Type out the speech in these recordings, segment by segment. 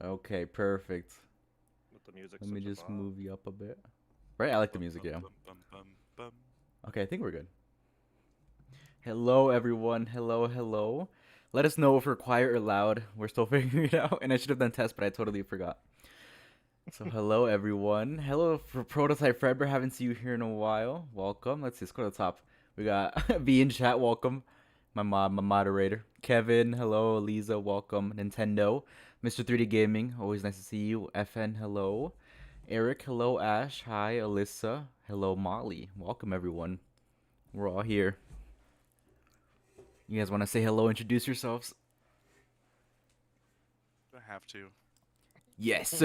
Okay, perfect. With the music. Let me just move you up a bit. Right, I like the music, yeah. Okay, I think we're good. Hello, everyone. Hello, hello. Let us know if we're quiet or loud. We're still figuring it out, and I should have done tests, but I totally forgot. So, hello, everyone. Hello, for Prototype Fredbear. Haven't seen you here in a while. Welcome. Let's see. Let's go to the top. We got V in chat. Welcome. My moderator. Kevin. Hello. Lisa. Welcome. Nintendo. Mr. 3D Gaming. Always nice to see you. FN. Hello. Eric. Hello. Ash. Hi. Alyssa. Hello. Molly. Welcome, everyone. We're all here. You guys want to say hello? Introduce yourselves. I have to. Yes.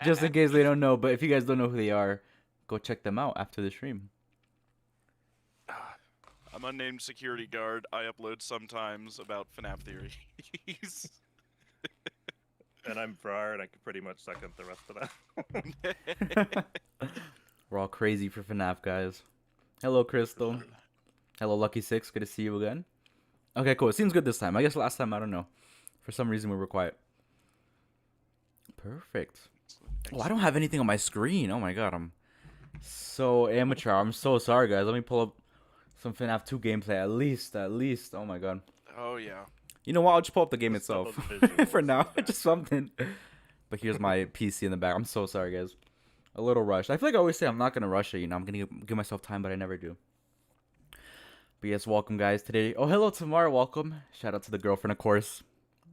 Just in case they don't know, but if you guys don't know who they are, go check them out after the stream. I'm unnamed security guard. I upload sometimes about FNAF theories. And I'm Brar, and I can pretty much second the rest of that. We're all crazy for FNAF, guys. Hello, Crystal. Hello, Lucky6. Good to see you again. Okay, cool. It seems good this time. I guess last time, I don't know. For some reason, we were quiet. Perfect. Oh, I don't have anything on my screen. Oh my god, I'm so amateur. I'm so sorry, guys. Let me pull up some FNAF 2 gameplay at least. Oh my god. Oh yeah. You know what? I'll just pull up the game Just some itself of the visuals for in now. the Just background. something. But here's my PC in the back. I'm so sorry, guys. A little rushed. I feel like I always say I'm not gonna rush it. You know, I'm gonna give myself time, but I never do. But yes, welcome, guys. Today. Oh, hello, Tamara. Welcome. Shout out to the girlfriend, of course.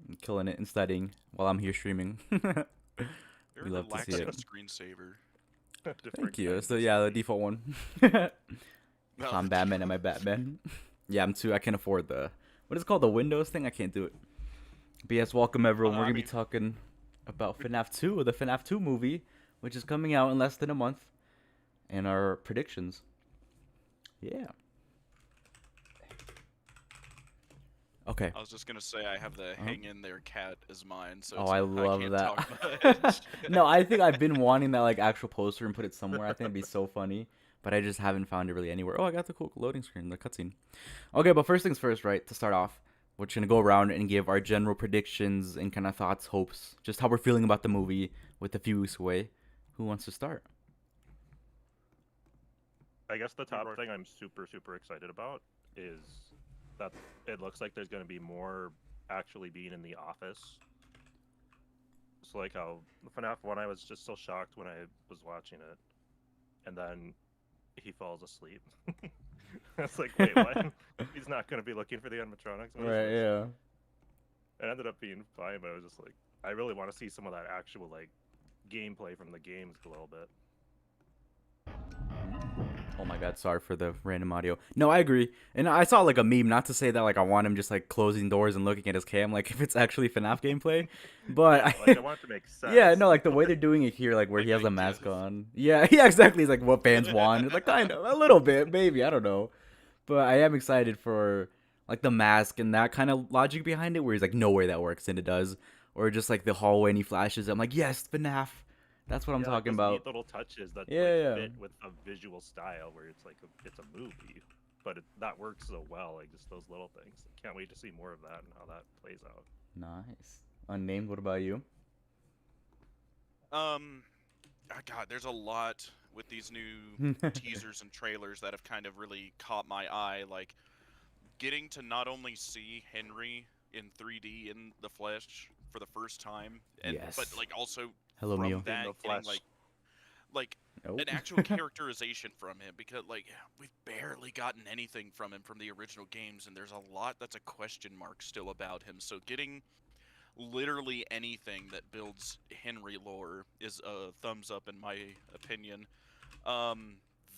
I'm killing it and studying while I'm here streaming. Very We love to see relaxing it. screensaver. Different Thank you. kinds So of yeah, the sleep. default one. No, I'm Batman. Am I Batman? Yeah, I'm too. I can't afford the what is it called, the Windows thing. I can't do it. But yes, welcome everyone. We're I gonna be mean, talking about FNAF 2, the FNAF 2 movie, which is coming out in less than a month, and our predictions. Yeah. Okay. I was just gonna say I have the hang in there cat as mine, so Oh, it's I not, love can't that. talk much. No, I think I've been wanting that like actual poster and put it somewhere. I think it'd be so funny, but I just haven't found it really anywhere. Oh, I got the cool loading screen, the cutscene. Okay, but first things first, right? To start off, we're just gonna go around and give our general predictions and kind of thoughts, hopes, just how we're feeling about the movie with a few weeks away. Who wants to start? I guess the top thing I'm super excited about is that it looks like there's going to be more actually being in the office. So like how FNAF 1, I was just so shocked when I was watching it, and then he falls asleep. I was like, wait, what? He's not going to be looking for the animatronics? What is Right. this? Yeah. It ended up being fine, but I was just like, I really want to see some of that actual like gameplay from the games a little bit. Oh my god, sorry for the random audio. No, I agree. And I saw like a meme, not to say that like I want him just like closing doors and looking at his cam, like if it's actually FNAF gameplay. But Yeah, like I want it to make sense. yeah, no, like the way they're doing it here, like where Like he has they a mask did. on. Yeah, yeah, exactly. It's like what fans want. Like kind of a little bit, maybe, I don't know. But I am excited for like the mask and that kind of logic behind it, where he's like, no way that works, and it does. Or just like the hallway and he flashes. I'm like, yes, FNAF. That's what I'm Yeah, like talking those about. neat little touches that Yeah, like yeah. fit with a visual style where it's like it's a movie, but that works so well. Like just those little things. Can't wait to see more of that and how that plays out. Nice. Unnamed. What about you? God, there's a lot with these new teasers and trailers that have kind of really caught my eye. Like getting to not only see Henry in 3D in the flesh for the first time, and but Yes. like also Hello, from Mio. that In the getting flesh. like Oh. an actual characterization from him, because like we've barely gotten anything from him from the original games, and there's a lot that's a question mark still about him. So getting literally anything that builds Henry lore is a thumbs up in my opinion.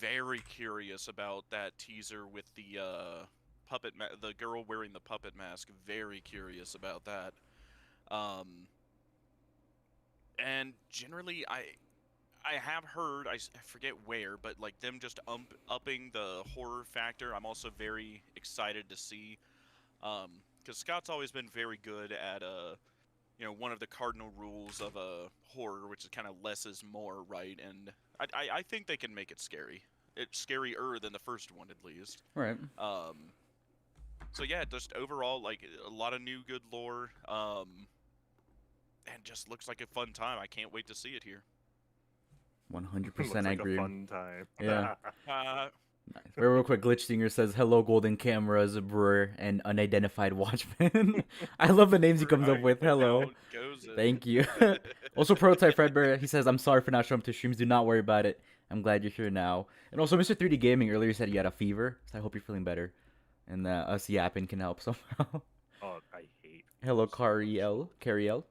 Very curious about that teaser with the the girl wearing the puppet mask. Very curious about that. And generally, I have heard, I forget where, but like them just upping the horror factor. I'm also very excited to see, because Scott's always been very good at one of the cardinal rules of a horror, which is kind of less is more, right? And I think they can make it scary. It's scarier than the first one, at least. Right. So yeah, just overall, like a lot of new good lore, and just looks like a fun time. I can't wait to see it here. 100% Looks I like agree. a fun time. Yeah. Uh, Nice. Real quick, Glitch Stinger says, hello, Golden Cameras, Brewer, and Unidentified Watchman. I love the names he comes up right, with. Hello. out goes it. Thank you. Also, Prototype Fredbear, he says, I'm sorry for not showing up to streams. Do not worry about it. I'm glad you're here now. And also, Mr. 3D Gaming earlier said you had a fever, so I hope you're feeling better. And that us yapping can help somehow. Oh, I hate. Hello, fevers so much. Cariel.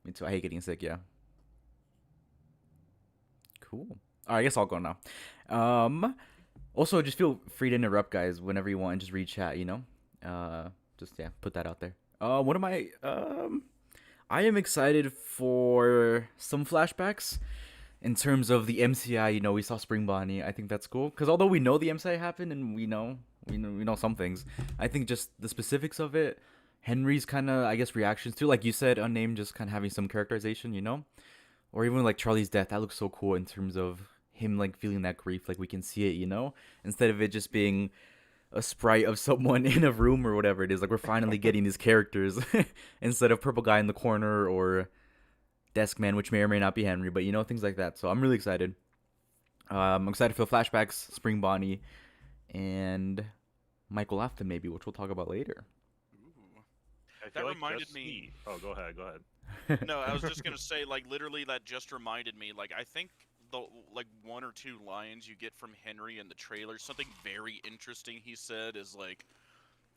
Me too. I hate getting sick, yeah. Cool. Alright, I guess I'll go now. Also, just feel free to interrupt, guys, whenever you want, and just read chat, you know? Just, yeah, put that out there. What am I am excited for some flashbacks in terms of the MCI. You know, we saw Spring Bonnie. I think that's cool, because although we know the MCI happened and we know some things, I think just the specifics of it, Henry's kind of, I guess, reactions to, like you said, Unnamed, just kind of having some characterization, you know? Or even like Charlie's death, that looks so cool in terms of him like feeling that grief, like we can see it, you know, instead of it just being a sprite of someone in a room or whatever it is. Like we're finally getting these characters instead of purple guy in the corner or desk man, which may or may not be Henry, but things like that. So I'm really excited. I'm excited for the flashbacks, Spring Bonnie, and Michael Afton maybe, which we'll talk about later. Ooh. I That feel like reminded just me. Oh, go ahead. No, I was just gonna say, like, literally, that just reminded me. Like, I think the like one or two lines you get from Henry in the trailer, something very interesting he said is like,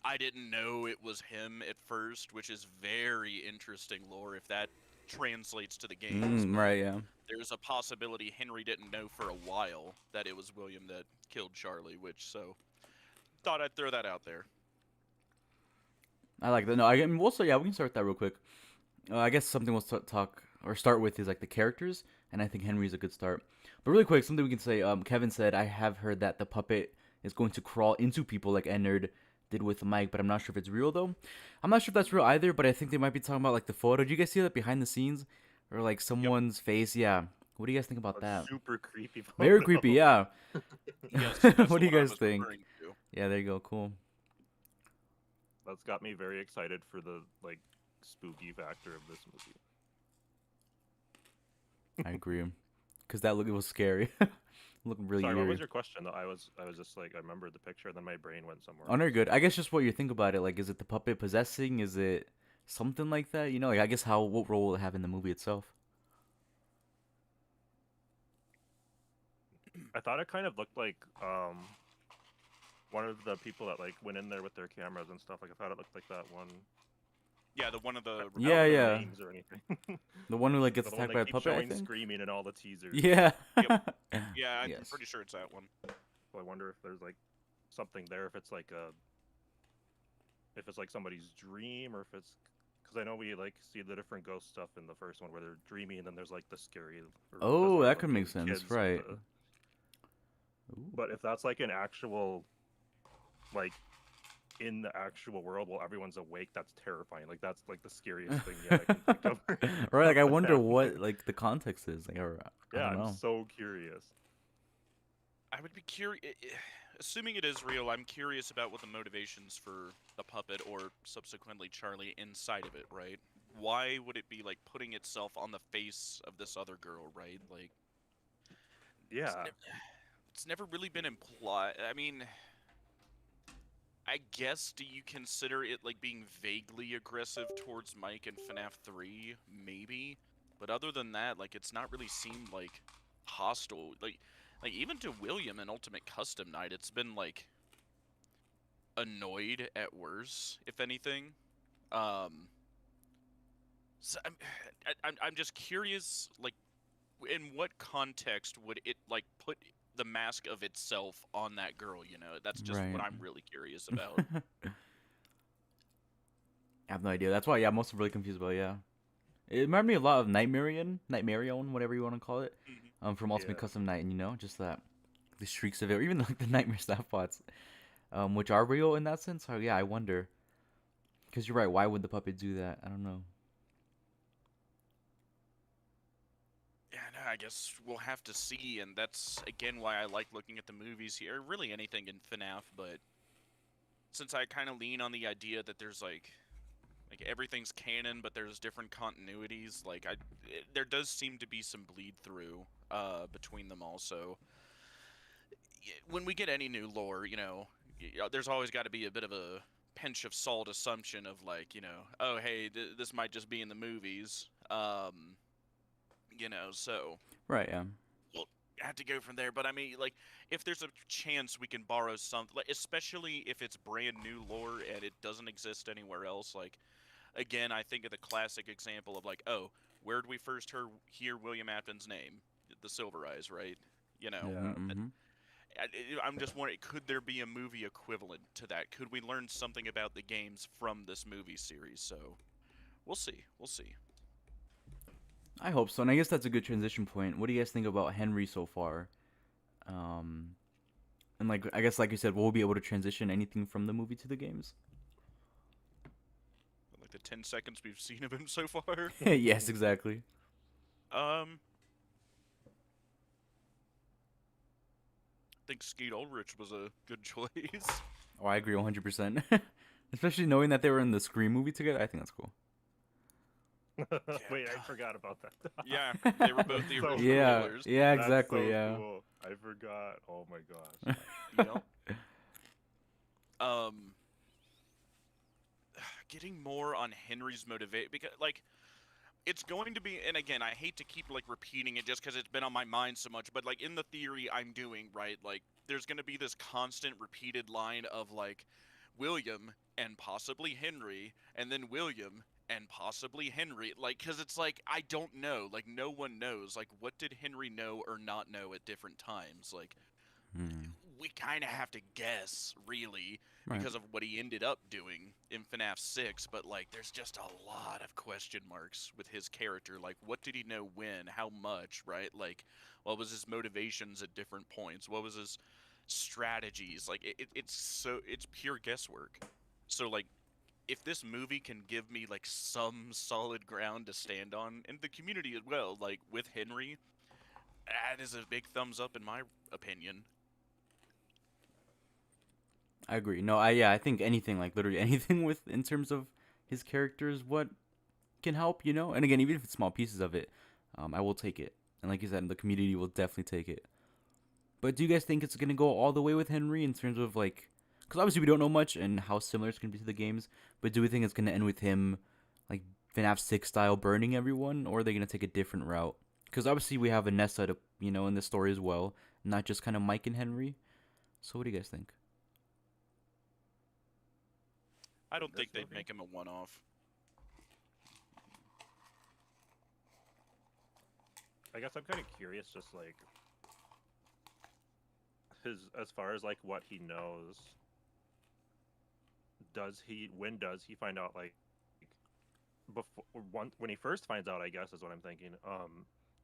"I didn't know it was him at first," which is very interesting lore if that translates to the games. But Right, yeah. there's a possibility Henry didn't know for a while that it was William that killed Charlie, which so thought I'd throw that out there. I like that. No, I mean, also, yeah, we can start that real quick. I guess something we'll talk or start with is like the characters, and I think Henry's a good start. But really quick, something we can say. Kevin said, I have heard that the puppet is going to crawl into people like Ennard did with Mike, but I'm not sure if it's real though. I'm not sure if that's real either, but I think they might be talking about like the photo. Do you guys see that behind the scenes, or like someone's face? Yeah. What do you guys think about A that? super creepy photo. Very creepy, yeah. Yes, that's What do you what I guys was think? referring to. Yeah, there you go. Cool. That's got me very excited for the like spooky factor of this movie. I agree, because that look it was scary. Looking really Sorry, eerie. what was your question though? I was just like I remembered the picture, then my brain went somewhere. Oh, no, good. I guess just what you think about it. Like, is it the puppet possessing? Is it something like that? Like I guess what role will it have in the movie itself? I thought it kind of looked like one of the people that like went in there with their cameras and stuff. Like I thought it looked like that one. Yeah, the one of the. I don't Yeah, know their yeah. names or anything. The one who like gets The one attacked they by a keep puppet, I showing think. screaming in all the teasers. Yeah. Yep. Yeah, I'm Yes. pretty sure it's that one. So I wonder if there's like something there. If it's like somebody's dream, or if it's because I know we like see the different ghost stuff in the first one where they're dreaming, and then there's like the scary. Oh, that could looking make sense, kids with right? the- Ooh. But if that's like an actual, like, in the actual world while everyone's awake, that's terrifying. Like that's like the scariest thing yet I can think of. Right. Like I What wonder happened. what like the context is. Like, or, I Yeah, don't I'm know. so curious. I would be curious. Assuming it is real, I'm curious about what the motivations for the puppet or subsequently Charlie inside of it, right? Why would it be like putting itself on the face of this other girl, right? Like, Yeah. it's never really been implied. I mean, I guess, do you consider it like being vaguely aggressive towards Mike in FNAF 3? Maybe. But other than that, like, it's not really seemed like hostile. Like even to William in Ultimate Custom Night, it's been like annoyed at worst, if anything. So I'm just curious, like, in what context would it like put the mask of itself on that girl? That's just Right. what I'm really curious about. I have no idea. That's why, yeah, I'm also really confused about. Yeah, it reminded me a lot of Nightmarion, whatever you want to call it, from Ultimate Yeah. Custom Night, and just that the streaks of it, or even like the nightmare staff bots, which are real in that sense. So yeah, I wonder, because you're right. Why would the puppet do that? I don't know. Yeah, no, I guess we'll have to see, and that's again why I like looking at the movies here. Really, anything in FNAF, but since I kind of lean on the idea that there's like everything's canon, but there's different continuities. Like there does seem to be some bleed through between them all. So when we get any new lore, there's always got to be a bit of a pinch of salt assumption of like, oh hey, this might just be in the movies. So Right. Yeah. we'll have to go from there. But I mean, like, if there's a chance we can borrow something, like, especially if it's brand new lore and it doesn't exist anywhere else, like. Again, I think of the classic example of like, oh, where did we first hear William Afton's name? The Silver Eyes, right? Yeah. Mm-hmm. I'm just wondering, could there be a movie equivalent to that? Could we learn something about the games from this movie series? So, we'll see. We'll see. I hope so, and I guess that's a good transition point. What do you guys think about Henry so far? And like, I guess, like you said, we'll be able to transition anything from the movie to the games. Like the 10 seconds we've seen of him so far. Yes, exactly. think Skeet Ulrich was a good choice. Oh, I agree 100%. Especially knowing that they were in the Scream movie together. I think that's cool. Wait, I forgot about that. Yeah, they were both the So original Yeah, killers. yeah, That's exactly, so yeah. cool. I forgot. Oh my gosh. Yep. Um, getting more on Henry's motivation, because like it's going to be, and again, I hate to keep like repeating it just because it's been on my mind so much, but like in the theory I'm doing, right, like there's going to be this constant repeated line of like William and possibly Henry, and then William and possibly Henry, like, because it's like I don't know, like no one knows, like what did Henry know or not know at different times, like Hmm. we kind of have to guess, really, Right. because of what he ended up doing in FNAF 6, but, like, there's just a lot of question marks with his character. Like, what did he know when? How much, right? Like, what was his motivations at different points? What was his strategies? Like, it's pure guesswork. So, like, if this movie can give me, like, some solid ground to stand on, and the community as well, like, with Henry, that is a big thumbs up in my opinion. I agree. No, I think anything, like literally anything with in terms of his character is what can help, you know? And again, even if it's small pieces of it, I will take it. And like you said, the community will definitely take it. But do you guys think it's going to go all the way with Henry in terms of like, because obviously we don't know much and how similar it's going to be to the games, but do we think it's going to end with him like FNAF 6 style burning everyone, or are they going to take a different route? Because obviously we have Vanessa to, you know, in the story as well, not just kind of Mike and Henry. So what do you guys think? I In don't this think they'd movie? make him a one-off. I guess I'm kind of curious, just like his as far as like what he knows. When does he find out, like before when he first finds out, I guess is what I'm thinking.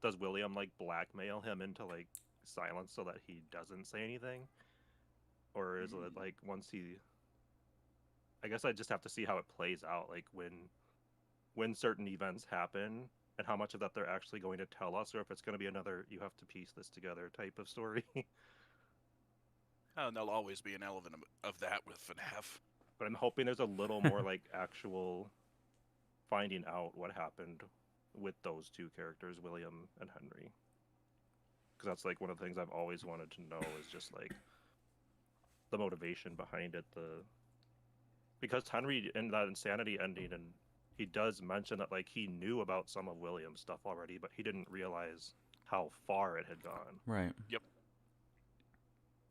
Does William like blackmail him into like silence so that he doesn't say anything, or is it like once he? I guess I just have to see how it plays out, like when certain events happen and how much of that they're actually going to tell us, or if it's going to be another you have to piece this together type of story. Oh, and there'll always be an element of that with FNAF. But I'm hoping there's a little more like actual finding out what happened with those two characters, William and Henry. Because that's like one of the things I've always wanted to know is just like the motivation behind it. Because Henry in that insanity ending, and he does mention that like he knew about some of William's stuff already, but he didn't realize how far it had gone. Right. Yep.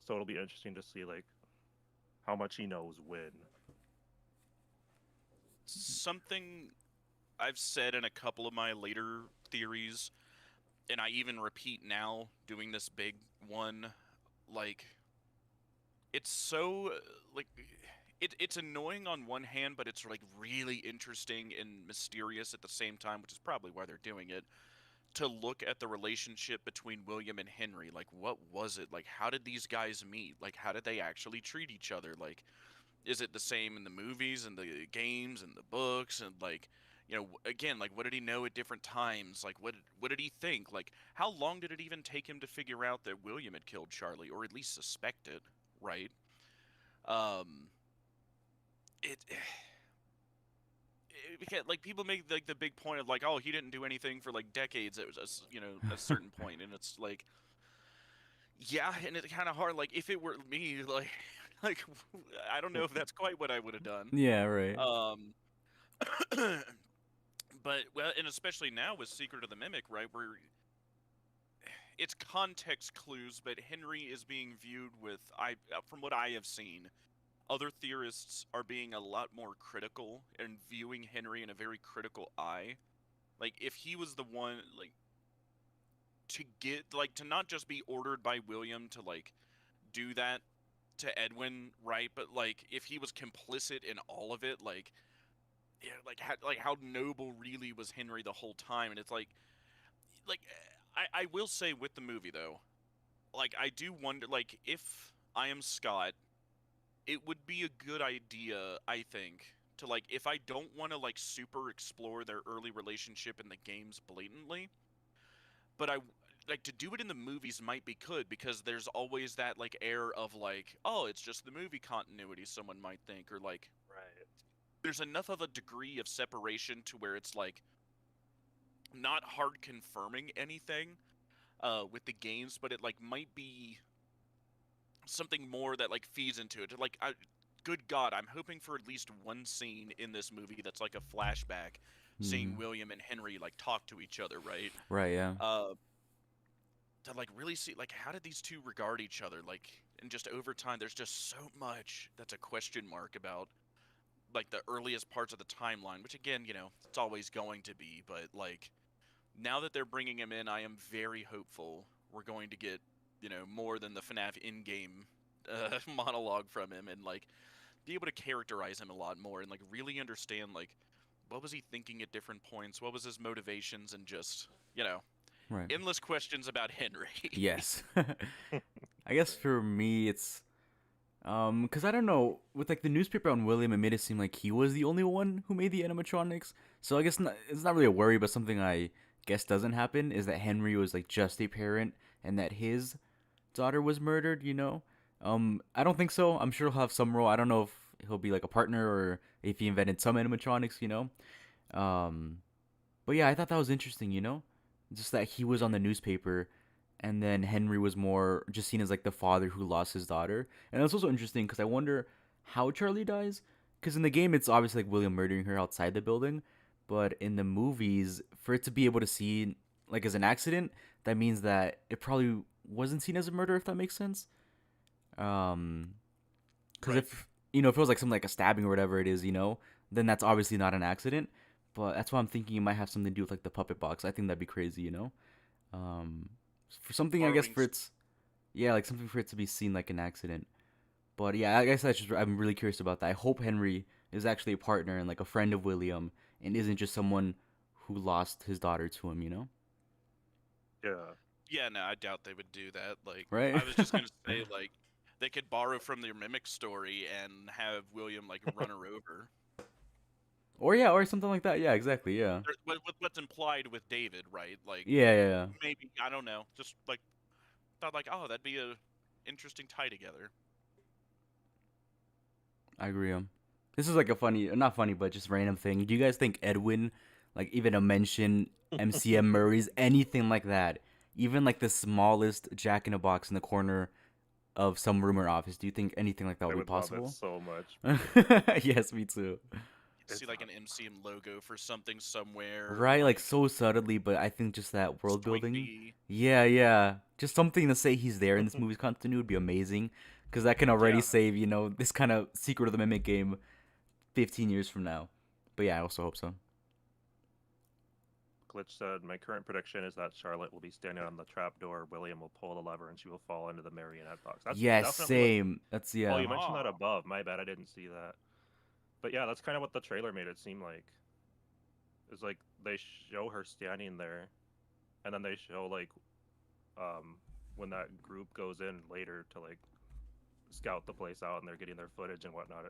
So it'll be interesting to see like how much he knows when. Something I've said in a couple of my later theories, and I even repeat now doing this big one, like, it's so, like, it's annoying on one hand, but it's, like, really interesting and mysterious at the same time, which is probably why they're doing it, to look at the relationship between William and Henry. Like, what was it? Like, how did these guys meet? Like, how did they actually treat each other? Like, is it the same in the movies and the games and the books? And, like, you know, again, like, what did he know at different times? Like, what did he think? Like, how long did it even take him to figure out that William had killed Charlie, or at least suspect it, right? Um, it because like people make like the big point of like, oh, he didn't do anything for like decades. It was you know, a certain point, and it's like, yeah, and it's kind of hard. Like if it were me, like like I don't know if that's quite what I would have done. Yeah, right. Um, but well, and especially now with Secret of the Mimic, right, where it's context clues, but Henry is being viewed with from what I have seen, other theorists are being a lot more critical and viewing Henry in a very critical eye. Like if he was the one like to get like to not just be ordered by William to like do that to Edwin, right? But like if he was complicit in all of it, like yeah, like how noble really was Henry the whole time, and it's like I will say with the movie though, like I do wonder like if I am Scott, it would be a good idea, I think, to like if I don't want to like super explore their early relationship in the games blatantly, but I like to do it in the movies might be good because there's always that like air of like, oh, it's just the movie continuity, someone might think, or like Right. there's enough of a degree of separation to where it's like not hard confirming anything with the games, but it like might be something more that like feeds into it. Like, good God, I'm hoping for at least one scene in this movie that's like a flashback, seeing William and Henry like talk to each other, right? Right, yeah. To like really see like how did these two regard each other, like, and just over time, there's just so much that's a question mark about like the earliest parts of the timeline, which again, it's always going to be, but like now that they're bringing him in, I am very hopeful we're going to get, more than the FNAF in-game monologue from him, and like be able to characterize him a lot more and like really understand like what was he thinking at different points, what was his motivations, and just, Right. endless questions about Henry. Yes. I guess for me it's cuz I don't know, with like the newspaper on William, it made it seem like he was the only one who made the animatronics. So I guess it's not really a worry, but something I guess doesn't happen is that Henry was like just a parent and that his daughter was murdered, you know? I don't think so. I'm sure he'll have some role. I don't know if he'll be like a partner or if he invented some animatronics, you know? Um, but yeah, I thought that was interesting, you know? Just that he was on the newspaper and then Henry was more just seen as like the father who lost his daughter. And it's also interesting because I wonder how Charlie dies. Because in the game, it's obviously like William murdering her outside the building. But in the movies, for it to be able to see like as an accident, that means that it probably wasn't seen as a murder, if that makes sense. Um, because Right. if if it was like something like a stabbing or whatever it is, then that's obviously not an accident. But that's why I'm thinking it might have something to do with like the puppet box. I think that'd be crazy, Um, for something I guess Borrowing for its yeah, like something for it to be seen like an accident. But yeah, I guess I'm really curious about that. I hope Henry is actually a partner and like a friend of William and isn't just someone who lost his daughter to him, Yeah. Yeah, no, I doubt they would do that. Like, Right? I was just gonna say, like, they could borrow from their mimic story and have William like run her over. Or yeah, or something like that. Yeah, exactly. Yeah. What's implied with David, right? Like, Yeah, yeah, yeah. maybe I don't know, just like thought like, oh, that'd be a interesting tie together. I agree. This is like a funny, not funny, but just random thing. Do you guys think Edwin, like even a mention, MCM Murray's, anything like that, even like the smallest Jack in a Box in the corner of some room or office, do you think anything like that I would be would love it possible? so much. Yes, me too. You see It's like an MCM logo for something somewhere, Right, like like so subtly, but I think just that world Swing building. B. Yeah, yeah. Just something to say he's there in this movie's continuity would be amazing. Because that can already Yeah. save, this kind of Secret of the Mimic game 15 years from now. But yeah, I also hope so. Glitch said, my current prediction is that Charlotte will be standing on the trap door, William will pull the lever, and she will fall into the marionette box. That's Yes, definitely what... same. That's, Oh, yeah. you mentioned that Ah. above. My bad, I didn't see that. But yeah, that's kind of what the trailer made it seem like. It's like they show her standing there, and then they show like when that group goes in later to like scout the place out, and they're getting their footage and whatnot.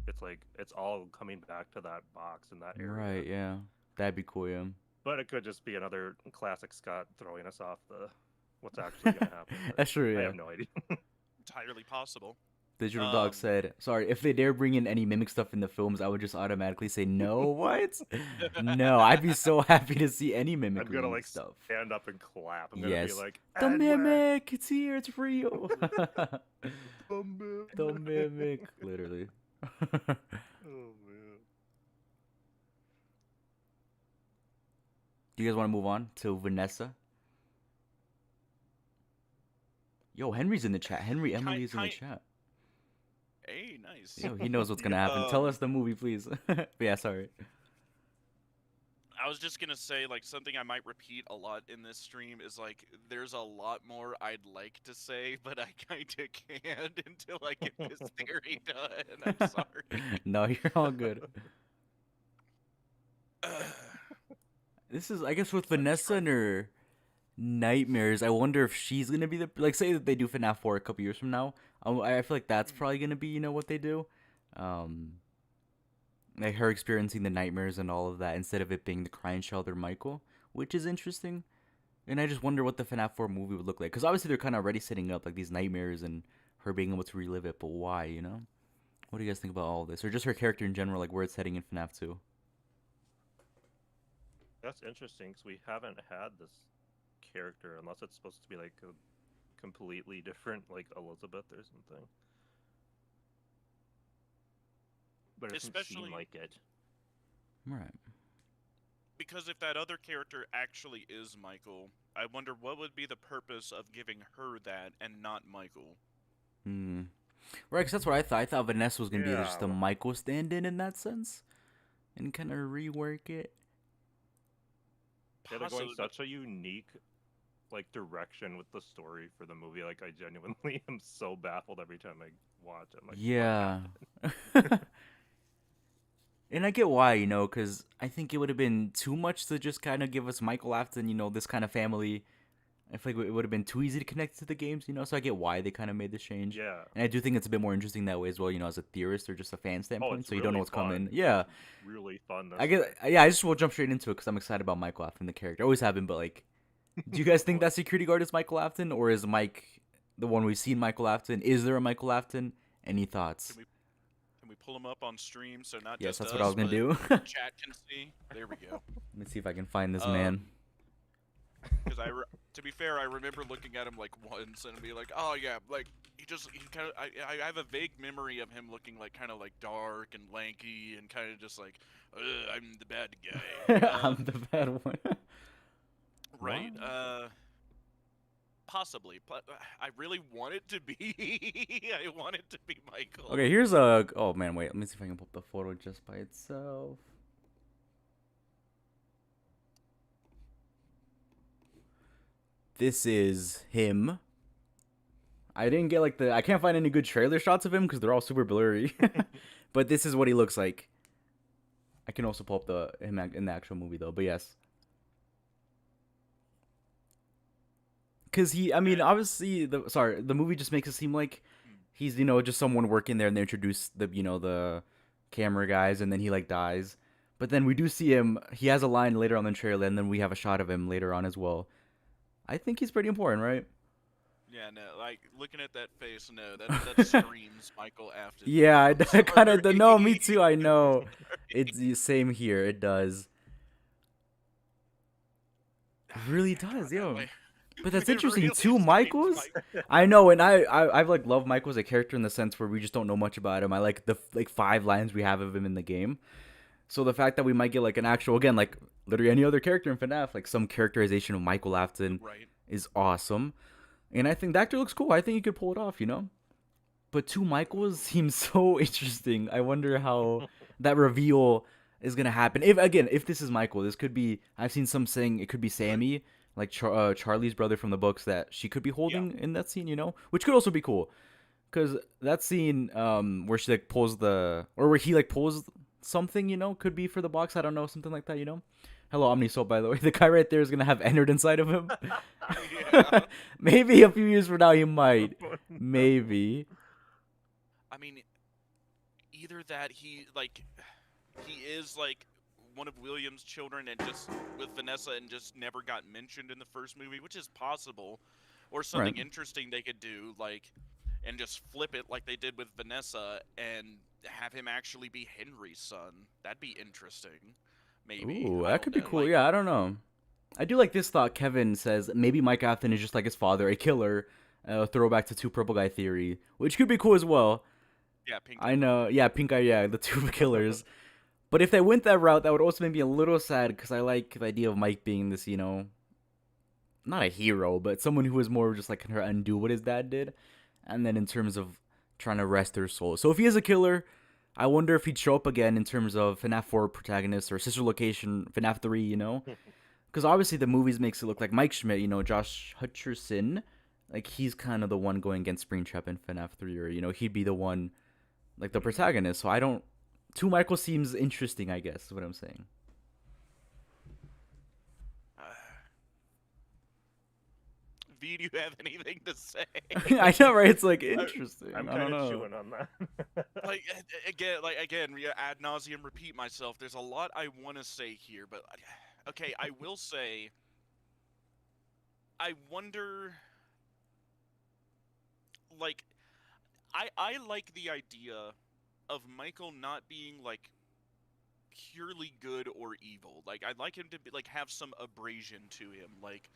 It's like it's all coming back to that box in that area. Right, yeah. That'd be cool, yeah. But it could just be another classic Scott throwing us off the what's actually gonna happen. That's true, I yeah. have no idea. Entirely possible. Digital Dog said, sorry, if they dare bring in any mimic stuff in the films, I would just automatically say, no, what? No, I'd be so happy to see any I'm mimicry gonna like stuff. stand up and clap. I'm gonna Yes. be like, The "Edward!" mimic, it's here, it's real. The mimic. The mimic, literally. Oh man. Do you guys want to move on to Vanessa? Yo, Henry's in the chat. Henry Emily is in the chat. Hey, nice. Yo, he knows what's gonna happen. Tell us the movie, please. But yeah, sorry. I was just gonna say, like, something I might repeat a lot in this stream is like, there's a lot more I'd like to say, but I kinda can't until I get this theory done. I'm sorry. No, you're all good. This is, I guess, with Vanessa and her nightmares. I wonder if she's gonna be the, like, say that they do FNAF 4 a couple years from now. I feel like that's probably gonna be, what they do. Like her experiencing the nightmares and all of that instead of it being the crying child or Michael, which is interesting. And I just wonder what the FNAF 4 movie would look like. Because obviously they're kind of already setting up like these nightmares and her being able to relive it. But why, you know? What do you guys think about all this? Or just her character in general, like where it's heading in FNAF 2? That's interesting because we haven't had this character unless it's supposed to be like a completely different, like Elizabeth or something. But it doesn't Especially seem like it. Right. because if that other character actually is Michael, I wonder what would be the purpose of giving her that and not Michael. Hmm. Right, because that's what I thought. I thought Vanessa was going to be just a Yeah. Michael stand in that sense. And kind of rework it. Yeah, they're going Possibly, such a unique like direction with the story for the movie. Like I genuinely am so baffled every time I watch. I'm like, Yeah. what happened? And I get why, you know, because I think it would have been too much to just kind of give us Michael Afton, you know, this kind of family. I feel like it would have been too easy to connect to the games, you know, so I get why they kind of made this change. Yeah. And I do think it's a bit more interesting that way as well, you know, as a theorist or just a fan Oh, standpoint, it's so you don't know really what's fun. coming. Yeah. It's really fun. I This get, way. yeah, I just will jump straight into it because I'm excited about Michael Afton, the character. I always have been, but like, do you guys think that security guard is Michael Afton, or is Mike the one we've seen Michael Afton? Is there a Michael Afton? Any thoughts? can we pull him up on stream so not Yes, just that's what I was us, gonna but do. chat can see? There we go. Let me see if I can find this Um, man. Because to be fair, I remember looking at him like once and be like, oh yeah, like he kind of I have a vague memory of him looking like kind of like dark and lanky and kind of just like, I'm the bad guy. I'm the bad one. Right. What? Possibly. I really want it to be. I want it to be Michael. Okay, here's a. Oh man, wait. Let me see if I can pull up the photo just by itself. This is him. I didn't get like the. I can't find any good trailer shots of him because they're all super blurry. But this is what he looks like. I can also pull up the him in the actual movie though. But yes, because he. I mean, obviously the movie just makes it seem like he's just someone working there and they introduce the camera guys and then he like dies. But then we do see him. He has a line later on in the trailer, and then we have a shot of him later on as well. I think he's pretty important, right? Yeah, no, like looking at that face, no, that screams Michael Afton. Yeah, I I'm kind of sorry. no, me too. I know. It's the same here. It does. It really does, yo. But that's It interesting. really Two screams Michaels. Michael. I know, and I've like loved Michael as a character in the sense where we just don't know much about him. I like the 5 lines we have of him in the game. So the fact that we might get like an actual, again, like literally any other character in FNAF, like some characterization of Michael Afton Right. is awesome. And I think the actor looks cool. I think he could pull it off, But two Michaels seems so interesting. I wonder how that reveal is gonna happen. If this is Michael, this could be. I've seen some saying it could be Sammy, like Charlie's brother from the books that she could be holding in that scene, which could also be cool. Cause that scene, where she like pulls or where he like pulls something, could be for the box. I don't know, something like that, Hello, Omnisoul, by the way. The guy right there is gonna have Ennard inside of him. Yeah. Maybe a few years from now he might. Maybe. I mean, either that he is like one of William's children and just with Vanessa and just never got mentioned in the first movie, which is possible, or something Right. interesting they could do, like, and just flip it like they did with Vanessa and have him actually be Henry's son. That'd be interesting. Maybe. Ooh, I that don't could be know, cool. like, Yeah, I don't know. I do like this thought. Kevin says maybe Mike Afton is just like his father, a killer. Throwback to two purple guy theory, which could be cool as well. yeah, pink. I know. Yeah, pink eye. Yeah, the two killers. But if they went that route, that would also make me a little sad because I like the idea of Mike being this, not a hero, but someone who is more just like can undo what his dad did. And then in terms of trying to rest their soul. So if he is a killer, I wonder if he'd show up again in terms of FNAF 4 protagonist or sister location FNAF 3, Because obviously the movies makes it look like Mike Schmidt, Josh Hutcherson, like he's kind of the one going against Springtrap in FNAF 3, or, he'd be the one, like the protagonist. So I don't, two Michael seems interesting, I guess, is what I'm saying. V, do you have anything to say? I know, right? It's like interesting. I'm I don't kind of know. chewing on that. Again, ad nauseum, repeat myself. There's a lot I want to say here, but okay, I will say I wonder, like, I like the idea of Michael not being like purely good or evil. Like, I'd like him to be, like, have some abrasion to him. Like,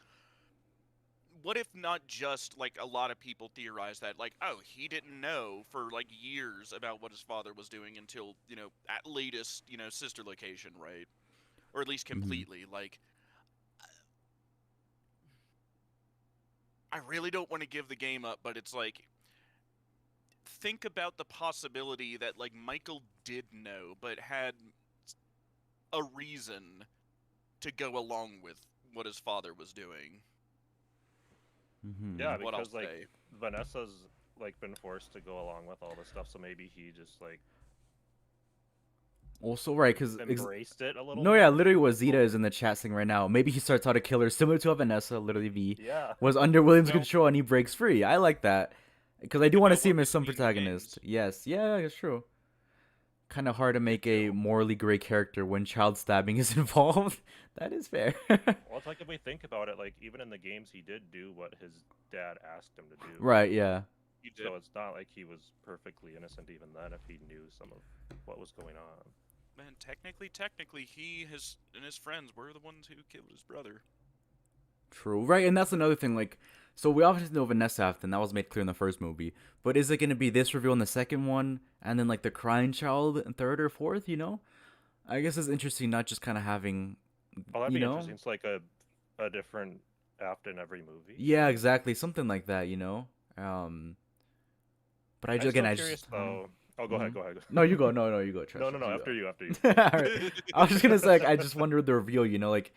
what if not just, like, a lot of people theorize that, like, oh, he didn't know for, like, years about what his father was doing until, you know, at latest, you know, sister location, right? Or at least completely. Like, I really don't want to give the game up, but it's like, think about the possibility that, like, Michael did know, but had a reason to go along with what his father was doing. Yeah, What I'll because like say. Vanessa's like been forced to go along with all this stuff, so maybe he just like Also, right, because embraced it a little no, yeah, more. literally what Zeta is in the chat saying right now. Maybe he starts out a killer similar to a Vanessa, literally V, Yeah. was under William's Well, control and he breaks free. I like that. Because I do think want to about see what him as we've some seen in the protagonist. games. Yes, yeah, it's true. Kind of hard to make a too. morally gray character when child stabbing is involved. That is fair. Well, it's like if we think about it, like even in the games, he did do what his dad asked him to do. Right, yeah. He did. So it's not like he was perfectly innocent even then if he knew some of what was going on. Man, technically, he and his friends were the ones who killed his brother. True. Right, and that's another thing, like, so we obviously know Vanessa Afton, that was made clear in the first movie. But is it going to be this reveal in the second one, and then, like, the crying child in third or fourth, you know? I guess it's interesting not just kind of having, Oh, that'd you be know? interesting. It's like a different Afton every movie. Yeah, exactly. Something like that, you know? But I'm again, still I curious just... though. Oh, go ahead. Go ahead. No, you go. No, you go. Trust No. you After you. After you. go. Alright. I was just gonna say, like, I just wonder the reveal, you know, like,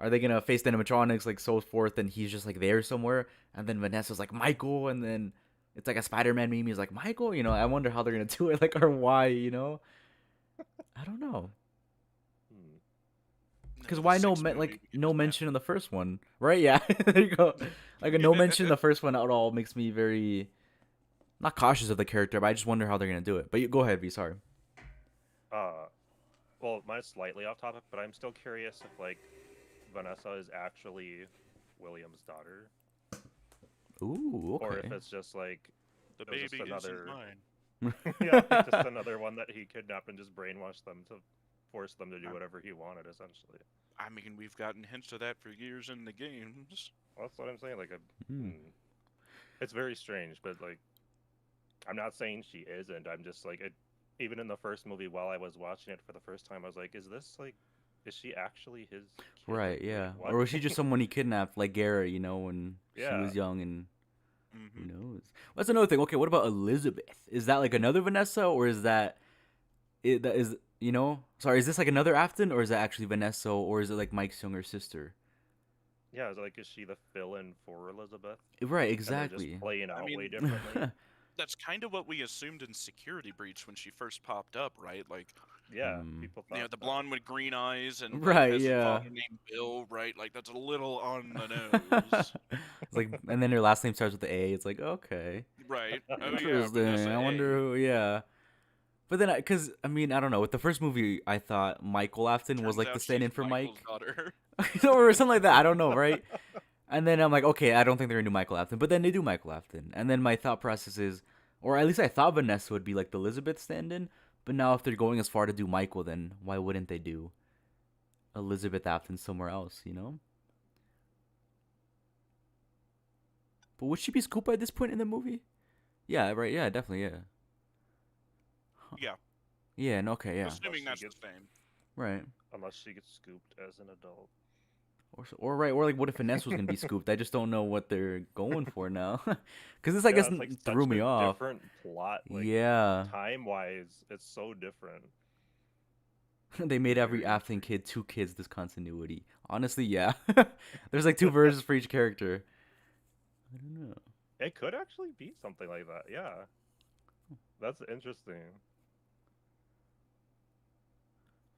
are they gonna face the animatronics, like, so forth, and he's just, like, there somewhere, and then Vanessa's like, Michael, and then it's like a Spider-Man meme, he's like, Michael, you know, I wonder how they're gonna do it, like, or why, you know? I don't know. Hmm. Because The why sixth movie, we can no just mention in the first one, right? Yeah, there you go. Like, a no mention in the first one at all makes me very, not cautious of the character, but I just wonder how they're gonna do it. But you go ahead, V, sorry. Well, mine's slightly off topic, but I'm still curious if like Vanessa is actually William's daughter, Ooh, okay. or if it's just like the it was just baby another, isn't mine. yeah, like just another one that he kidnapped and just brainwashed them to force them to do whatever he wanted, essentially. I mean, we've gotten hints of that for years in the games. Well, that's what I'm saying. Like, it's very strange, but like, I'm not saying she isn't. I'm just like, even in the first movie, while I was watching it for the first time, I was like, is this like, is she actually his kid? Right, Like, yeah. what? Or was she just someone he kidnapped, like Garrett, you know, when she Yeah. was young and who Mm-hmm. knows? That's another thing. Okay, what about Elizabeth? Is that like another Vanessa, or is that that is, you know? Sorry, is this like another Afton, or is that actually Vanessa, or is it like Mike's younger sister? Yeah, it's like, is she the fill-in for Elizabeth? Right, And they're exactly. just playing out mean, way differently. That's kind of what we assumed in Security Breach when she first popped up, right? Like, Yeah, Hmm. people thought you know, the that. blonde with green eyes and like, Right, has a yeah. father named Bill, right? Like, that's a little on the nose. It's like, and then her last name starts with the A. It's like, okay, Right. Oh, yeah, interesting. Vanessa I wonder A. who, yeah. But then, because I mean, I don't know. With the first movie, I thought Michael Afton was Turns like the out stand-in she's for Michael's Mike, daughter. or something like that. I don't know, right? And then I'm like, okay, I don't think they're gonna do Michael Afton, but then they do Michael Afton, and then my thought process is, or at least I thought Vanessa would be like the Elizabeth stand-in, but now if they're going as far to do Michael, then why wouldn't they do Elizabeth Afton somewhere else? You know? But would she be Scoop at this point in the movie? Yeah, right. Yeah, definitely. Yeah. Yeah. Yeah. And okay. Yeah. Assuming she that's the gets- same. Right. Unless she gets scooped as an adult. Or right. Or like, what if Vanessa was gonna be scooped? I just don't know what they're going for now. Because this, I guess, it's like threw such me a off. Different plot. Like, Yeah. time-wise, it's so different. They made every Very Afton kid 2 kids this continuity. Honestly, yeah. There's like 2 versions for each character. I don't know. It could actually be something like that. Yeah, that's interesting.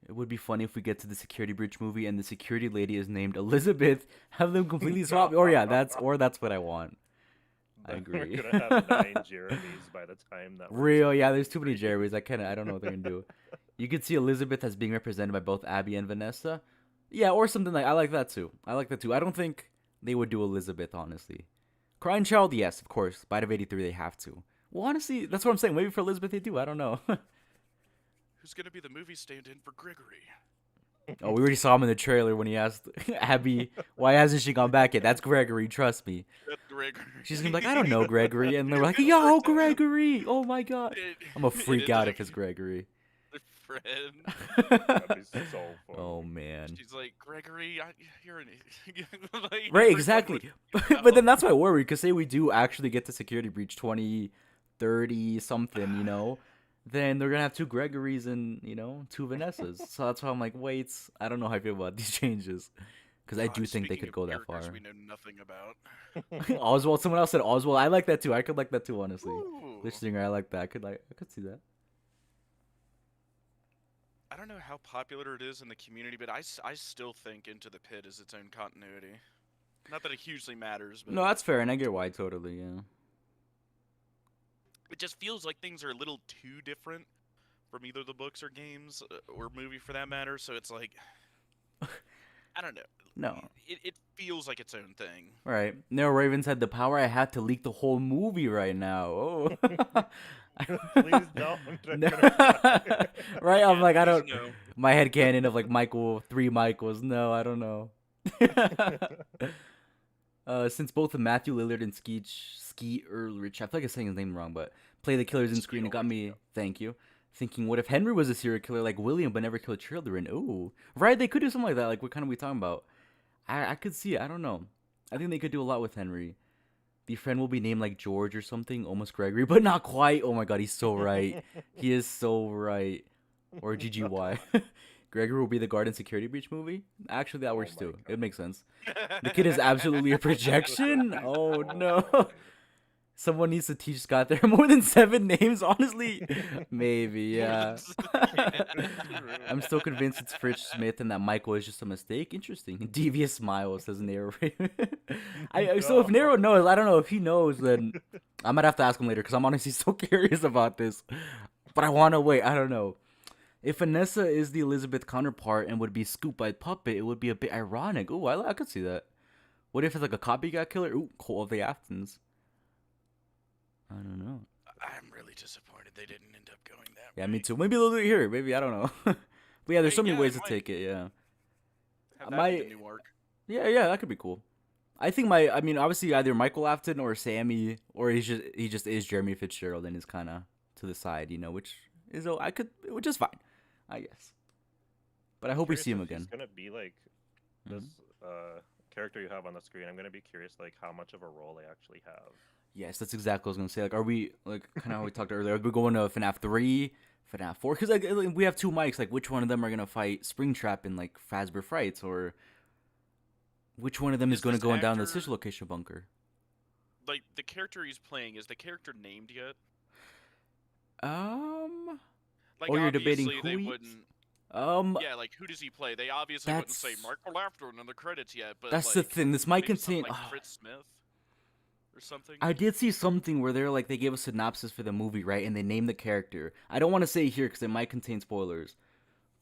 It would be funny if we get to the security breach movie and the security lady is named Elizabeth. Have them completely swap. Or yeah, that's what I want. I agree. We're gonna have 9 Jeremys by the time that. Real, yeah. There's too many Jerrys. I don't know what they're gonna do. You could see Elizabeth as being represented by both Abby and Vanessa. Yeah, or something like I like that too. I don't think they would do Elizabeth, honestly. Crying Child, yes, of course. Bite of 83, they have to. Well, honestly, that's what I'm saying. Maybe for Elizabeth, they do. I don't know. Who's gonna be the movie stand-in for Gregory? Oh, we already saw him in the trailer when he asked Abby, why hasn't she gone back yet? That's Gregory, trust me. That's Gregory. She's gonna be like, I don't know Gregory. And they're like, yo, Gregory! Oh my god. I'm gonna freak out if it's Gregory. Friend. That'd be so funny. Oh man. She's like, Gregory, you're an like, Right, exactly. But then that's my worry, because say we do actually get to security breach 2030 something, you know, then they're gonna have 2 Gregorys and, you know, 2 Vanessas. So that's why I'm like, wait, I don't know how I feel about these changes, because I do think they could go that far. We know nothing about. Oswald, someone else said Oswald. I like that too. I could like that too, honestly. Ooh. Glitch Singer, I like that. I could see that. I don't know how popular it is in the community, but I still think Into the Pit is its own continuity. Not that it hugely matters, but No, that's fair, and I get why totally. Yeah. it just feels like things are a little too different from either the books or games or movie for that matter. So it's like, I don't know. No. It feels like its own thing. Right. Nero Ravens had the power. I had to leak the whole movie right now. Oh. Please don't. Right? I'm like, I don't. No. My head canon of like Michael, 3 Michaels. No, I don't know. Since both Matthew Lillard and Skeet Ulrich, I feel like I'm saying his name wrong, but play the killers in screen, it got me. Thank you. Thinking, what if Henry was a serial killer like William, but never killed children? Ooh, right? They could do something like that. Like, what kind of we talking about? I could see it. I don't know. I think they could do a lot with Henry. The friend will be named like George or something, almost Gregory, but not quite. Oh my god, he's so right. He is so right. Or GGY. Gregory will be the guard in Security Breach movie? Actually, that works too. It makes sense. The kid is absolutely a projection? Oh no. Someone needs to teach Scott there are more than 7 names, honestly. Maybe, yeah. I'm still convinced it's Fritz Smith and that Michael is just a mistake. Interesting. Devious smile, says Nero. So if Nero knows, I don't know if he knows, then I might have to ask him later because I'm honestly so curious about this. But I want to wait. I don't know. If Vanessa is the Elizabeth counterpart and would be scooped by Puppet, it would be a bit ironic. Ooh, I could see that. What if it's like a copycat killer? Ooh, Cole of the Aftons. I don't know. I'm really disappointed they didn't end up going that way. Yeah, me too. Maybe they'll do it here. Maybe, I don't know. But yeah, there's so many ways to might. take it, yeah. Have that be the new arc. Yeah, that could be cool. I think obviously either Michael Afton or Sammy, or he just is Jeremy Fitzgerald and is kind of to the side, you know, which is fine, I guess. But I hope we see him again. He's gonna be like this character you have on the screen. I'm gonna be curious, like how much of a role they actually have. Yes, that's exactly what I was gonna say. Like, are we like kind of how we talked earlier? Are we going to FNAF 3, FNAF 4? Because like we have 2 mics. Like, which one of them are gonna fight Springtrap in like Fazbear Frights, or which one of them is going to go down the Sigil location bunker? Like the character he's playing, is the character named yet? Like, you're debating who they he wouldn't. Yeah, like who does he play? They obviously wouldn't say Michael Afton in the credits yet, but that's like, the thing. This might contain like Fritz Smith or something. I did see something where they're like they gave a synopsis for the movie, right? And they named the character. I don't want to say it here because it might contain spoilers,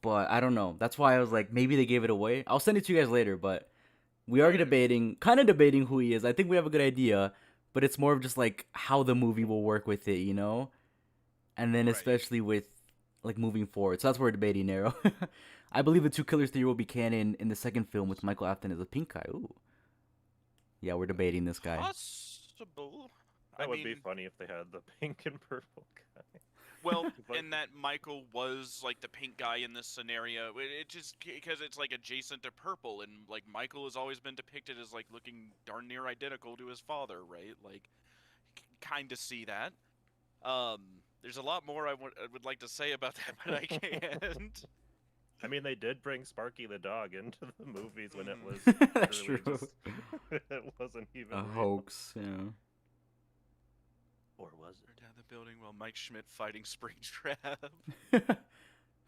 but I don't know. That's why I was like, maybe they gave it away. I'll send it to you guys later, but we are kind of debating who he is. I think we have a good idea, but it's more of just like how the movie will work with it, you know? And then especially with like moving forward. So that's what we're debating, Nero. I believe the 2 killers theory will be canon in the second film with Michael Afton as a pink guy. Ooh. Yeah, we're debating this guy. Possible. That would be funny if they had the pink and purple guy. Well, and that Michael was like the pink guy in this scenario. It just because it's like adjacent to purple, and like Michael has always been depicted as like looking darn near identical to his father, right? Like, kind of see that. There's a lot more I would like to say about that, but I can't. I mean, they did bring Sparky the dog into the movies when it was That's true. It wasn't even a real. Hoax, yeah. Or was it? Down the building while Mike Schmidt fighting Springtrap.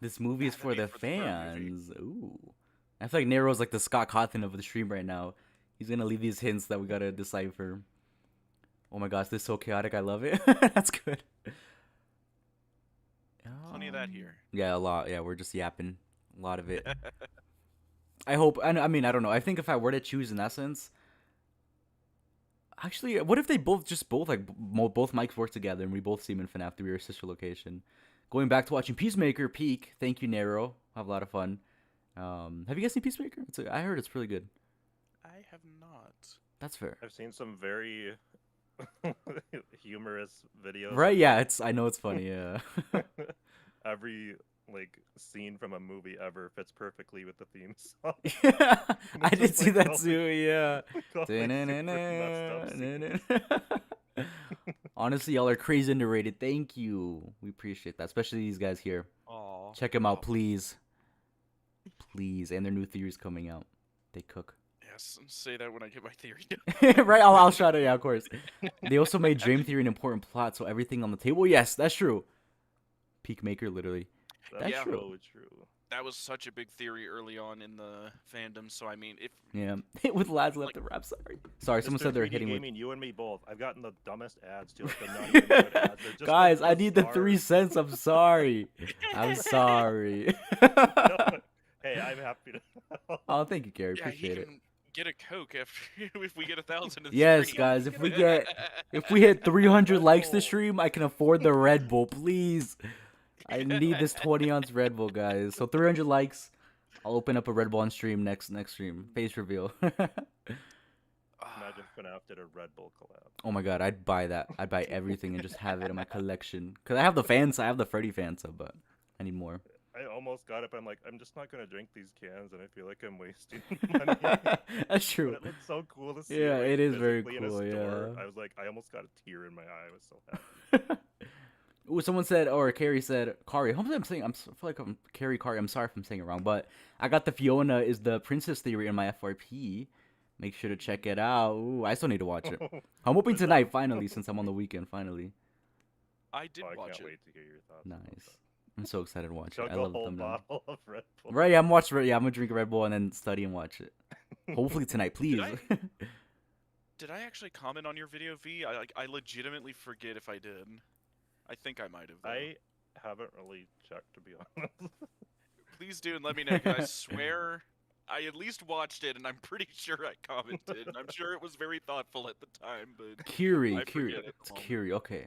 This movie is for the fans. Ooh. I feel like Nero's like the Scott Cawthon of the stream right now. He's gonna leave these hints that we gotta decipher. Oh my gosh, this is so chaotic. I love it. That's good. Plenty of that here. Yeah, a lot. Yeah, we're just yapping. A lot of it. I hope. I mean, I don't know. I think if I were to choose in essence, Actually, what if they both both mics work together and we both see him in FNAF 3 or sister location? Going back to watching Peacemaker Peak. Thank you, Nero. Have a lot of fun. Have you guys seen Peacemaker? I heard it's really good. I have not. That's fair. I've seen some very humorous videos. Right? Yeah. I know it's funny. Yeah. Every like scene from a movie ever fits perfectly with the theme song. I did just, see like, that all, too. Yeah. all, like, super messed up scenes. Honestly, y'all are crazy underrated. Thank you. We appreciate that, especially these guys here. Aw. Check them out, please. Please. And their new theories coming out. They cook. Yes, say that when I get my theory done. Right? I'll shout it. Yeah, of course. They also made Dream Theory an important plot, so everything on the table. Yes, that's true. Peak Maker, literally. That's That's true. true. That was such a big theory early on in the fandom, so I mean, if Yeah. With lads left to rap. Sorry, someone Mr. said they're 3D hitting with. gaming, you and me both. I've gotten the dumbest ads too. Like, they're not even good ads. They're just, Guys, like, I need the stars. 3 cents. I'm sorry. I'm sorry. Hey, I'm happy to. Oh, thank you, Gary. yeah, he Appreciate it. can get a Coke after if we get 1,000 in the Yes, stream. guys. If we hit 300 likes this stream, I can afford the Red Bull. Please, I need this 20-ounce Red Bull, guys. So 300 likes, I'll open up a Red Bull on stream next stream. Face reveal. Imagine FNAF did a Red Bull collab. Oh my god, I'd buy that. I'd buy everything and just have it in my collection. Cause I have the fans. I have the Freddy Fanta, but I need more. I almost got it, but I'm like, I'm just not gonna drink these cans, and I feel like I'm wasting money. That's true. But it looks so cool to see. Yeah, like, it is very physically in a cool. store. Yeah. I was like, I almost got a tear in my eye. I was so happy. Ooh, someone said, or Carrie said, Kari. Hopefully I'm saying, I feel like I'm Carrie Kari. I'm sorry if I'm saying it wrong, but I got the Fiona is the princess theory in my FRP. Make sure to check it out. Ooh, I still need to watch it. I'm hoping tonight, finally, since I'm on the weekend, finally. I did Oh, I watch can't it. wait to hear your thoughts. about Nice. that. I'm so excited to watch it. Chug I a love the whole thumbnail. bottle of Red Bull. Right, yeah, I'm gonna drink a Red Bull and then study and watch it. Hopefully tonight, please. Did I actually comment on your video, V? I legitimately forget if I did. I think I might have. Though. I haven't really checked, to be honest. Please do and let me know. 'Cause I swear I at least watched it, and I'm pretty sure I commented. And I'm sure it was very thoughtful at the time, but Kiri. I forget it. It's Kiri. Okay.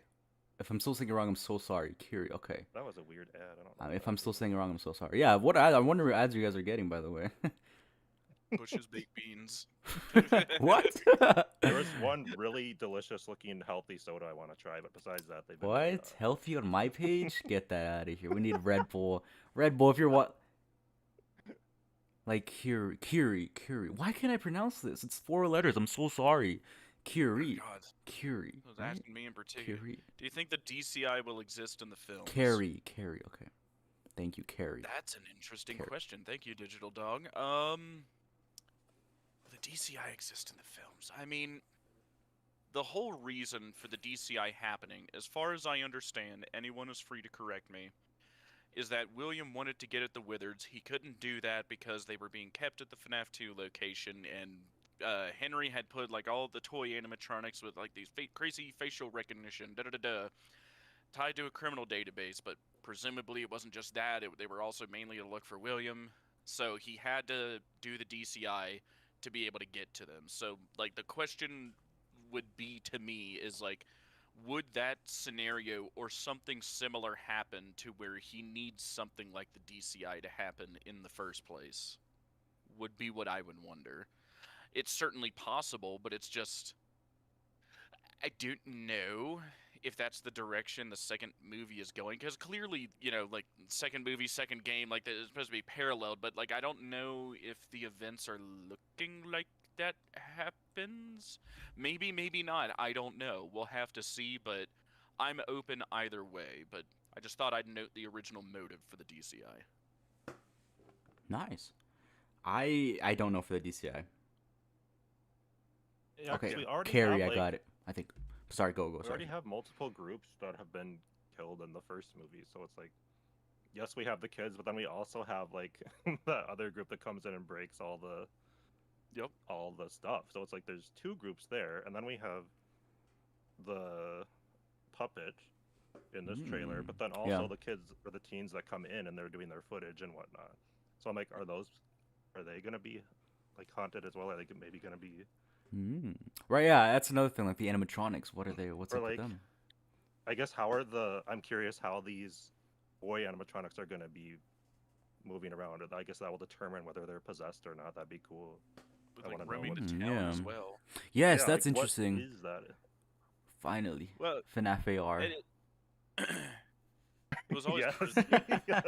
If I'm still saying it wrong, I'm so sorry. Kiri. Okay. That was a weird ad. I don't know. If I'm still saying it wrong, I'm so sorry. Yeah. What ad? I wonder what ads you guys are getting, by the way. Bush's baked beans. What? There was one really delicious looking healthy soda I want to try, but besides that, they've been What? Healthy on my page? Get that out of here. We need Red Bull. Red Bull, if you're what? Like Kiri. Why can't I pronounce this? It's 4 letters. I'm so sorry. Kiri. God, Kiri. I was Right? asking me in particular. Kiri. Do you think the DCI will exist in the film? Carrie. Okay. Thank you, Carrie. That's an interesting Carrie. question. Thank you, Digital Dog. The DCI exist in the films. I mean, the whole reason for the DCI happening, as far as I understand, anyone is free to correct me, is that William wanted to get at the Wizards. He couldn't do that because they were being kept at the FNAF 2 location, and Henry had put like all the toy animatronics with like these crazy facial recognition, tied to a criminal database. But presumably it wasn't just that; they were also mainly to look for William. So he had to do the DCI to be able to get to them. So like the question would be to me is like, would that scenario or something similar happen to where he needs something like the DCI to happen in the first place? Would be what I would wonder. It's certainly possible, but it's just, I don't know if that's the direction the second movie is going, because clearly, you know, like second movie, second game, like it's supposed to be paralleled, but like I don't know if the events are looking like that happens. Maybe not. I don't know. We'll have to see, but I'm open either way. But I just thought I'd note the original motive for the DCI. Nice. I don't know for the DCI. Yeah, 'cause Okay, we already Carrie, have, I like, got it. I think. Sorry, go. We Sorry. already have multiple groups that have been killed in the first movie, so it's like, yes, we have the kids, but then we also have like the other group that comes in and breaks all the stuff. So it's like there's 2 groups there, and then we have the puppet in this trailer, but then also the kids or the teens that come in and they're doing their footage and whatnot. So I'm like, are they gonna be like haunted as well? Are they maybe gonna be Mm. Right, yeah, that's another thing. Like the animatronics, what are they? What's Or up with like, them? I guess I'm curious how these boy animatronics are gonna be moving around. I guess that will determine whether they're possessed or not. That'd be cool. With I like want to know roaming what. to town Yeah. as well. Yes, Yeah, like that's what interesting. is that? Finally, Well, FNAF AR. it, it was always Yes, yes,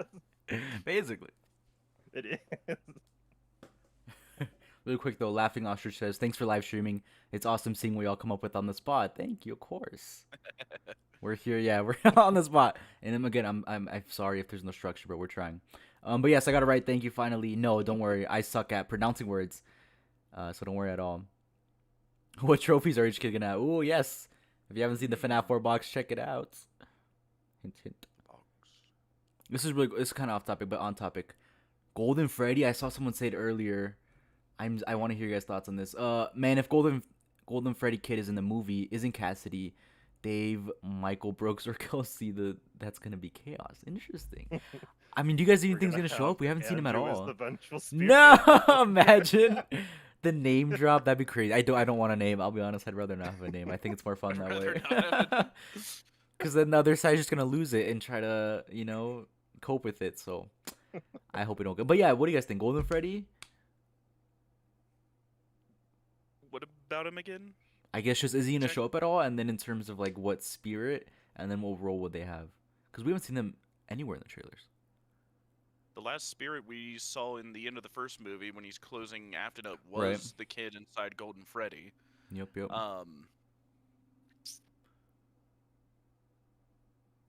Basically. it is. Really quick though, Laughing Ostrich says, "Thanks for live streaming. It's awesome seeing what y'all come up with on the spot. Thank you, of course. We're here, yeah, we're on the spot. And then again, I'm sorry if there's no structure, but we're trying. But yes, I got it right. Thank you. Finally, no, don't worry. I suck at pronouncing words, so don't worry at all. What trophies are each kid gonna have? Ooh, yes. If you haven't seen the FNAF 4 box, check it out. Hint, hint. This is really, it's kind of off topic, but on topic. Golden Freddy. I saw someone say it earlier. I want to hear your guys' thoughts on this. Man, if Golden Freddy Kid is in the movie, isn't Cassidy, Dave, Michael, Brooks, or Kelsey that's gonna be chaos? Interesting. I mean, do you guys even We're think he's gonna gonna show have up? We haven't seen him at Andrew as all. the vengeful spirit. No, imagine the name drop. That'd be crazy. I don't want a name. I'll be honest. I'd rather not have a name. I think it's more fun I'd that rather way. not have Because then the other side's just gonna lose it and try to cope with it. So I hope we don't go. But yeah, what do you guys think? Golden Freddy? What about him again? I guess just is he gonna Check. show up at all? And then in terms of like what spirit, and then what role would they have? Because we haven't seen them anywhere in the trailers. The last spirit we saw in the end of the first movie when he's closing Afton up was Right. the kid inside Golden Freddy. Yep.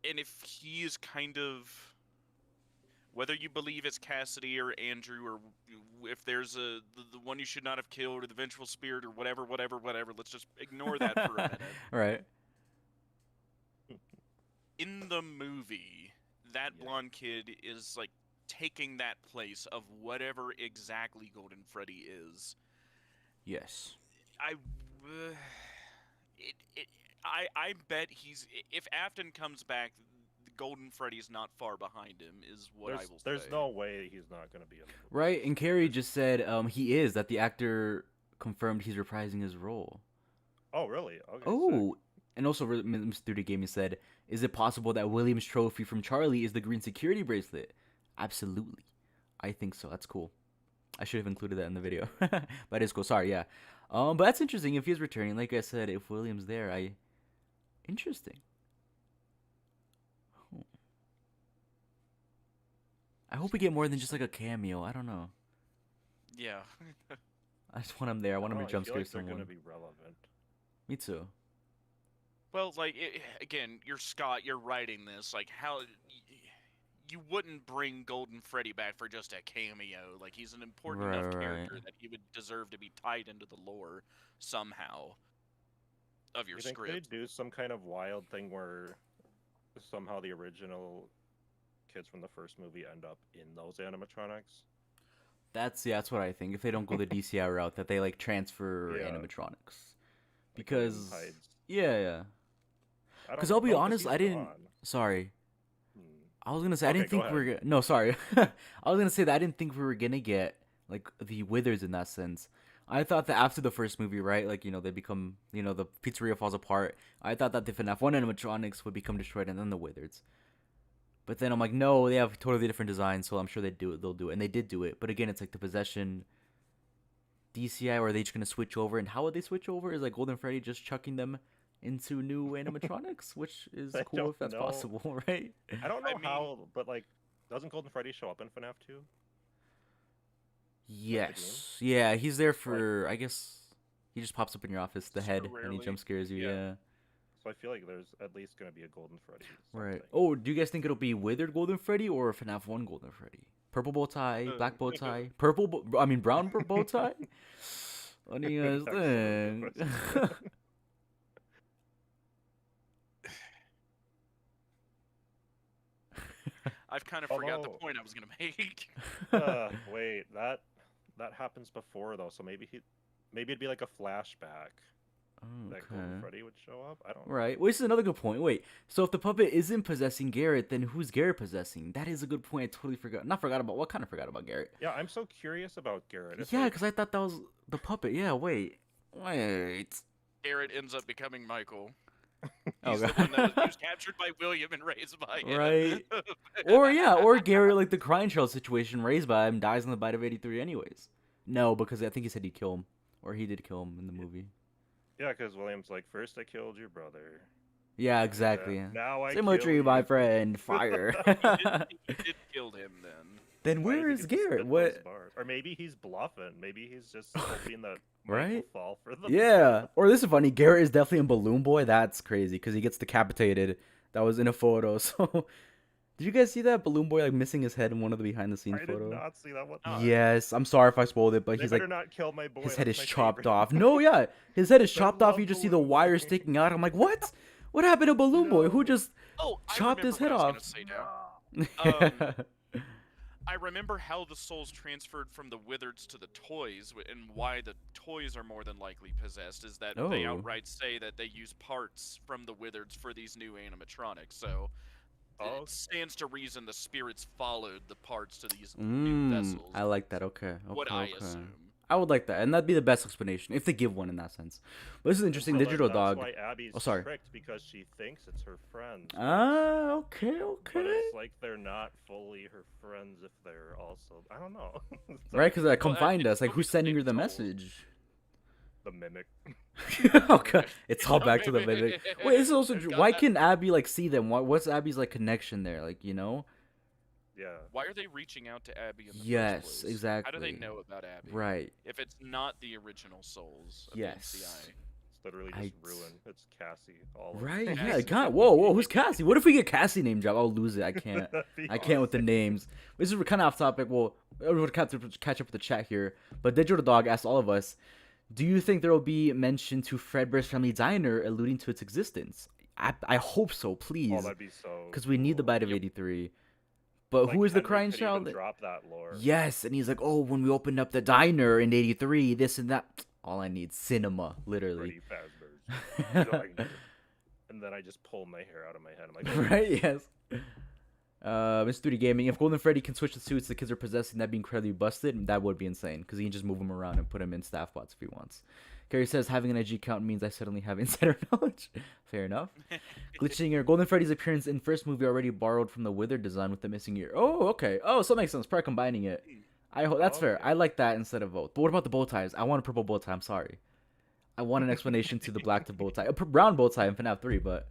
And if he is kind of, whether you believe it's Cassidy or Andrew, or if there's the one you should not have killed, or the vengeful spirit, or whatever, let's just ignore that for a minute. Right. In the movie, that Yeah. blonde kid is like taking that place of whatever exactly Golden Freddy is. Yes. I bet if Afton comes back, the Golden Freddy's not far behind him. Is what I will say. There's no way he's not gonna be in the movie. Right. And Carrie just said he is, that the actor confirmed he's reprising his role. Oh, really? Okay. Oh, and also Mr. 30 Gaming said, is it possible that William's trophy from Charlie is the green security bracelet? Absolutely. I think so. That's cool. I should have included that in the video. But it's cool. Sorry, yeah. But that's interesting if he's returning. Like I said, if William's there, interesting. I hope we get more than just like a cameo. I don't know. Yeah. I just want him there. I want him to jump feel scare like they're someone. gonna be relevant. Me too. Well, like again, you're Scott. You're writing this. Like how you wouldn't bring Golden Freddy back for just a cameo. Like he's an important enough character that he would deserve to be tied into the lore somehow of your You think script. they do some kind of wild thing where somehow the original kids from the first movie end up in those animatronics? That's what I think. If they don't go the DCI route, that they like transfer Yeah. animatronics. Like Because William Hyde's- yeah. I don't Because I'll be know, 'cause honest, he's I didn't. gone. Sorry, Hmm. I was gonna say I Okay, didn't go think we were. No, sorry. I was gonna say that I didn't think we were gonna get like the Withers in that sense. I thought that after the first movie, right, like they become, the pizzeria falls apart. I thought that the FNAF 1 animatronics would become destroyed and then the Withers. But then I'm like, no, they have totally different designs, so I'm sure they'll do it, and they did do it. But again, it's like the possession DCI, or are they just gonna switch over? And how would they switch over? Is like Golden Freddy just chucking them into new animatronics, which is I cool don't if that's know. possible, right? I don't know I mean- how, but like, doesn't Golden Freddy show up in FNAF 2? Yes. Yeah, he's there for, I guess, he just pops up in your office, the Super head, and he rarely. jump scares you, Yeah. yeah. So I feel like there's at least gonna be a Golden Freddy. Right. something. Oh, do you guys think it'll be Withered Golden Freddy or FNAF 1 Golden Freddy? Purple bow tie, black bow tie, brown bow tie? What do you guys Excellent think? question. I've kind of forgot the Although- point I was gonna make. Wait, that happens before though, so maybe it'd be like a flashback that Golden Okay. Freddy would show up. I don't know. Right. Well, this is another good point. Wait, so if the puppet isn't possessing Garrett, then who's Garrett possessing? That is a good point. I totally forgot. Not forgot about. What kind of forgot about Garrett? Yeah, I'm so curious about Garrett. It's Yeah, like, because I thought that was the puppet. Yeah, wait. Wait. Garrett ends up becoming Michael. Oh He's the god. one that was captured by William and raised by him. Right. Or Gary, like the crying child situation, raised by him, dies in the bite of 83 anyways. No, because I think he said he'd kill him. Or he did kill him in the movie. Yeah, because William's like, first I killed your brother. Yeah, exactly. Now I Symmetry, kill my you. friend. Fire. He did kill him then. Then Why do you where think is he spit Garrett? those What? bars? Or maybe he's bluffing. Maybe he's just hoping that Right? Michael fall for the Yeah. Or this is funny. Garrett is definitely a balloon boy. That's crazy because he gets decapitated. That was in a photo. So, did you guys see that balloon boy like missing his head in one of the behind the scenes I photos? did not see that one. Yes. I'm sorry if I spoiled it, but They he's better like not kill my boy. his head That's is my chopped favorite. off. No, yeah, his head is I chopped off. love You just see the Balloon wire Boy. sticking out. I'm like, what? What happened to Balloon Boy? Who No. just Oh, I chopped his head remember what I off? was gonna say now. I remember how the souls transferred from the Wizards to the toys, and why the toys are more than likely possessed is that they Oh. outright say that they use parts from the Wizards for these new animatronics. So Oh. it stands to reason the spirits followed the parts to these new vessels. I like that. Okay. What Okay, I okay. assume. I would like that, and that'd be the best explanation if they give one in that sense. But this is interesting. So Digital that's Dog. why Abby's Oh, sorry. tricked because she thinks it's her friend. Ah, okay, But okay. it's like they're not fully her friends if they're also. I don't know. Right, because come Well, find it's us. Like, still who's sending her the souls. message? The mimic. Okay, it's all back to the mimic. Wait, this is also Got why that. can Abby like see them? What's Abby's like connection there? Like, you know? Yeah. Why are they reaching out to Abby in the Yes, first place? exactly. How do they know about Abby? Right. If it's not the original souls of Yes. the NCI. It's literally just ruined. It's Cassie. All of Right. them. Yeah. God. Whoa. Who's Cassie? What if we get Cassie name drop? I'll lose it. I can't. That'd be I can't with the awesome. names. This is kind of off topic. Well, we'll catch up with the chat here. But Digital Dog asked all of us, do you think there will be mention to Fredbear's Family Diner alluding to its existence? I hope so, Oh, please. that'd be so. Because we need the cool. bite of 83. But Like, who is the Henry crying could even child? Drop that lore. Yes, and he's like, oh, when we opened up the diner in 83, this and that. All I need, cinema, literally. Freddy Fazbear's Diner. And then I just pull my hair out of my head. I'm like, Right, yes. Mr. 3D Gaming, if Golden Freddy can switch the suits the kids are possessing, that'd be incredibly busted. That would be insane, because he can just move them around and put them in staff bots if he wants. Gary says, having an IG count means I suddenly have insider knowledge. Fair enough. Glitching here, Golden Freddy's appearance in first movie already borrowed from the Wither design with the missing ear. Oh, okay. Oh, so that makes sense. Probably combining it. I hope that's fair. Okay. I like that instead of both. But what about the bow ties? I want a purple bow tie. I'm sorry. I want an explanation to the black to bow tie. A brown bow tie in FNAF 3, but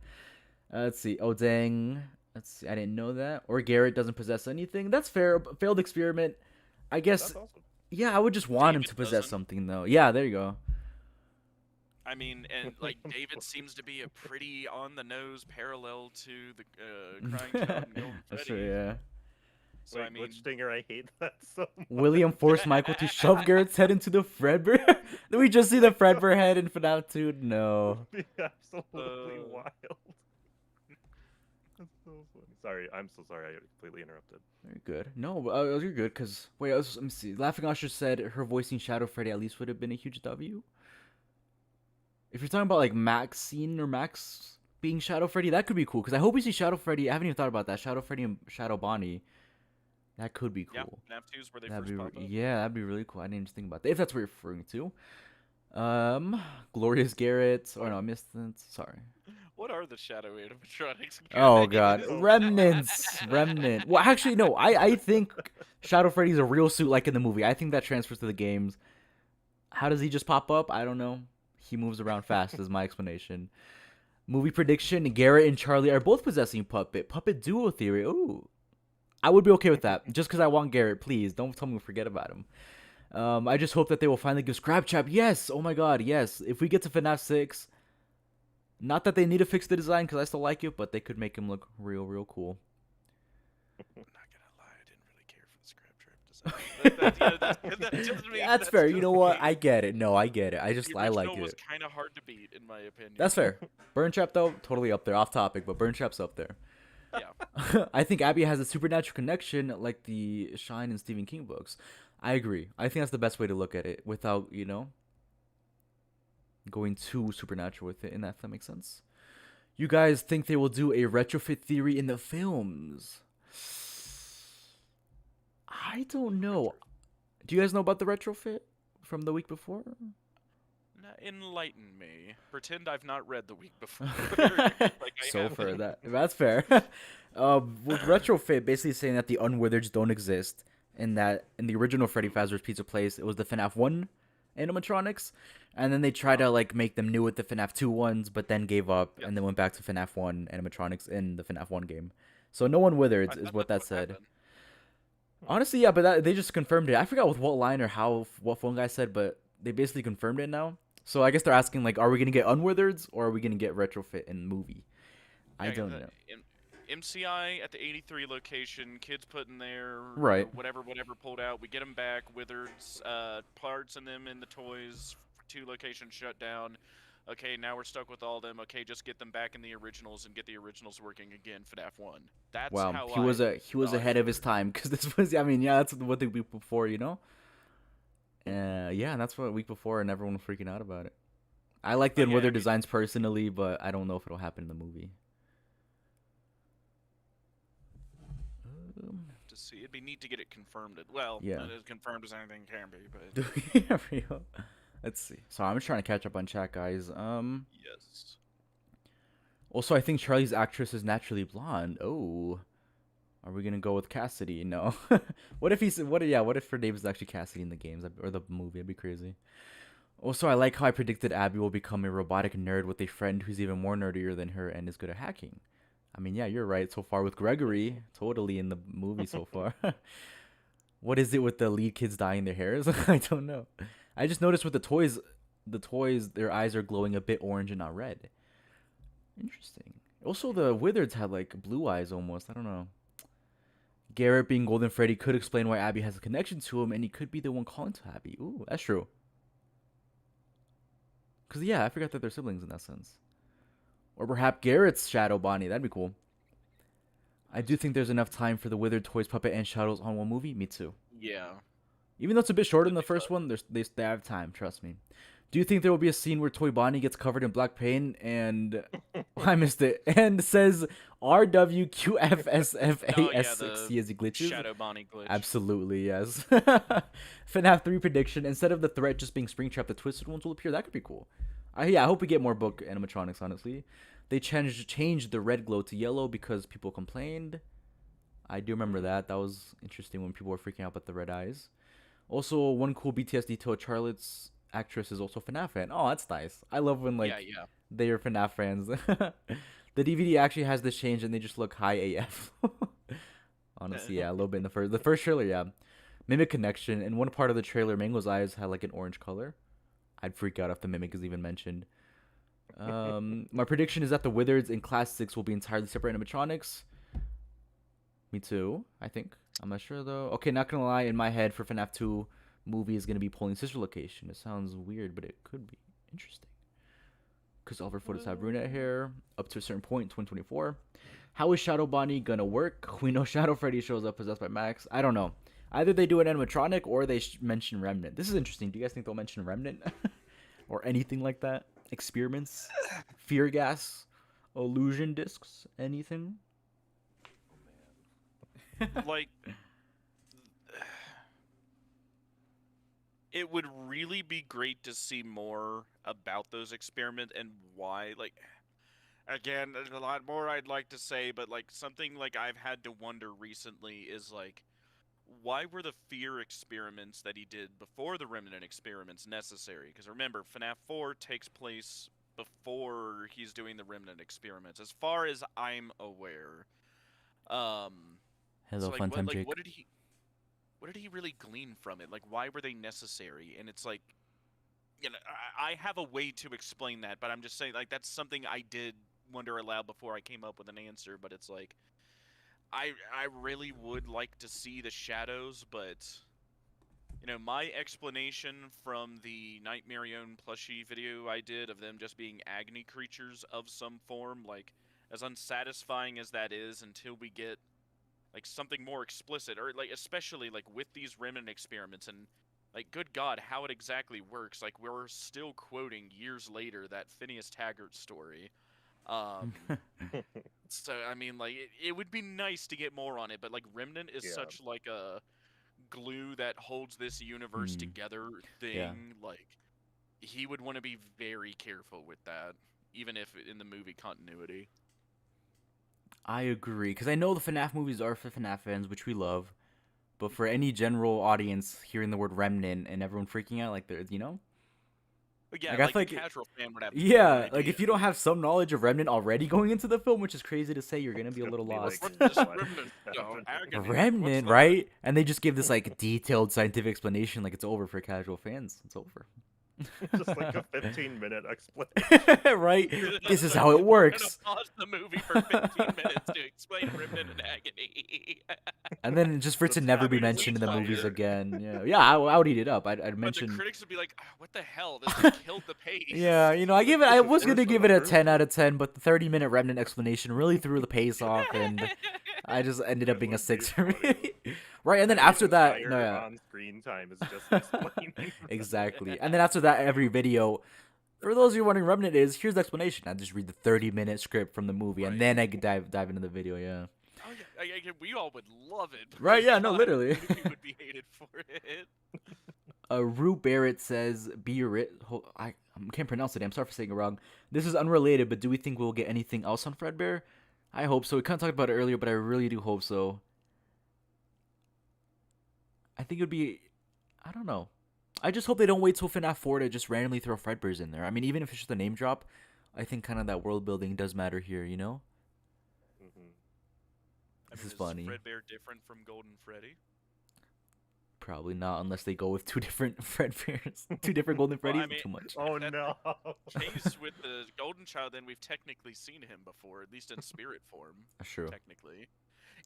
let's see. Oh, dang. Let's see. I didn't know that. Or Garrett doesn't possess anything. That's fair. Failed experiment. I guess. that's awesome. Yeah, I would just want him David to possess doesn't. something, though. Yeah, there you go. I mean, and like David seems to be a pretty on the nose parallel to the Crying Child and Golden That's Freddy. true, yeah. So Wait, I mean, which stinger? I hate that so much. William forced Michael to shove Garrett's head into the Fredbear. Did we just see the Fredbear head in FNAF 2? No. Be absolutely Uh. wild. That's so funny. Sorry, I'm so sorry. I completely interrupted. Very good. No, you're good, because... Wait, let me see. Laughing Usher said her voicing Shadow Freddy at least would have been a huge W. If you're talking about, like, Maxine or Max being Shadow Freddy, that could be cool, because I hope we see Shadow Freddy... I haven't even thought about that. Shadow Freddy and Shadow Bonnie. That could be yeah, cool. FNAF 2 is where they That'd first be, popped up. yeah, that'd be really cool. I didn't even think about that. If that's what you're referring to. Glorious Garrett. Oh, no, I missed that. Sorry. What are the shadow animatronics? Oh god, Oh. remnant. Well, actually, no. I think Shadow Freddy's a real suit, like in the movie. I think that transfers to the games. How does he just pop up? I don't know. He moves around fast, is my explanation. Movie prediction: Garrett and Charlie are both possessing Puppet. Puppet duo theory. Ooh, I would be okay with that. Just because I want Garrett, please don't tell me to forget about him. I just hope that they will finally give Scrap Trap. Yes. Oh my god. Yes. If we get to FNAF 6. Not that they need to fix the design, because I still like it, but they could make him look real cool. I'm not gonna lie, I didn't really care for the Scrap Trap design. That's fair. You know what? I get it. No, I get it. I like It was it. kind of hard to beat, in my opinion. That's fair. Burn Trap, though, totally up there. Off topic, but Burn Trap's up there. Yeah. I think Abby has a supernatural connection like the Shine and Stephen King books. I agree. I think that's the best way to look at it without, going too supernatural with it, and if that makes sense. You guys think they will do a retrofit theory in the films? I don't know. Do you guys know about the retrofit from the week before? Enlighten me. Pretend I've not read the week before. like I So haven't. for that, that's fair. With retrofit, basically saying that the Unwithereds don't exist, and that in the original Freddy Fazbear's Pizza Place, it was the FNAF 1 animatronics, and then they tried to like make them new with the FNAF 2 ones, but then gave up Yep. and then went back to FNAF 1 animatronics in the FNAF 1 game. So no Unwithereds I is thought what that's that said. happened. Honestly, yeah, but they just confirmed it. I forgot with what line or how what phone guy said, but they basically confirmed it now. So I guess they're asking like, are we gonna get Unwithereds or are we gonna get retrofit in movie? I Yeah, 'cause, don't know. MCI at the 83 location, kids put in there, Right. whatever pulled out. We get them back, Wizards, parts in them in the toys, 2 locations shut down. Okay, now we're stuck with all them. Okay, just get them back in the originals and get the originals working again. FNAF 1. That's Wow, how he was thought ahead it of his worked. time because this was, I mean, yeah, that's what the week before, you know. Yeah, and that's what week before, and everyone was freaking out about it. I like the But yeah, Unwithered designs personally, but I don't know if it'll happen in the movie. to see, it'd be neat to get it confirmed. Well, Yeah. not as confirmed as anything can be, but Let's see. So I'm just trying to catch up on chat, guys. yes. Also, I think Charlie's actress is naturally blonde. Oh, are we gonna go with Cassidy? No. What if he's what? Yeah, what if her name is actually Cassidy in the games or the movie? It'd be crazy. Also, I like how I predicted Abby will become a robotic nerd with a friend who's even more nerdier than her and is good at hacking. I mean, yeah, you're right so far with Gregory. Totally in the movie so far. What is it with the lead kids dyeing their hairs? I don't know. I just noticed with the toys, their eyes are glowing a bit orange and not red. Interesting. Also, the Wizards had like blue eyes almost. I don't know. Garrett being Golden Freddy could explain why Abby has a connection to him, and he could be the one calling to Abby. Ooh, that's true. Cause yeah, I forgot that they're siblings in that sense. Or perhaps Garrett's Shadow Bonnie. That'd be cool. I do think there's enough time for the Withered Toys Puppet and Shadows on one movie. Me too. Yeah. Even though it's a bit shorter than That'd the be first fun. one, they have time. Trust me. Do you think there will be a scene where Toy Bonnie gets covered in black paint and I missed it and says Oh yeah, the RWQFSFAS6C as he glitches? Shadow Bonnie glitch. Absolutely, yes. FNAF 3 prediction. Instead of the threat just being Springtrap, the twisted ones will appear. That could be cool. Yeah, I hope we get more book animatronics, honestly. They changed the red glow to yellow because people complained. I do remember that. That was interesting when people were freaking out about the red eyes. Also, one cool BTS detail, Charlotte's actress is also a FNAF fan. Oh, that's nice. I love when Yeah, like yeah. they are FNAF fans. The DVD actually has this change and they just look high AF. Honestly, yeah, a little bit in the first trailer, yeah. Mimic connection. In one part of the trailer, Mango's eyes had like an orange color. I'd freak out if the mimic is even mentioned. My prediction is that the Wizards in Class 6 will be entirely separate animatronics. Me too, I think. I'm not sure though. Okay, not gonna lie, in my head for FNAF 2 movie is gonna be Polling Sister location. It sounds weird, but it could be interesting. Because Oliver Foot have brunette hair up to a certain point in 2024. How is Shadow Bonnie gonna work? We know Shadow Freddy shows up possessed by Max. I don't know. Either they do an animatronic or they mention Remnant. This is interesting. Do you guys think they'll mention Remnant? Or anything like that? Experiments? Fear gas? Illusion discs? Anything? Like, it would really be great to see more about those experiments and why. Like, again, there's a lot more I'd like to say, but like something like I've had to wonder recently is like, why were the fear experiments that he did before the Remnant experiments necessary? Because remember, FNAF 4 takes place before he's doing the Remnant experiments, as far as I'm aware. Um, Hello, so like, fun time, Jake. what did he really glean from it? Like, why were they necessary? And it's like, you know, I have a way to explain that, but I'm just saying, like, that's something I did wonder aloud before I came up with an answer. But it's like, I really would like to see the shadows, but you know, my explanation from the Nightmare Own plushie video I did of them just being agony creatures of some form, like, as unsatisfying as that is, until we get like something more explicit, or like especially like with these Remnant experiments and like, good God, how it exactly works. Like, we're still quoting years later that Phineas Taggart story. Um, so I mean, like, it would be nice to get more on it, but like Remnant is Yeah. such like a glue that holds this universe Hmm. together Yeah. thing. Like, he would want to be very careful with that, even if in the movie continuity. I agree, because I know the FNAF movies are for FNAF fans, which we love, but for any general audience hearing the word remnant and everyone freaking out, like, they're, you know? But yeah, Like, I like feel the like casual fan would have no yeah, like idea. if you don't have some knowledge of Remnant already going into the film, which is crazy to say, you're gonna be a little lost. What does what Remnant know? happened? Agony. What's Remnant, that? right? And they just give this like detailed scientific explanation, like it's over for casual fans. It's over. Just like a 15-minute explanation. Right? This is how it We're works. gonna pause the movie for 15 minutes to explain Remnant and Agony. And then just for it to Just never be having mentioned in the Lisa movies here. again. Yeah, I would eat it up. I'd But the mention. critics would be like, "Ah, "What the hell? This just killed the pace." Yeah, you know, I This I is was worse gonna than give the it a first 10 out one. of 10, but the 30-minute Remnant explanation really threw the pace off, and I just ended up It being a would be 6 for me. funny. Right, and then Having after that, entire no, yeah. on-screen time is just explaining. Exactly. And then after that, every video, for those of you wondering, Remnant is here's the explanation. I just read the 30-minute script from the movie, and Right. then I could dive into the video. Yeah. Oh yeah, we all would love it. but Right, yeah, no, God, literally. the movie would be hated for it. Rue Barrett says, "Be your I can't pronounce it. I'm sorry for saying it wrong. This is unrelated, but do we think we'll get anything else on Fredbear? I hope so. We kind of talked about it earlier, but I really do hope so. I think it would be, I don't know. I just hope they don't wait till FNAF 4 to just randomly throw Fredbears in there. I mean, even if it's just a name drop, I think kind of that world building does matter here, you know? This is funny. Is Fredbear different from Golden Freddy? Probably not, unless they go with two different Fredbears. Two different Golden Well, Freddies? I mean, Too much. Oh That's no! Case with the Golden Child, then we've technically seen him before, at least in spirit form. That's true. Technically.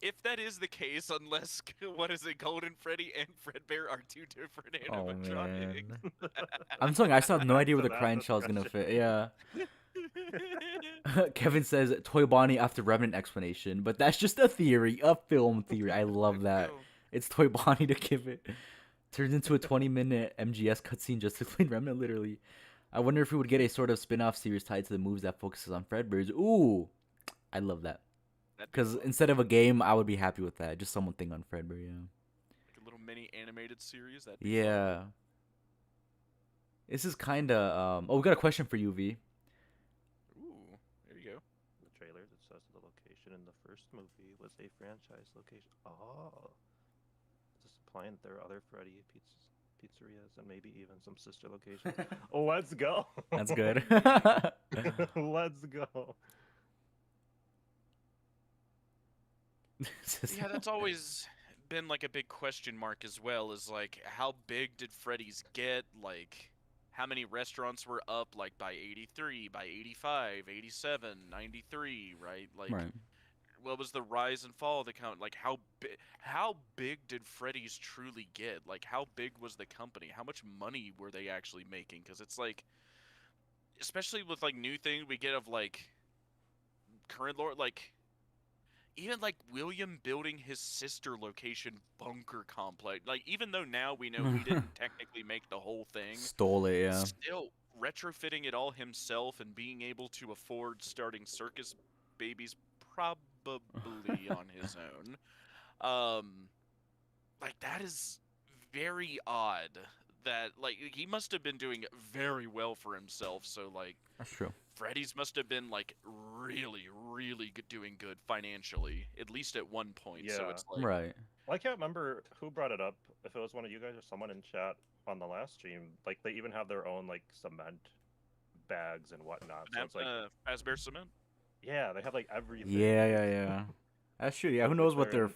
If that is the case, unless, what is it, Golden Freddy and Fredbear are two different Oh, animatronics. man. I'm telling you, I still have no idea where So the that's crying the child's gonna question. fit. Yeah. Kevin says Toy Bonnie after Remnant explanation, but that's just a theory, a film theory. I love that. It's Toy Bonnie to give it. Turns into a 20-minute MGS cutscene just to explain Remnant, literally. I wonder if we would get a sort of spin-off series tied to the moves that focuses on Fredbears. Ooh, I love that. Because instead of a game, I would be happy with that. Just someone thing on Fredbear, yeah. Like a little mini animated series. That'd be Yeah. fun. This is kind of... Oh, we got a question for you, V. Ooh, there you go. The trailer that says the location in the first movie was a franchise location. Oh. This is implying that there are other Freddy pizzerias and maybe even some sister locations. Let's go. That's good. Let's go. Yeah, that's always been like a big question mark as well, is like how big did Freddy's get? Like how many restaurants were up like by 83, by 85, 87, 93, right? Like Right. what was the rise and fall of the count? Like how big did Freddy's truly get? Like how big was the company? How much money were they actually making? Cuz it's like especially with like new things we get of like current lore, like even like William building his sister location bunker complex, like even though now we know he didn't technically make the whole thing, Stole it, yeah. still retrofitting it all himself and being able to afford starting circus babies probably on his own. Like that is very odd. That like he must have been doing very well for himself. So like That's true. Freddy's must have been like really doing good financially, at least at one point. So Yeah. it's like Right. Well, I can't remember who brought it up. If it was one of you guys or someone in chat on the last stream, like they even have their own like cement bags and whatnot. So it's like, Fazbear Cement. yeah, they have like everything. Yeah. That's true. Yeah, who knows what They're their in-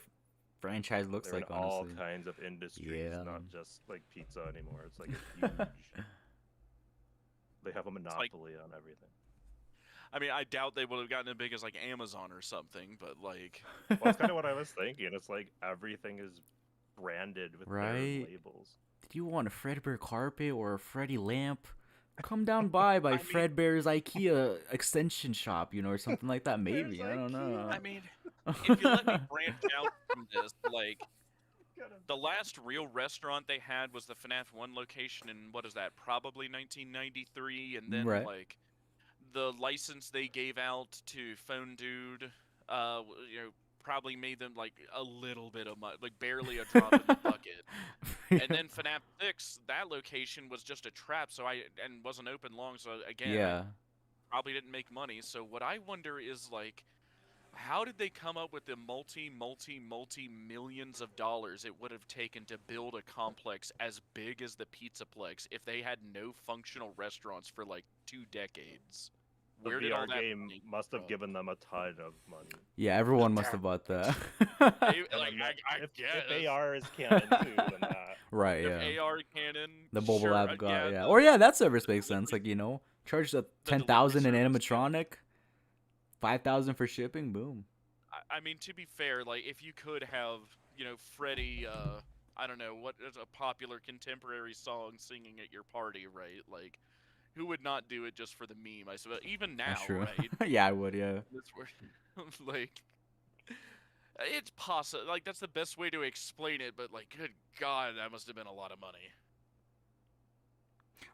franchise looks They're like, in all honestly. kinds of industries, Yeah. not just like pizza anymore. It's like a huge. They have a monopoly on everything. I mean, I doubt they would have gotten as big as like Amazon or something, but like, Well, that's kind of what I was thinking. It's like everything is branded with Right. their labels. Did you want a Fredbear carpet or a Freddy lamp? Come down by I mean- Fredbear's IKEA extension shop, you know, or something like that. Maybe. There's I don't know. I mean, if you let me branch out from this, like, the last real restaurant they had was the FNAF 1 location in, what is that, probably 1993, and then, Right. like, the license they gave out to Phone Dude, probably made them, like, a little bit of money, like, barely a drop in the bucket. And then FNAF 6, that location was just a trap, and wasn't open long, so again, Yeah. probably didn't make money. So what I wonder is, like, how did they come up with the multi millions of dollars it would have taken to build a complex as big as the Pizzaplex if they had no functional restaurants for like 2 decades? The Where did all VR that game money come must have from? given them a ton of money. Yeah, everyone must have bought that. Like, I if guess. AR is canon too, then that. Right, If yeah. AR canon, The mobile sure, app got, yeah. the Or yeah, that service makes delivery- sense. Like, you know, charge the the 10,000 in delivery service, yeah. animatronic, 5,000 for shipping, boom. I mean, to be fair, like, if you could have, you know, Freddy, I don't know, what is a popular contemporary song singing at your party, right? Like, who would not do it just for the meme, I suppose? Even now, That's true. right? Yeah, I would, yeah. That's where, like, it's possible. Like, that's the best way to explain it, but, like, good God, that must have been a lot of money.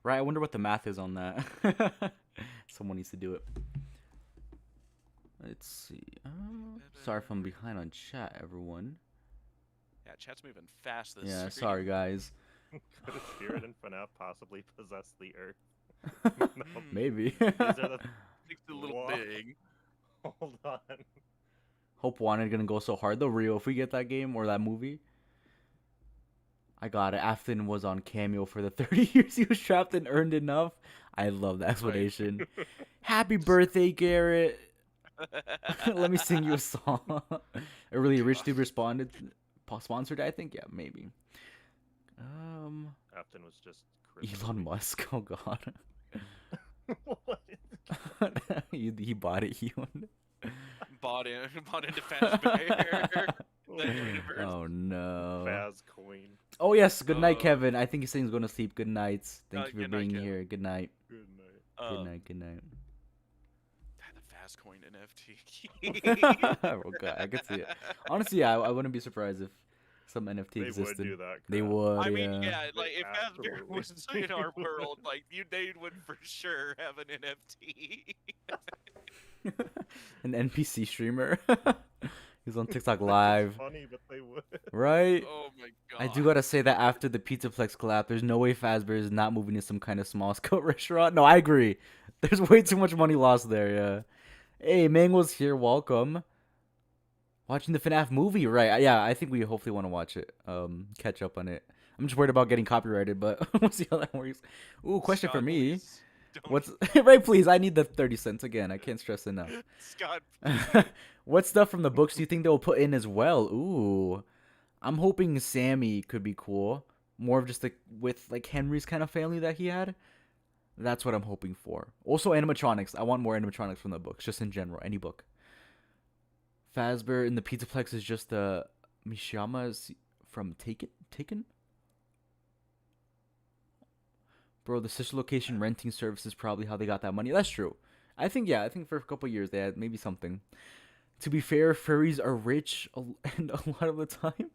Right, I wonder what the math is on that. Someone needs to do it. Let's see. Sorry if I'm behind on chat, everyone. Yeah, chat's moving fast this Yeah, stream. sorry, guys. Could a spirit in FNAF possibly possess the earth? Maybe. These are the. It's a little Whoa. big. Hold on. Hope Wanted gonna go so hard. The real, if we get that game or that movie. I got it. Afton was on Cameo for the 30 years he was trapped and earned enough. I love the explanation. Happy birthday, Garrett. Let me sing you a song. A really rich dude responded. Sponsored, I think? Yeah, maybe. Afton was just criminal. Elon Musk. Oh, God. What? he bought it, Elon. bought into Fazbear. Oh, no. Faz coin. Oh, yes. Good night, Kevin. I think he's saying he's going to sleep. Good night. Thank you for good night, being Kevin. here. Good night. Good night. Good night. Good night. The fast coin NFT. Oh, God. I could see it. Honestly, yeah, I wouldn't be surprised if some NFT They existed. would do that. They crap. would. I mean, yeah. yeah, like if Fazbear Absolutely. was in our world, like they would for sure have an NFT. An NPC streamer. He's on TikTok Live. Funny, but they would. Right? Oh my God. I do gotta say that after the Pizzaplex collapse, there's no way Fazbear is not moving to some kind of small scale restaurant. No, I agree. There's way too much money lost there, yeah. Hey, Mango's here. Welcome. Watching the FNAF movie, right? Yeah, I think we hopefully want to watch it. Catch up on it. I'm just worried about getting copyrighted, but we'll see how that works. Ooh, question for Scott, me. please don't- What's right? Please, I need the 30 cents again. I can't stress enough. Scott? What stuff from the books do you think they'll put in as well? Ooh, I'm hoping Sammy could be cool. More of just like with like Henry's kind of family that he had. That's what I'm hoping for. Also animatronics. I want more animatronics from the books, just in general, any book. Fazbear in the Pizzaplex is just Mishiyama from Taken. Bro, the sister location renting service is probably how they got that money. That's true. I think for a couple years they had maybe something. To be fair, furries are rich and a lot of the time.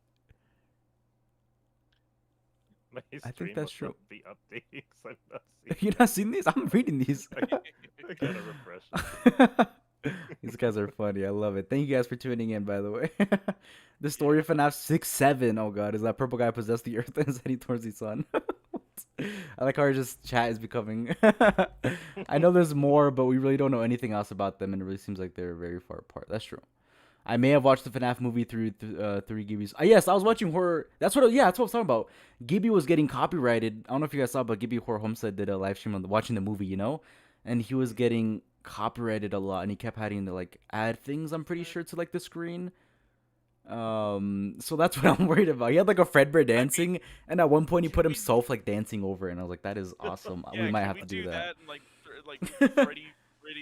My I think stream that's must true. not be updating 'cause I'm not seeing. You not seen these? I'm reading these. I gotta refresh. These guys are funny. I love it. Thank you guys for tuning in, by the way. The story of FNAF 6-7. Oh god, is that purple guy possessed the earth and is heading towards the sun? I like how our just chat is becoming. I know there's more, but we really don't know anything else about them, and it really seems like they're very far apart. That's true. I may have watched the FNAF movie through Gibby's. Yes, I was watching horror. That's what I was talking about. Gibby was getting copyrighted. I don't know if you guys saw, but Gibby Horror Homestead did a live stream on watching the movie, you know, and he was getting copyrighted a lot, and he kept having to like add things. I'm pretty sure to like the screen. So that's what I'm worried about. He had like a Fredbear dancing, and at one point he put himself like dancing over it, and I was like, that is awesome. Yeah, we might can have to do that. And like Freddy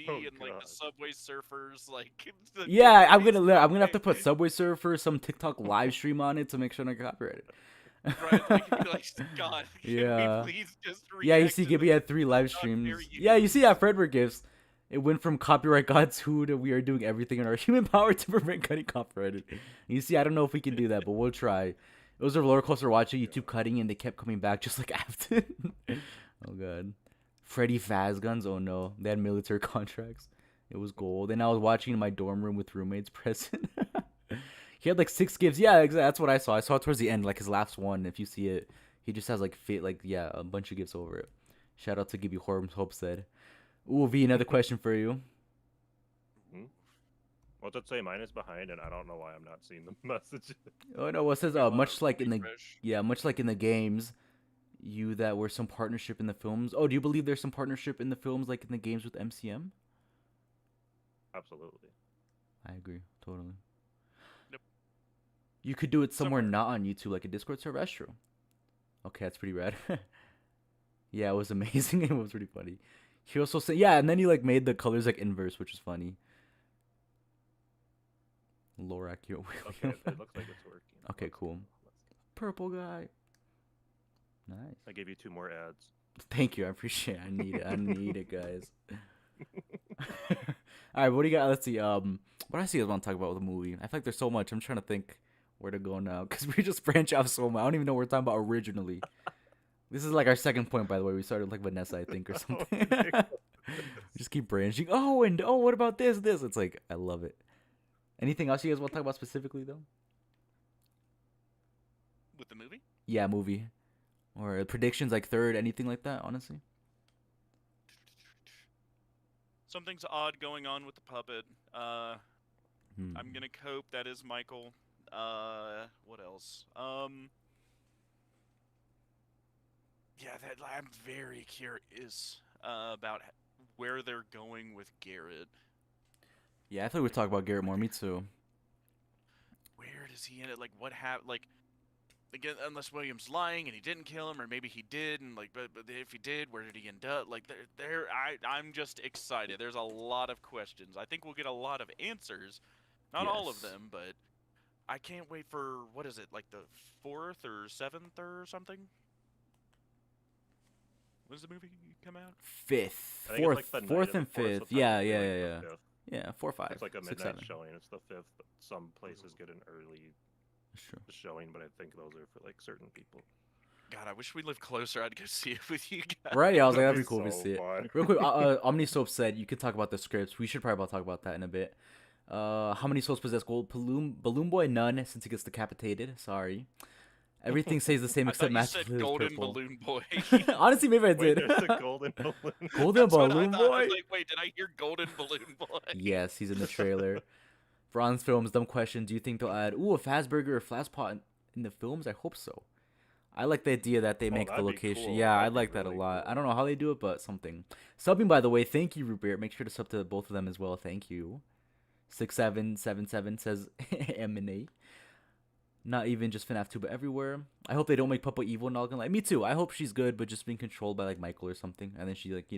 Oh, and like God. the Subway Surfers, like. Yeah, I'm gonna have to put Subway Surfer some TikTok live stream on it to make sure I don't get copyrighted. Right, like, you'd be like, God, can Yeah. we please just Yeah, you react see to Gibby this? had 3 live Not streams. fair Yeah, you use. see Fredbear gifts. It went from copyright God 2 to we are doing everything in our human power to prevent cutting copyrighted. You see, I don't know if we can do that, but we'll try. It was a roller coaster watching YouTube cutting, and they kept coming back just like Afton. Oh god. Freddy Faz guns. Oh no, they had military contracts. It was gold, and I was watching in my dorm room with roommates present. He had like 6 gifts. Yeah, exactly. That's what I saw. I saw it towards the end, like his last one. If you see it, He just has like a bunch of gifts over it. Shout out to Give You Hope said. Ooh, V, another question for you. What's it say? Mine is behind, and I don't know why I'm not seeing the message. Oh no, what says Got a lot much of like in the refresh. much like in the games, you that were some partnership in the films. Oh, do you believe there's some partnership in the films like in the games with MCM? Absolutely. I agree, totally. Yep. You could do it somewhere Somewhere. not on YouTube, like a Discord server. That's true. Okay, that's pretty rad. Yeah, it was amazing. It was pretty funny. He also said, yeah, and then he like made the colors like inverse, which is funny. Lorac, you. Okay, it looks like it's working. Okay, cool. Purple guy. Nice. I gave you 2 more ads. Thank you. I appreciate it. I need it. I need it, guys. All right, what do you got? Let's see. What I see is want to talk about with the movie. I feel like there's so much. I'm trying to think where to go now because we just branch off so much. I don't even know what we're talking about originally. This is like our second point, by the way. We started like Vanessa, I think, or something. We just keep branching. Oh, and oh, what about this? It's like I love it. Anything else you guys want to talk about specifically, though? With the movie? Yeah, movie or predictions, like third, anything like that. Honestly. Something's odd going on with the puppet. Hmm. I'm gonna cope. That is Michael. What else? Yeah, I'm very curious about where they're going with Garrett. Yeah, I thought we'd talk about Garrett more. Me too. Where does he end it? Like, what happened? Like, again, unless William's lying and he didn't kill him, or maybe he did, and like, but if he did, where did he end up? Like, I'm just excited. There's a lot of questions. I think we'll get a lot of answers, not all of Yes. them, but I can't wait for what is it, like the 4th or 7th or something? When does the movie come out? Fifth, I think fourth, it's like the fourth night and of the 4th, so fifth. Yeah, technically, yeah, like, yeah, the yeah. 5th. Yeah, 4, 5, It's like a 6, midnight 7. showing. It's the 5th, but some places get an early That's true. showing, but I think those are for like certain people. God, I wish we lived closer. I'd go see it with you guys. Right? Yeah, I was like, that'd That'd be cool be to so see it. fun. Real quick, OmniSoap said you could talk about the scripts. We should probably talk about that in a bit. How many souls possess gold? Balloon Boy, none, since he gets decapitated. Sorry. Everything stays the same I except thought you Master said Flea is Golden purple. Balloon Boy. Honestly, maybe I Wait, did. there's a golden balloon. Golden That's what I Balloon thought. I Boy? was like, wait, did I hear Golden Balloon Boy? Yes, he's in the trailer. Bronze Films, dumb question. Do you think they'll add a Fazburger or Flaspot in the films? I hope so. I like the idea that they make the that'd be location. cool. Yeah, I That'd be like that a really lot. cool. I don't know how they do it, but something. Subbing, by the way. Thank you, Rupert. Make sure to sub to both of them as well. Thank you. 6777 says M&A. Not even just FNAF 2, but everywhere. I hope they don't make Papa evil. Not gonna lie. Me too. I hope she's good, but just being controlled by like Michael or something, and then she like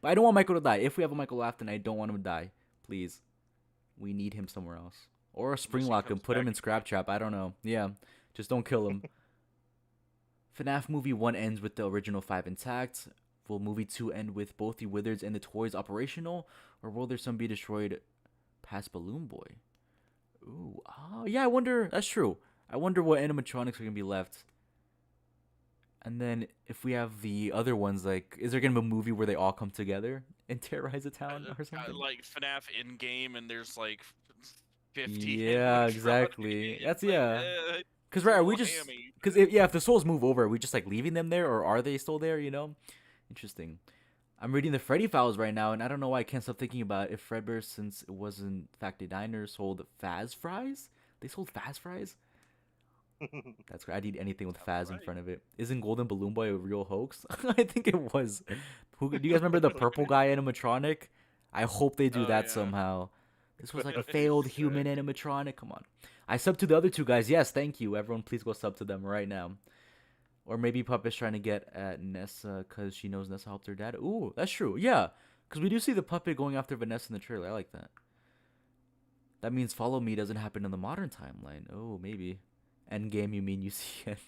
But I don't want Michael to die. If we have a Michael Afton, I don't want him to die. Please, we need him somewhere else, or a spring Unless he lock him, comes put him back in and Scrap Trap. I don't know. Yeah, just don't kill him. FNAF movie 1 ends with the original 5 intact. Will movie 2 end with both the Wizards and the toys operational, or will there some be destroyed past Balloon Boy? Ooh, yeah. I wonder. That's true. I wonder what animatronics are gonna be left. And then if we have the other ones, like, is there gonna be a movie where they all come together and terrorize a town or something? Like FNAF in game, and there's like 50. Yeah, animatronics. exactly. That's Like, yeah. Cause it's right, a are we little just? hammy. Cause if the souls move over, are we just like leaving them there, or are they still there? Interesting. I'm reading the Freddy files right now, and I don't know why I can't stop thinking about if Fredbear, since it wasn't in fact a diner, sold Faz fries. They sold Faz fries. That's great. I'd eat anything with Faz in front of it. Isn't Golden Balloon Boy a real hoax? I think it was. Do you guys remember the purple guy animatronic? I hope they do Oh, that yeah. somehow. This was like a That'd be failed sick. human animatronic. Come on. I sub to the other two guys. Yes, thank you. Everyone, please go sub to them right now. Or maybe Puppet's trying to get at Nessa because she knows Nessa helped her dad. Ooh, that's true. Yeah, because we do see the puppet going after Vanessa in the trailer. I like that. That means Follow Me doesn't happen in the modern timeline. Oh, maybe. Endgame, you mean you see it.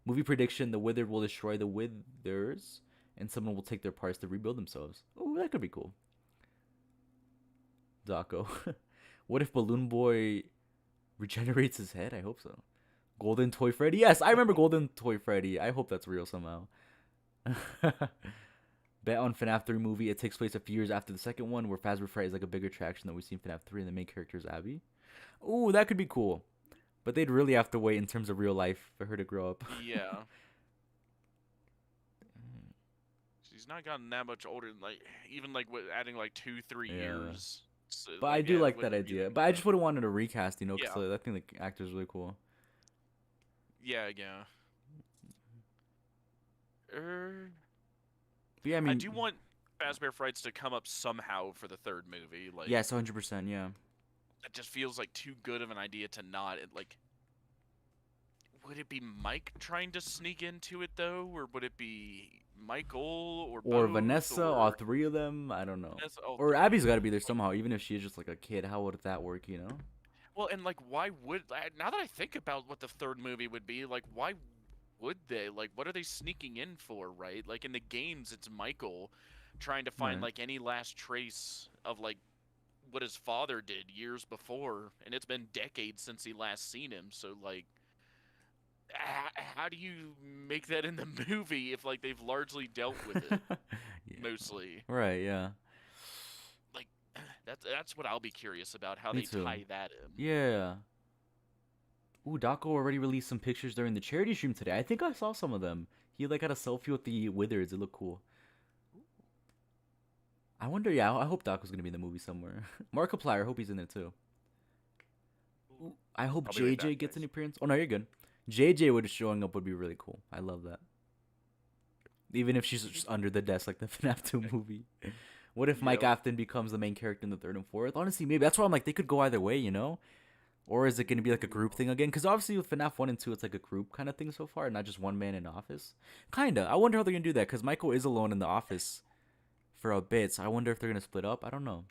Movie prediction, the Withered will destroy the Withers, and someone will take their parts to rebuild themselves. Oh, that could be cool. Daco. What if Balloon Boy regenerates his head? I hope so. Golden Toy Freddy? Yes, I remember Golden Toy Freddy. I hope that's real somehow. Bet on FNAF 3 movie. It takes place a few years after the second one, where Fazbear Fright is like a bigger attraction than we've seen FNAF 3, and the main character is Abby. Ooh, that could be cool. But they'd really have to wait in terms of real life for her to grow up. Yeah. he's not gotten that much older. Like even like adding like 2-3 Yeah. years. So, But like, I do yeah, like that wouldn't be idea. that But I bad. just would have wanted a recast, you know, because Yeah. I think the actor's really cool. Yeah, yeah. Er, But yeah, I I mean, do want Fazbear Frights to come up somehow for the third movie. Like, yes, 100%. Yeah. it just feels like too good of an idea to not. Like, would it be Mike trying to sneak into it though, or would it be Michael or Or both, Vanessa, all or three of them. I don't know. Vanessa, all Or three Abby's of got to them? be there Like, somehow, even if she's just like a kid. How would that work, you know? well, and like, why would now that I think about what the third movie would be, like, why would they? Like, what are they sneaking in for, right? Like in the games, it's Michael trying to find Right. like any last trace of like what his father did years before, and it's been decades since he last seen him. So like, how do you make that in the movie if like they've largely dealt with it Yeah. mostly? Right. Yeah. Like, that's what I'll be curious about, how Me they too. tie that in. Yeah. Ooh, Daco already released some pictures during the charity stream today. I think I saw some of them. He like had a selfie with the Wizards. It looked cool. I wonder. Yeah, I hope Daco's gonna be in the movie somewhere. Markiplier, I hope he's in it too. Ooh, I hope I'll be right JJ back, gets an guys. appearance. Oh no, you're good. JJ would showing up would be really cool. I love that. Even if she's just under the desk like the FNAF 2 movie. What if Mike Yep. Afton becomes the main character in the third and fourth? Honestly, maybe that's why I'm like they could go either way, you know? Or is it going to be like a group thing again? Because obviously with FNAF 1 and 2, it's like a group kind of thing so far, not just one man in the office. Kinda. I wonder how they're going to do that because Michael is alone in the office for a bit. So I wonder if they're going to split up. I don't know.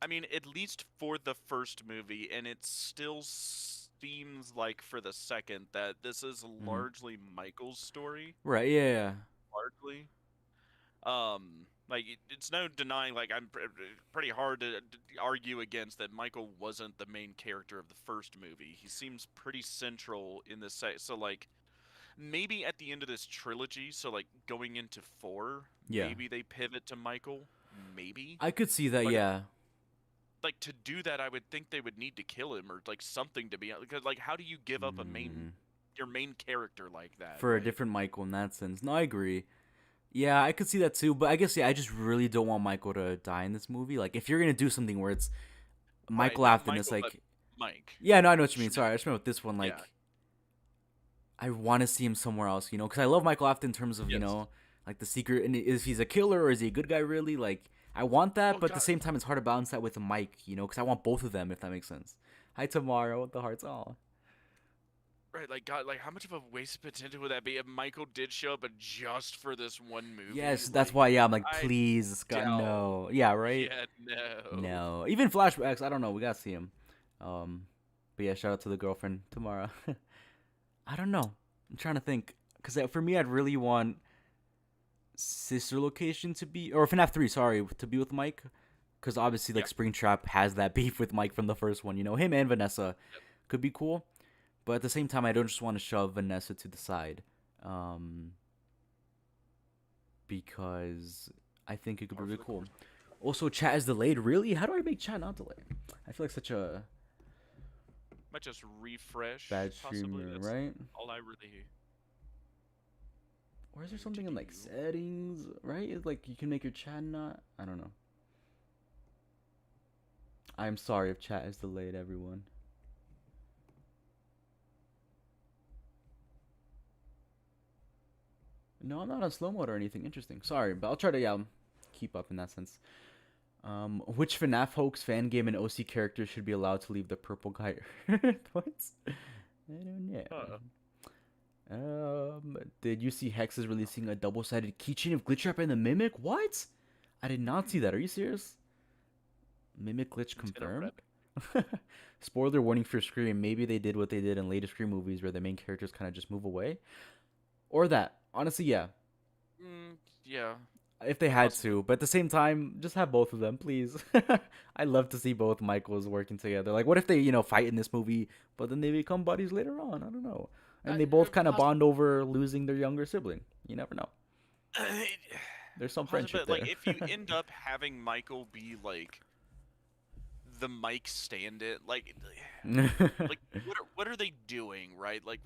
I mean, at least for the first movie, and it still seems like for the second that this is Hmm. largely Michael's story, Right, yeah. largely. Like it's no denying, like pretty hard to argue against that Michael wasn't the main character of the first movie. He seems pretty central in this so like maybe at the end of this trilogy, so like going into 4, Yeah. maybe they pivot to Michael, maybe. I could see that, But yeah. like to do that, I would think they would need to kill him or like something to be, because like how do you give up Mm, your main character like that, for a right? different Michael in that sense. No, I agree. Yeah, I could see that too. But I guess, yeah, I just really don't want Michael to die in this movie. Like, if you're going to do something where it's Right, Michael not Afton, it's Michael, but like, Mike. yeah, no, I know what you mean. Should, Sorry, I just meant with this one, yeah. like, I want to see him somewhere else, you know, because I love Michael Afton in terms of, you Yes. know, like the secret. And is he's a killer or is he a good guy, really? Like, I want that, Oh but at the God. same time, it's hard to balance that with Mike, you know, because I want both of them, if that makes sense. Hi, Tomorrow, with the hearts. All. Right, like God, like how much of a waste of potential would that be if Michael did show up, but just for this one movie? Yes, that's Like, why, yeah, I'm like, I please, Scott, doubt. no. Yeah, right? Yeah, no. No. Even flashbacks, I don't know. We gotta see him. But yeah, shout out to the girlfriend tomorrow. I don't know. I'm trying to think. Because for me, I'd really want Sister Location to be. Or FNAF 3, sorry, to be with Mike. Because obviously, like, Yeah. Springtrap has that beef with Mike from the first one. You know, him and Vanessa Yep. could be cool. But at the same time, I don't just want to shove Vanessa to the side. Because I think it could be Par for really the cool. course. Also, chat is delayed. Really? How do I make chat not delayed? I feel like such a Might just refresh, bad possibly. streamer, That's right? all I really. Or is there something in like Do. settings, right? It's like you can make your chat not. I don't know. I'm sorry if chat is delayed, everyone. No, I'm not on slow mode or anything. Interesting. Sorry, but I'll try to keep up in that sense. Which FNAF hoax fan game and OC character should be allowed to leave the purple guy? What? I don't know. Did you see Hex is releasing a double-sided keychain of glitchtrap and the Mimic? What? I did not see that. Are you serious? Mimic glitch confirmed? Spoiler warning for Scream. Maybe they did what they did in later Scream movies where the main characters kind of just move away. Or that. Honestly, yeah. Yeah. If they had Possibly. to. But at the same time, just have both of them, please. I'd love to see both Michaels working together. Like, what if they, fight in this movie, but then they become buddies later on? I don't know. And they both kind of bond over losing their younger sibling. You never know. There's some friendship But like, there. if you end up having Michael be like the Mike stand-in, like what are they doing, right? Like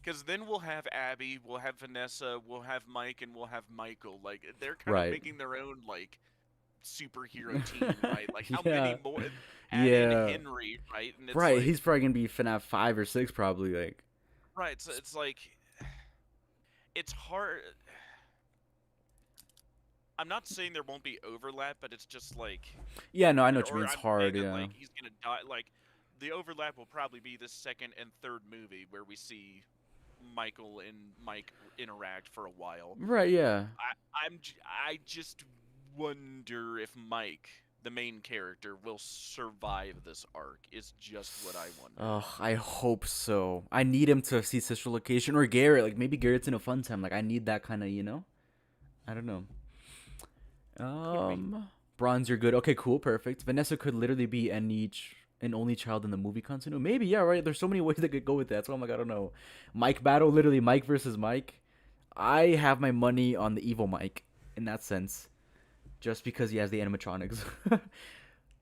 Because then we'll have Abby, we'll have Vanessa, we'll have Mike, and we'll have Michael. Like they're kind of Right. making their own like superhero team, right? Like how many Yeah. more? Add in Yeah. Henry, right? And it's Right. like, He's probably gonna be FNAF 5 or 6, probably. Like. right? So it's like, it's hard. I'm not saying there won't be overlap, but it's just like, Yeah. No, I know what you or mean. It's I'm saying hard. that Yeah. like he's gonna die. Like the overlap will probably be the second and third movie where we see Michael and Mike interact for a while. Right. Yeah. I just wonder if Mike, the main character, will survive this arc. Is just what I wonder. Oh, I hope so. I need him to see Sister Location or Garrett. Like maybe Garrett's in a fun time. Like I need that kind of, I don't know. Bronze, you're good. Okay, cool, perfect. Vanessa could literally be an only child in the movie continuity. Maybe, yeah, right. There's so many ways that could go with that. So I'm like, I don't know. Mike battle, literally Mike versus Mike. I have my money on the evil Mike in that sense, just because he has the animatronics.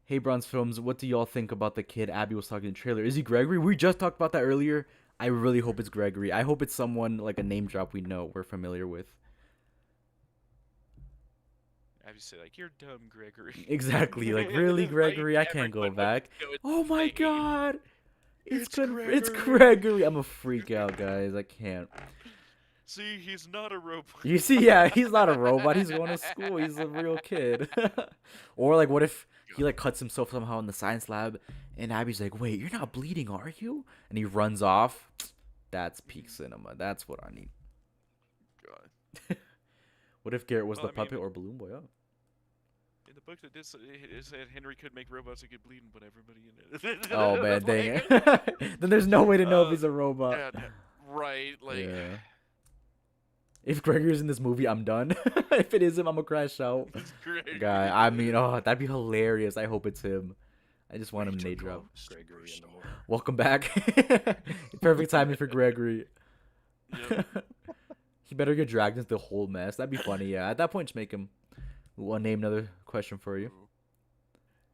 Hey, Bronze Films, what do y'all think about the kid Abby was talking in the trailer? Is he Gregory? We just talked about that earlier. I really hope it's Gregory. I hope it's someone like a name drop we know we're familiar with. I would say like, you're dumb, Gregory. Exactly. Like, really, Gregory? I can't go Everyone back. would know it's Oh my insane. god. It's It's good. It's Gregory. Gregory. I'm a freak out, guys. I can't. See, he's not a robot. You see, yeah, he's not a robot. He's going to school. He's a real kid. Or like, what if he like cuts himself somehow in the science lab, and Abby's like, "Wait, you're not bleeding, are you?" And he runs off. That's peak cinema. That's what I need. God. What if Garrett was Well, the I mean, puppet or Balloon Boy? Oh. In the book that it said Henry could make robots that could bleed and put everybody in it. Oh man, dang Like, it. Then there's no way to know if he's a robot. yeah, right, like, Yeah. If Gregory's in this movie, I'm done. If it is him, I'm gonna crash out. it's Gregory. Guy, I mean, oh, that'd be hilarious. I hope it's him. I just want him to nade drop. Gregory in the movie. Welcome back. Perfect timing for Gregory. Yep. He better get dragged into the whole mess. That'd be funny, yeah. At that point, just make him. I'll name another question for you.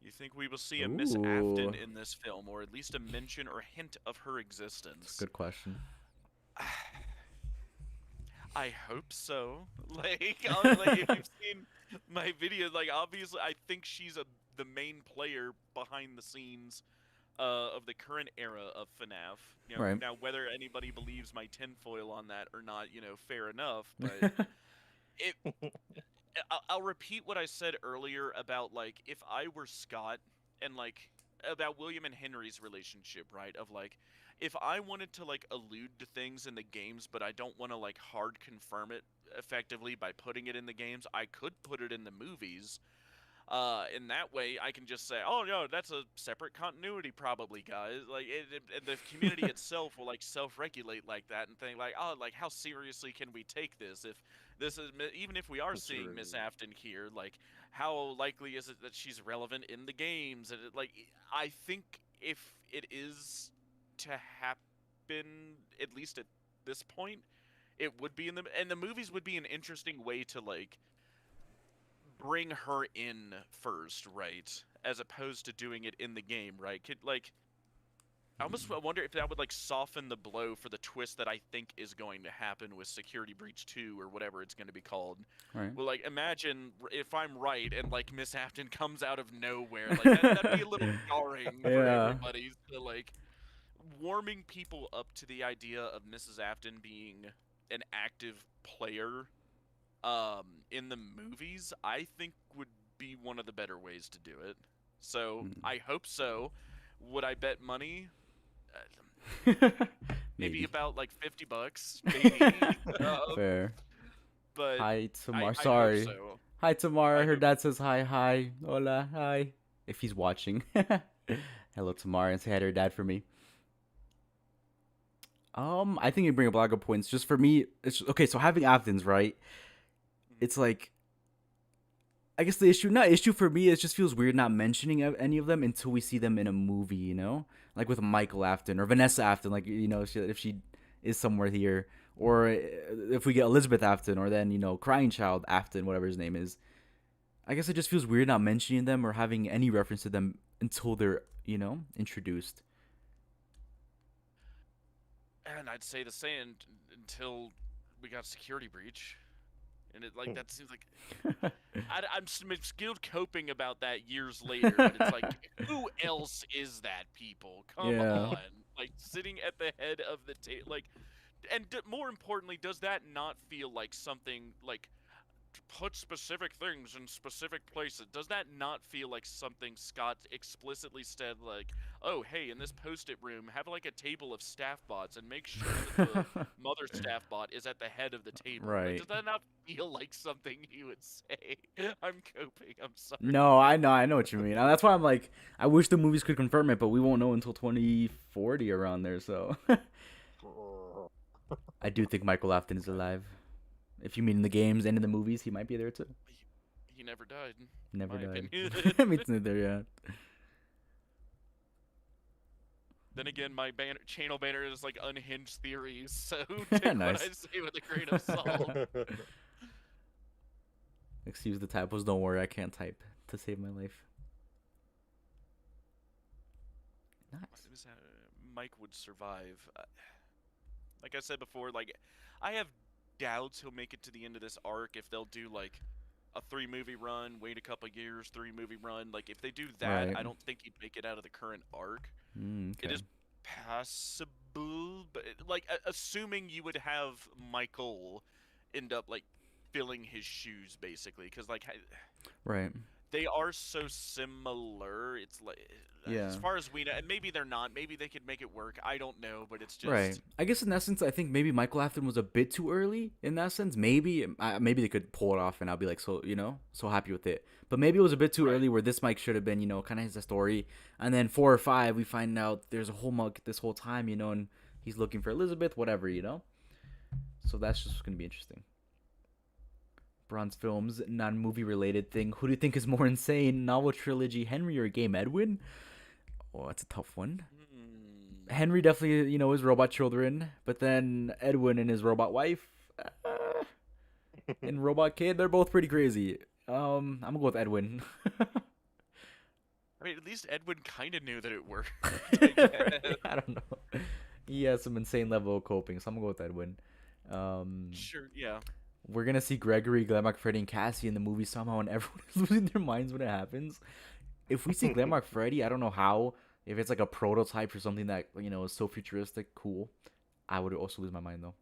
You think we will see a Miss Afton Ooh. in this film, or at least a mention or hint of her existence? Good question. I hope so. Like, honestly, if you've seen my videos, like, obviously, I think she's the main player behind the scenes of the current era of FNAF. You know, Right. now, whether anybody believes my tinfoil on that or not, fair enough. But it, I'll repeat what I said earlier about, like, if I were Scott and, like, about William and Henry's relationship, right? Of, like, if I wanted to, like, allude to things in the games, but I don't want to, like, hard confirm it effectively by putting it in the games, I could put it in the movies. In that way, I can just say, oh, no, that's a separate continuity probably, guys. Like, the community itself will, like, self-regulate like that and think, like, oh, like, how seriously can we take this? If this is, even if we are That's seeing true. Miss Afton here, like, how likely is it that she's relevant in the games? And, like, I think if it is to happen, at least at this point, it would be and the movies would be an interesting way to, like, bring her in first, right? As opposed to doing it in the game, right? I almost wonder if that would, like, soften the blow for the twist that I think is going to happen with Security Breach 2 or whatever it's going to be called. Right. Well, like, imagine if I'm right and, like, Miss Afton comes out of nowhere. Like, that'd be a little jarring for Yeah. everybody. So, like, warming people up to the idea of Mrs. Afton being an active player in the movies, I think would be one of the better ways to do it. So, I hope so. Would I bet money? Maybe about, like, $50, maybe. Fair. But Hi, Tamar. I Sorry. hope so. Hi, Tamara. I Her hope- dad says hi, hi. Hola, hi. If he's watching. Hello, Tamara, and say hi to her dad for me. I think you bring up a lot of good points. Just for me, it's okay. So having Aftons, right? It's like, I guess the issue for me, it just feels weird not mentioning any of them until we see them in a movie. You know, like with Michael Afton or Vanessa Afton. Like, if she is somewhere here, or if we get Elizabeth Afton, or then Crying Child Afton, whatever his name is. I guess it just feels weird not mentioning them or having any reference to them until they're introduced. And I'd say the same until we got security breach, and it like that seems like I'm skilled coping about that years later, but it's like, who else is that? People, come Yeah. on, like sitting at the head of the table, like, and more importantly, does that not feel like something like to put specific things in specific places? Does that not feel like something Scott explicitly said, like, oh, hey, in this post-it room, have like a table of staff bots and make sure that the mother staff bot is at the head of the table? Like, Right. does that not feel like something you would say? I'm coping. I'm sorry. No, I know what you mean. That's why I'm like, I wish the movies could confirm it, but we won't know until 2040 around there. So I do think Michael Afton is alive. If you mean in the games and in the movies, he might be there too. He never died. Never my died. opinion. Me neither, yeah. Then again, my channel banner is like unhinged theories, so take what Nice. I say with a grain of salt. Excuse the typos. Don't worry, I can't type to save my life. Nice. Mike would survive. Like I said before, like I have doubts he'll make it to the end of this arc if they'll do like a 3-movie run, wait a couple years, 3-movie run. Like if they do that, Right. I don't think he'd make it out of the current arc. Okay. It is possible, but like assuming you would have Michael end up like filling his shoes basically, because like Right. they are so similar. It's like, Yeah. as far as we know, and maybe they're not. Maybe they could make it work. I don't know, but it's just Right. I guess in essence, I think maybe Michael Afton was a bit too early in that sense. Maybe they could pull it off, and I'll be like, so so happy with it. But maybe it was a bit too Right. early where this Mike should have been, kind of his story. And then 4 or 5, we find out there's a whole Mike this whole time, and he's looking for Elizabeth, whatever, So that's just gonna be interesting. Bronze Films, non-movie related thing. Who do you think is more insane, novel trilogy Henry or game Edwin? Oh, that's a tough one. Henry definitely, his robot children, but then Edwin and his robot wife and robot kid, they're both pretty crazy. I'm gonna go with Edwin. I mean, at least Edwin kind of knew that it worked. I don't know. He has some insane level of coping, so I'm gonna go with Edwin. Sure, yeah. We're gonna see Gregory, Glenmark, Freddy, and Cassie in the movie somehow, and everyone is losing their minds when it happens. If we see Glenmark, Freddy, I don't know how. If it's like a prototype for something that is so futuristic, cool. I would also lose my mind though.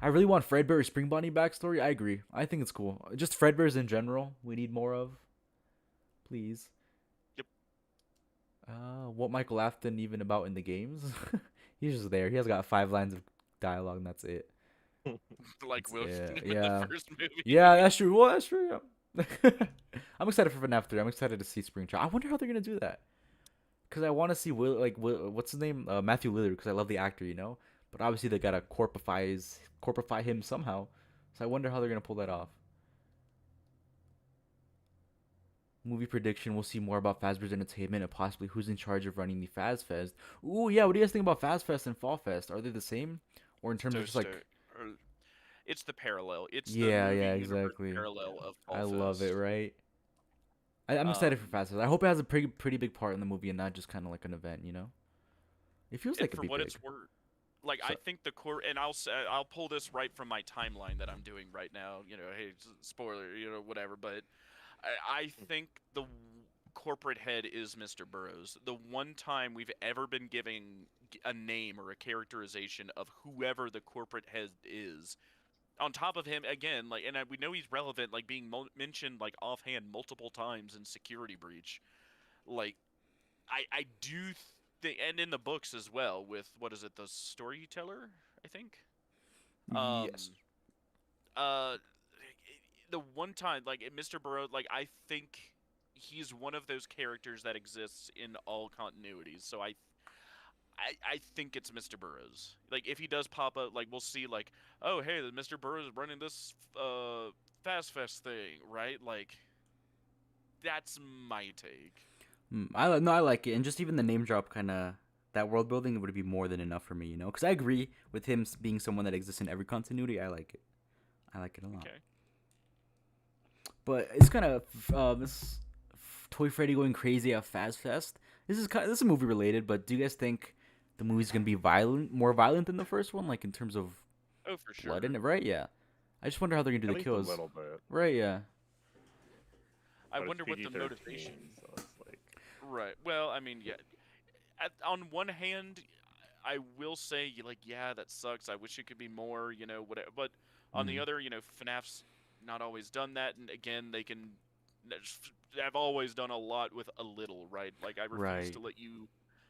I really want Fredbear Spring Bonnie backstory. I agree. I think it's cool. Just Fredbears in general, we need more of. Please. Yep. What Michael Afton even about in the games? He's just there. He has got 5 lines of dialogue, and that's it. Like Wilson in yeah. the first movie. Yeah, that's true. Well, that's true. Yeah. I'm excited for FNAF 3. I'm excited to see Springtrap. I wonder how they're gonna do that. Cause I want to see what's his name, Matthew Lillard. Cause I love the actor, But obviously they gotta corpify him somehow. So I wonder how they're gonna pull that off. Movie prediction: we'll see more about Fazbear's Entertainment and possibly who's in charge of running the Faz Fest. Ooh, yeah. What do you guys think about Faz Fest and Fall Fest? Are they the same, or in terms of just like? It's the parallel. It's yeah, the yeah, exactly. parallel of Fall I Fest. love it, right? I'm excited for Faz Fest. I hope it has a pretty big part in the movie and not just kind of like an event, It feels like it'd for be what big. it's worth. Like So- I think the core, and I'll pull this right from my timeline that I'm doing right now. Hey, spoiler, whatever. But I think the corporate head is Mr. Burroughs. The one time we've ever been giving a name or a characterization of whoever the corporate head is. On top of him, again, like, and we know he's relevant, like being mentioned like offhand multiple times in Security Breach. Like, I do think, and in the books as well, with what is it, the Storyteller, I think. Yes. The one time, like Mr. Burroughs, like I think he's one of those characters that exists in all continuities. So I think it's Mr. Burroughs. Like, if he does pop up, like, we'll see, like, oh, hey, Mr. Burroughs is running this Fast Fest thing, right? Like, that's my take. I like it, and just even the name drop kind of that world building would be more than enough for me, Because I agree with him being someone that exists in every continuity. I like it. I like it a lot. Okay. But it's kind of this Toy Freddy going crazy at Faz Fest. This is a movie related, but do you guys think the movie's gonna be violent, more violent than the first one, like in terms of Oh, for sure. blood in it, right? Yeah. I just wonder how they're gonna do At the least kills. a little bit. Right? Yeah. I But wonder it's what the PG-13, motivation. so it's like, Right. Well, I mean, yeah. On one hand, I will say, like, yeah, that sucks. I wish it could be more, whatever. But on the Mm. other, FNAF's not always done that, and again, I've always done a lot with a little, right? Like, I refuse to Right. let you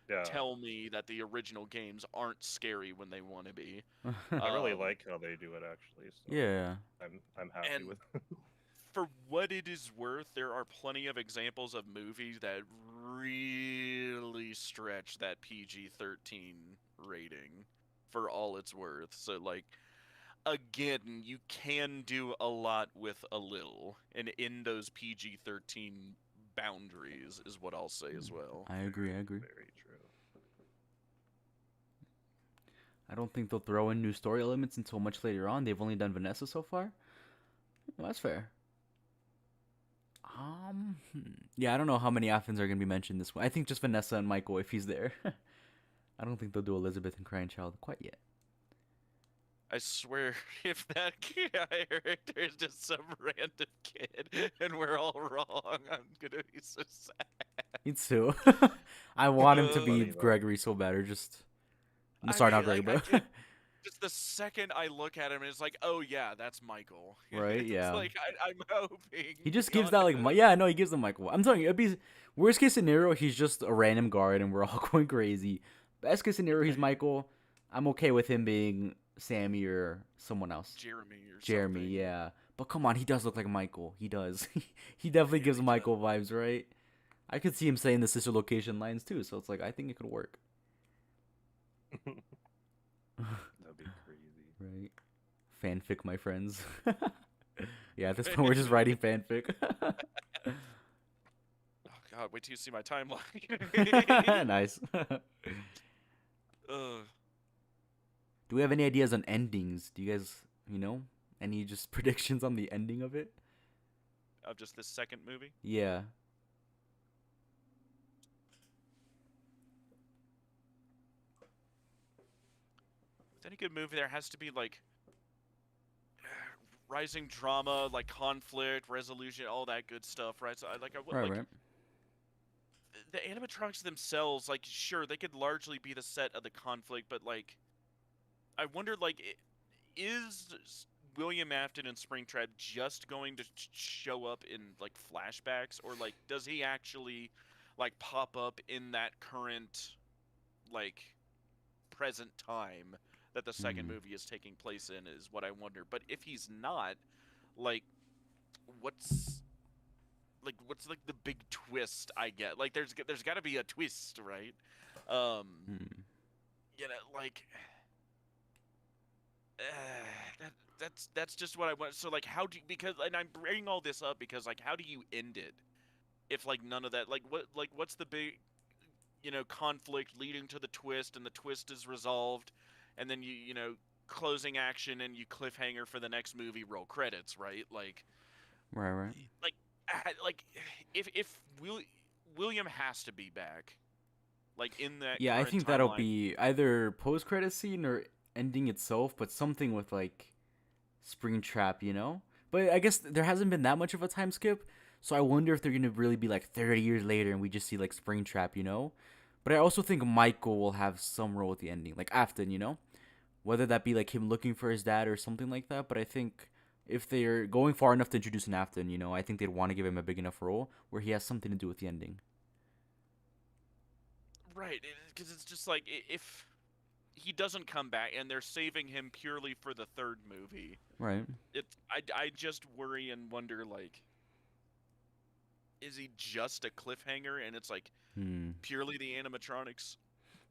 yeah. tell me that the original games aren't scary when they want to be. I really Um, like how they do it actually. So Yeah. I'm happy and with. for what it is worth, there are plenty of examples of movies that really stretch that PG-13 rating for all it's worth. So, like, again, you can do a lot with a little, and in those PG-13 boundaries is what I'll say as well. I agree. I agree. Very true. I don't think they'll throw in new story elements until much later on. They've only done Vanessa so far. Well, that's fair. Yeah, I don't know how many Athens are gonna be mentioned this way. I think just Vanessa and Michael if he's there. I don't think they'll do Elizabeth and Crying Child quite yet. I swear, if that character is just some random kid and we're all wrong, I'm gonna be so sad. Me too. I want him to That's be funny, though. Gregory so bad, or just. I Sorry, not mean, Gregory, like, but. just the second I look at him, it's like, oh yeah, that's Michael. Right, It's yeah. like I'm hoping. He just to be gives that, like, honest. yeah, no, he gives them Michael. I'm telling you, it'd be. Worst case scenario, he's just a random guard and we're all going crazy. Best case scenario, he's Michael. I'm okay with him being Sammy or someone else. Jeremy or Jeremy, something. yeah. But come on, he does look like Michael. He does. He definitely Yeah, gives he Michael vibes, right? I could see him saying the sister location lines too, so it's like I think it could work. That'd be crazy. Right. Fanfic, my friends. Yeah, at this point we're just writing fanfic. Oh god, wait till you see my timeline. Nice. Ugh. Do we have any ideas on endings? Do you guys, any just predictions on the ending of it? Of just this second movie? Yeah. With any good movie, there has to be like rising drama, like conflict, resolution, all that good stuff, right? So Right. the animatronics themselves, like, sure, they could largely be the set of the conflict, but like, I wonder, like, is William Afton and Springtrap just going to show up in like flashbacks, or like, does he actually like pop up in that current, like, present time that the second movie is taking place in? Is what I wonder. But if he's not, like, what's like the big twist I get? Like, there's got to be a twist, right? Like, that's just what I want. So like, how do you, because, and I'm bringing all this up because, like, how do you end it if like none of that, like, what's the big conflict leading to the twist, and the twist is resolved, and then closing action, and you cliffhanger for the next movie, roll credits, right? Like, Right. like if William has to be back, like, in that Yeah, I current think that'll timeline. be either post-credit scene or ending itself, but something with like Springtrap. But I guess there hasn't been that much of a time skip, so I wonder if they're gonna really be like 30 years later and we just see like Springtrap. But I also think Michael will have some role at the ending, like Afton. Whether that be like him looking for his dad or something like that. But I think if they're going far enough to introduce an Afton, I think they'd want to give him a big enough role where he has something to do with the ending. Right, because it's just like, if he doesn't come back and they're saving him purely for the third movie, Right. I just worry and wonder, like, is he just a cliffhanger and it's like purely the animatronics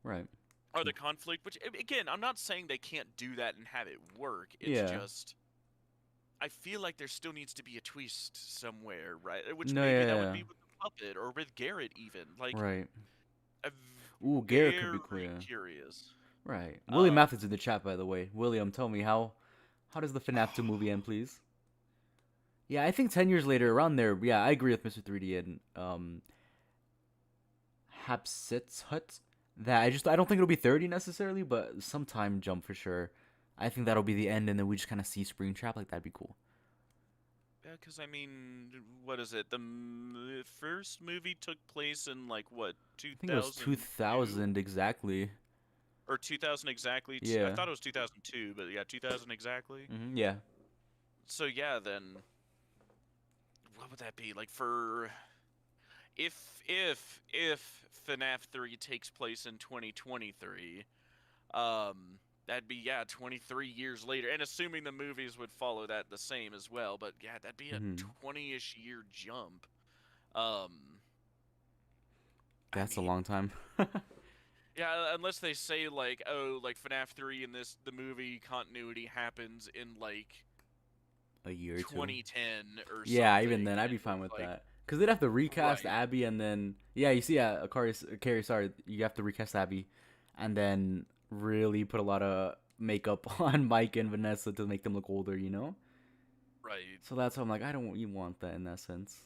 Right. or the conflict? Which, again, I'm not saying they can't do that and have it work. It's Yeah. just, I feel like there still needs to be a twist somewhere, right? Which No, maybe yeah, that yeah. would be with the puppet or with Garrett, even. Like, Right. I'm Ooh, Garrett could be very cool. Yeah. curious. Right. William Matthews in the chat, by the way. William, tell me how does the FNAF 2 movie end, please? Yeah, I think 10 years later, around there. Yeah, I agree with Mr. 3D and Hapsit's Hut. that I don't think it'll be 30 necessarily, but some time jump for sure. I think that'll be the end, and then we just kind of see Springtrap. Like that'd be cool. Yeah, because I mean, what is it? The first movie took place in like what, I think it was 2002 2000 exactly. or 2000 exactly? I Yeah. thought it was 2002, but yeah, 2000 exactly. Yeah. So yeah, then what would that be like for if FNAF 3 takes place in 2023? That'd be 23 years later, and assuming the movies would follow that the same as well. But yeah, that'd be a 20-ish year jump. Um, That's I a mean, long time. yeah, unless they say like, oh, like FNAF 3 in the movie continuity happens in like A year or two. 2010 or something. Yeah, even then, I'd be fine with like, that. Because they'd have to recast Right. Abby, and then you see, Carrie, sorry, you have to recast Abby, and then really put a lot of makeup on Mike and Vanessa to make them look older, you know. Right. So that's why I'm like, I don't you want that in that sense.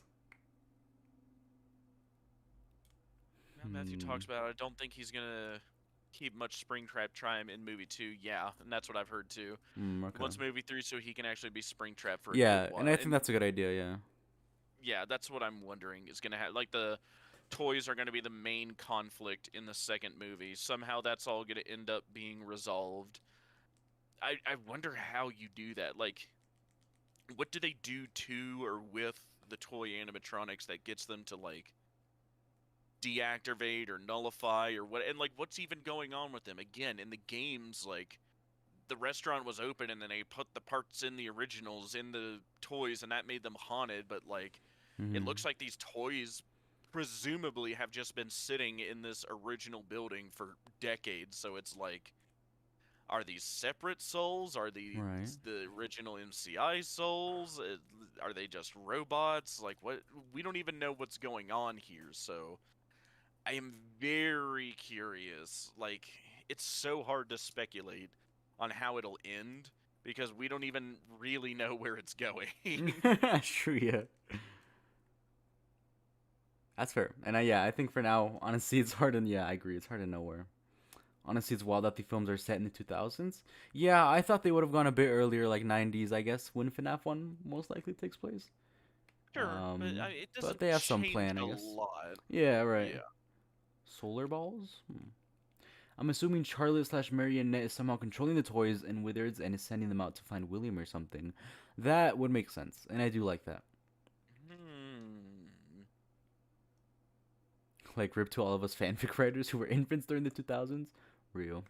Now Matthew talks about, I don't think he's gonna keep much Springtrap time in movie 2. Yeah, and that's what I've heard too. Okay. Once movie 3, so he can actually be Springtrap for a Yeah, good while. and I think that's a good idea. Yeah. Yeah, that's what I'm wondering is gonna have, like, the toys are gonna be the main conflict in the second movie. Somehow that's all gonna end up being resolved. I wonder how you do that. Like, what do they do to or with the toy animatronics that gets them to like deactivate or nullify or what? And like, what's even going on with them? Again, in the games, like, the restaurant was open and then they put the parts in the originals in the toys and that made them haunted, but like, it looks like these toys presumably have just been sitting in this original building for decades. So it's like, are these separate souls? Are these Right. the original MCI souls? Are they just robots? Like, what? We don't even know what's going on here. So I am very curious. Like, it's so hard to speculate on how it'll end because we don't even really know where it's going. True. Yeah. That's fair. And I think for now, honestly, it's hard. And yeah, I agree. It's hard to know where. Honestly, it's wild that the films are set in the 2000s. Yeah, I thought they would have gone a bit earlier, like 90s, I guess, when FNAF 1 most likely takes place. Sure, but it But doesn't they have some change plan, I a guess. lot. Yeah, right. Yeah. Solar balls? I'm assuming Charlotte slash Marionette is somehow controlling the toys and Wizards and is sending them out to find William or something. That would make sense, and I do like that. Like, rip to all of us fanfic writers who were infants during the 2000s. Real.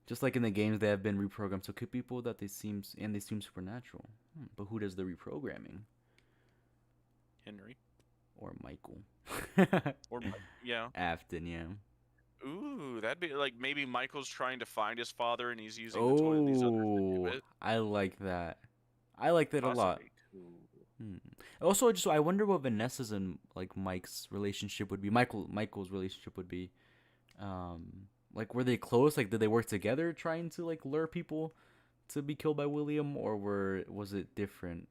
Just like in the games, they have been reprogrammed to kill people that they seem supernatural. But who does the reprogramming? Henry. Or Michael. Or, yeah. Afton, yeah. Ooh, that'd be like maybe Michael's trying to find his father and he's using the toy these others to do it. I like that. I like that a lot. Possibly. Also, I wonder what Vanessa's and like Mike's relationship would be. Michael's relationship would be. Like, were they close? Like, did they work together trying to like lure people to be killed by William, or was it different?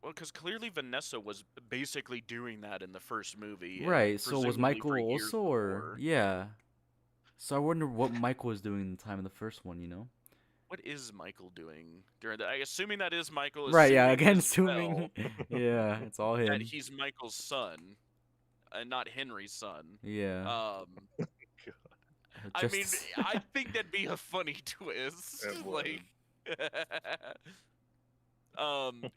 Well, because clearly Vanessa was basically doing that in the first movie. Right. So was Michael for years also, or before. yeah? So I wonder what Michael was doing in the time of the first one. You know. What is Michael doing during that? Assuming that is Michael. Right. Yeah. assuming Again, as assuming. well Yeah, it's all him. that he's Michael's son, and not Henry's son. Yeah. I mean, I think that'd be a funny twist. Like,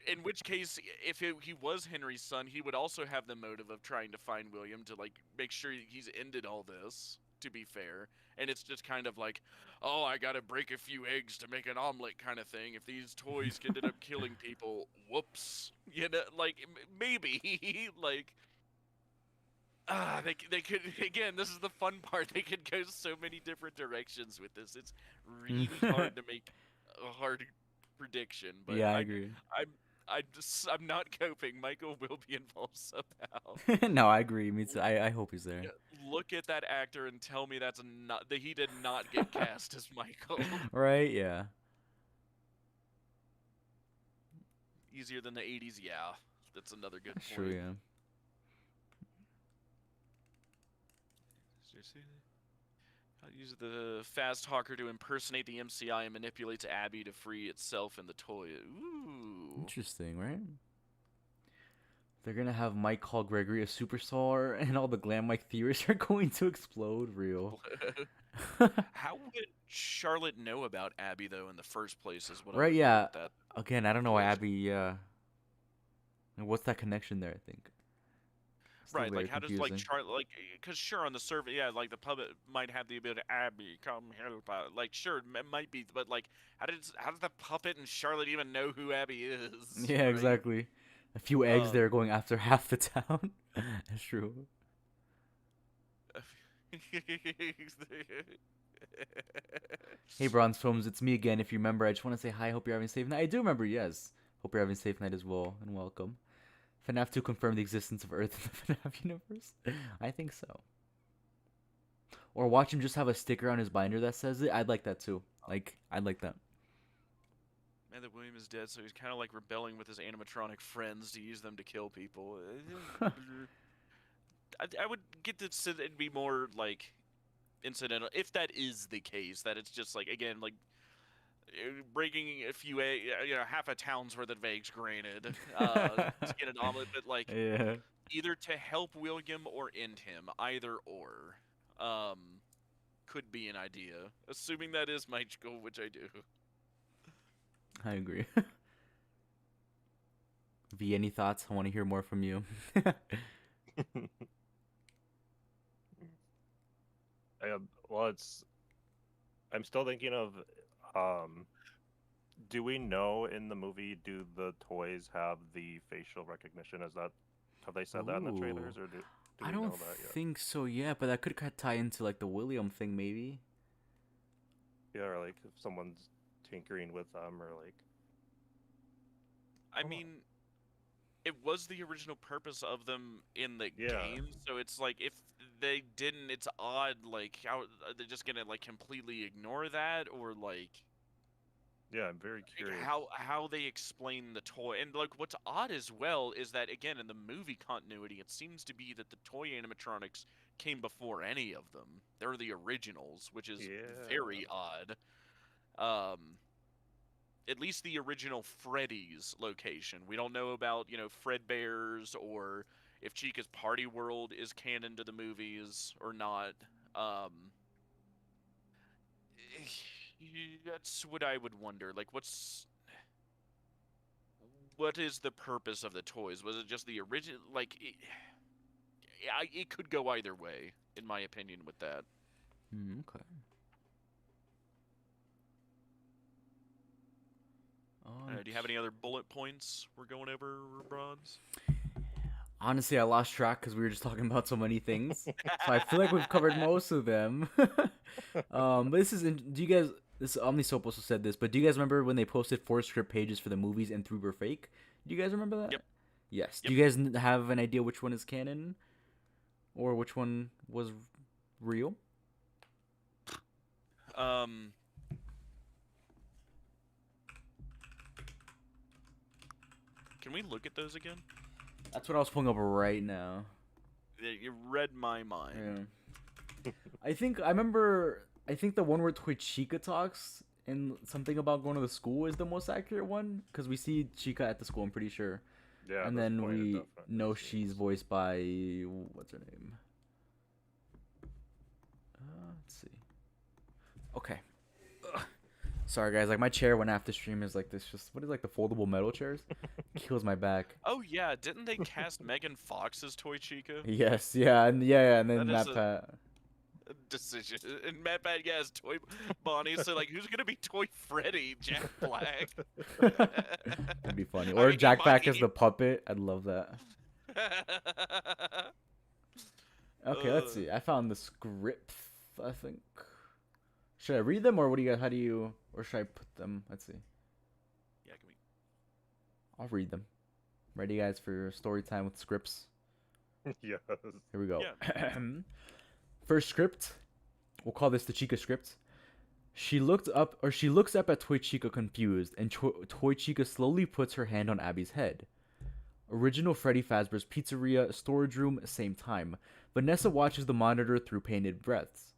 in which case, if he was Henry's son, he would also have the motive of trying to find William to like make sure he's ended all this. To be fair, and it's just kind of like, oh, I gotta break a few eggs to make an omelet kind of thing. If these toys ended up killing people, whoops, you know, like maybe like. They could, again, this is the fun part. They could go so many different directions with this. It's really hard to make a hard prediction. But yeah, I agree. I'm not coping. Michael will be involved somehow. No, I agree. Me too. I hope he's there. Look at that actor and tell me that he did not get cast as Michael. Right? Yeah. Easier than the 80s, yeah. That's another good point. Sure, yeah. Use the fast hawker to impersonate the MCI and manipulates Abby to free itself and the toy. Ooh. Interesting, right? They're gonna have Mike call Gregory a superstar, and all the glam Mike theories are going to explode. Real. How would Charlotte know about Abby though in the first place? Is what Right? I'm Yeah. with that. Again, I don't know why question. Abby. What's that connection there? I think. Still Right, very like how does confusing. like Charlotte like because sure on the surface, yeah, like the puppet might have the ability Abby come help out. Like sure, it might be, but like how does the puppet and Charlotte even know who Abby is? Yeah, Right? exactly. A few eggs there going after half the town. That's true. Hey, Bronze Films, it's me again. If you remember, I just want to say hi. Hope you're having a safe night. I do remember, yes. Hope you're having a safe night as well, and welcome. FNAF 2 confirmed the existence of Earth in the FNAF universe? I think so. Or watch him just have a sticker on his binder that says it. I'd like that too. Like, I'd like that. Man, that William is dead, so he's kind of like rebelling with his animatronic friends to use them to kill people. I would get this to be more like incidental, if that is the case. That it's just like again like breaking a few, half a town's worth of eggs, granted, to get an omelet, but like Yeah. either to help William or end him, either or, could be an idea. Assuming that is my goal, which I do. I agree. V, any thoughts? I want to hear more from you. Well, I'm still thinking of, do we know in the movie, do the toys have the facial recognition? Have they said that in the trailers, or do I we don't know that yet? think so, yeah, but that could tie into like the William thing, maybe. Yeah, or like if someone's tinkering with them, or like. I mean, it was the original purpose of them in the Yeah. game, so it's like if they didn't, it's odd. Like how they're just gonna like completely ignore that, or like. Yeah, I'm very curious. How they explain the toy, and like what's odd as well is that again in the movie continuity, it seems to be that the toy animatronics came before any of them. They're the originals, which is very odd. At least the original Freddy's location. We don't know about Fredbear's or if Chica's Party World is canon to the movies or not. That's what I would wonder. Like, what is the purpose of the toys? Was it just the original? Like, it could go either way, in my opinion, with that. Okay. Do you have any other bullet points we're going over, Bronze? Honestly, I lost track because we were just talking about so many things. So I feel like we've covered most of them. But this is. Do you guys? This Omnisoap also said this, but do you guys remember when they posted 4 script pages for the movies and 3 were fake? Do you guys remember that? Yep. Yes. Yep. Do you guys have an idea which one is canon, or which one was real? Can we look at those again? That's what I was pulling up right now. You read my mind. Yeah. I think the one where Toy Chica talks and something about going to the school is the most accurate one because we see Chica at the school. I'm pretty sure. Yeah. And then we know she's voiced by what's her name? Let's see. Okay. Ugh. Sorry guys, like my chair when after stream is like this. Just what is like the foldable metal chairs? Kills my back. Oh yeah, didn't they cast Megan Fox as Toy Chica? Yes, yeah, and then That Matt Pat. Decision. And Matt Pat has Toy Bonnie, so like who's gonna be Toy Freddy? Jack Black. That'd be funny. Or Jack Black as the puppet. I'd love that. Okay, let's see. I found the script, I think. Should I read them or what do you guys or should I put them? Let's see. Yeah, can we? I'll read them. Ready guys for story time with scripts? Yes. Here we go. Yeah. First script. We'll call this the Chica script. She looks up at Toy Chica confused, and Toy Chica slowly puts her hand on Abby's head. Original Freddy Fazbear's Pizzeria, storage room, same time. Vanessa watches the monitor through painted breaths.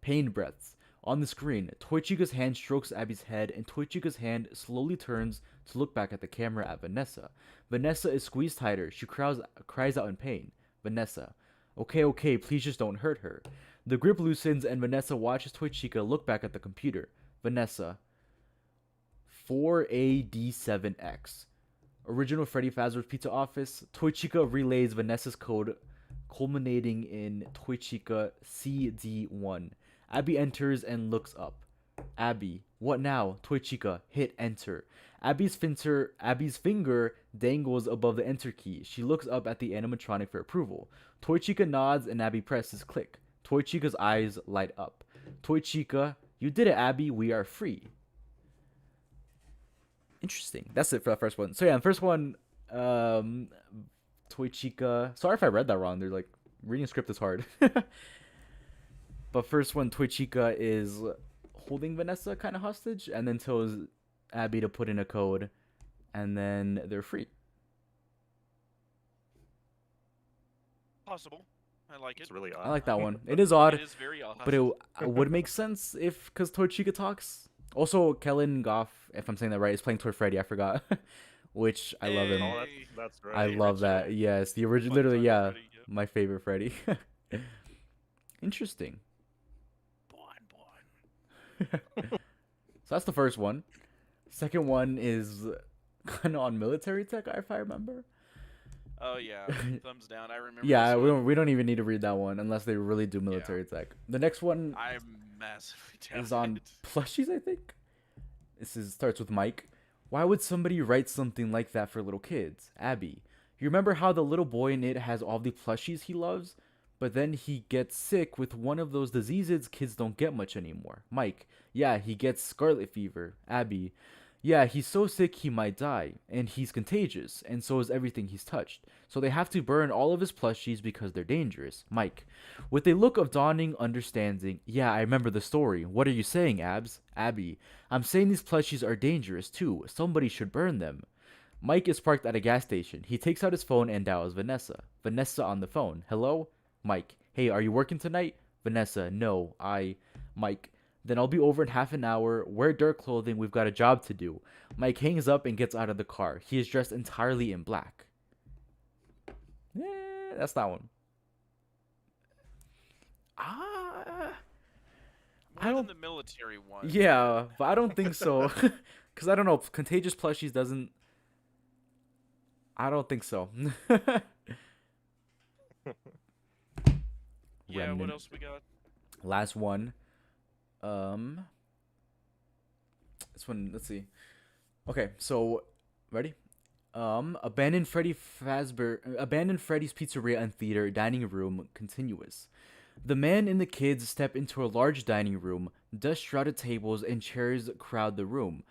Pain breaths. On the screen, Toy Chica's hand strokes Abby's head, and Toy Chica's hand slowly turns to look back at the camera at Vanessa. Vanessa is squeezed tighter. She cries out in pain. Vanessa. Okay, okay, please just don't hurt her. The grip loosens, and Vanessa watches Toy Chica look back at the computer. Vanessa. 4AD7X. Original Freddy Fazbear's Pizza Office. Toy Chica relays Vanessa's code, culminating in Toy Chica CD1. Abby enters and looks up. Abby, what now? Toy Chica, hit enter. Abby's finger dangles above the enter key. She looks up at the animatronic for approval. Toy Chica nods and Abby presses click. Toy Chica's eyes light up. Toy Chica, you did it, Abby. We are free. Interesting. That's it for the first one. So yeah, the first one, Toy Chica. Sorry if I read that wrong. They're like, reading a script is hard. But first one, Toy Chica is holding Vanessa kind of hostage, and then tells Abby to put in a code, and then they're free. Possible. I like it. It's really odd. I like that one. It is odd, It is very odd. but it would make sense if, because Toy Chica talks. Also, Kellen Goff, if I'm saying that right, is playing Toy Freddy. I forgot. Which I love him. Oh, that's right. I love that. Yes, the original. Literally, yeah, my favorite Freddy. Interesting. So that's the first one. Second one is kind of on military tech, if I remember. Oh yeah, thumbs down. I remember. Yeah, this we one. don't even need to read that one unless they really do military tech. The next one I'm massively down. is on plushies, I think. Starts with Mike. Why would somebody write something like that for little kids? Abby, you remember how the little boy in it has all the plushies he loves, but then he gets sick with one of those diseases kids don't get much anymore. Mike, yeah, he gets scarlet fever. Abby, yeah, he's so sick he might die, and he's contagious, and so is everything he's touched. So they have to burn all of his plushies because they're dangerous. Mike, with a look of dawning understanding, yeah, I remember the story. What are you saying, Abs? Abby, I'm saying these plushies are dangerous too. Somebody should burn them. Mike is parked at a gas station. He takes out his phone and dials Vanessa. Vanessa on the phone. Hello? Mike, hey, are you working tonight? Vanessa, no, Mike, then I'll be over in half an hour. Wear dark clothing. We've got a job to do. Mike hangs up and gets out of the car. He is dressed entirely in black. Yeah, that's that one. I don't. The military one. Yeah, but I don't think so. Because I don't know. Contagious plushies doesn't. I don't think so. Yeah, what else we got? Last one. This one, let's see. Okay, so ready? Abandoned Freddy's Pizzeria and Theater dining room continuous. The man and the kids step into a large dining room. Dust-shrouded tables and chairs crowd the room,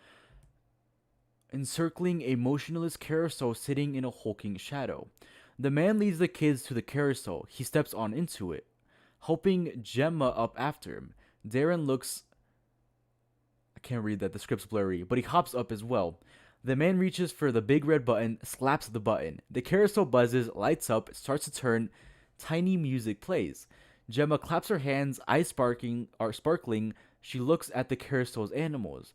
encircling a motionless carousel sitting in a hulking shadow. The man leads the kids to the carousel. He steps on into it, helping Gemma up after him. Darren looks... I can't read that, the script's blurry, but he hops up as well. The man reaches for the big red button, slaps the button. The carousel buzzes, lights up, starts to turn. Tiny music plays. Gemma claps her hands, eyes sparkling. She looks at the carousel's animals.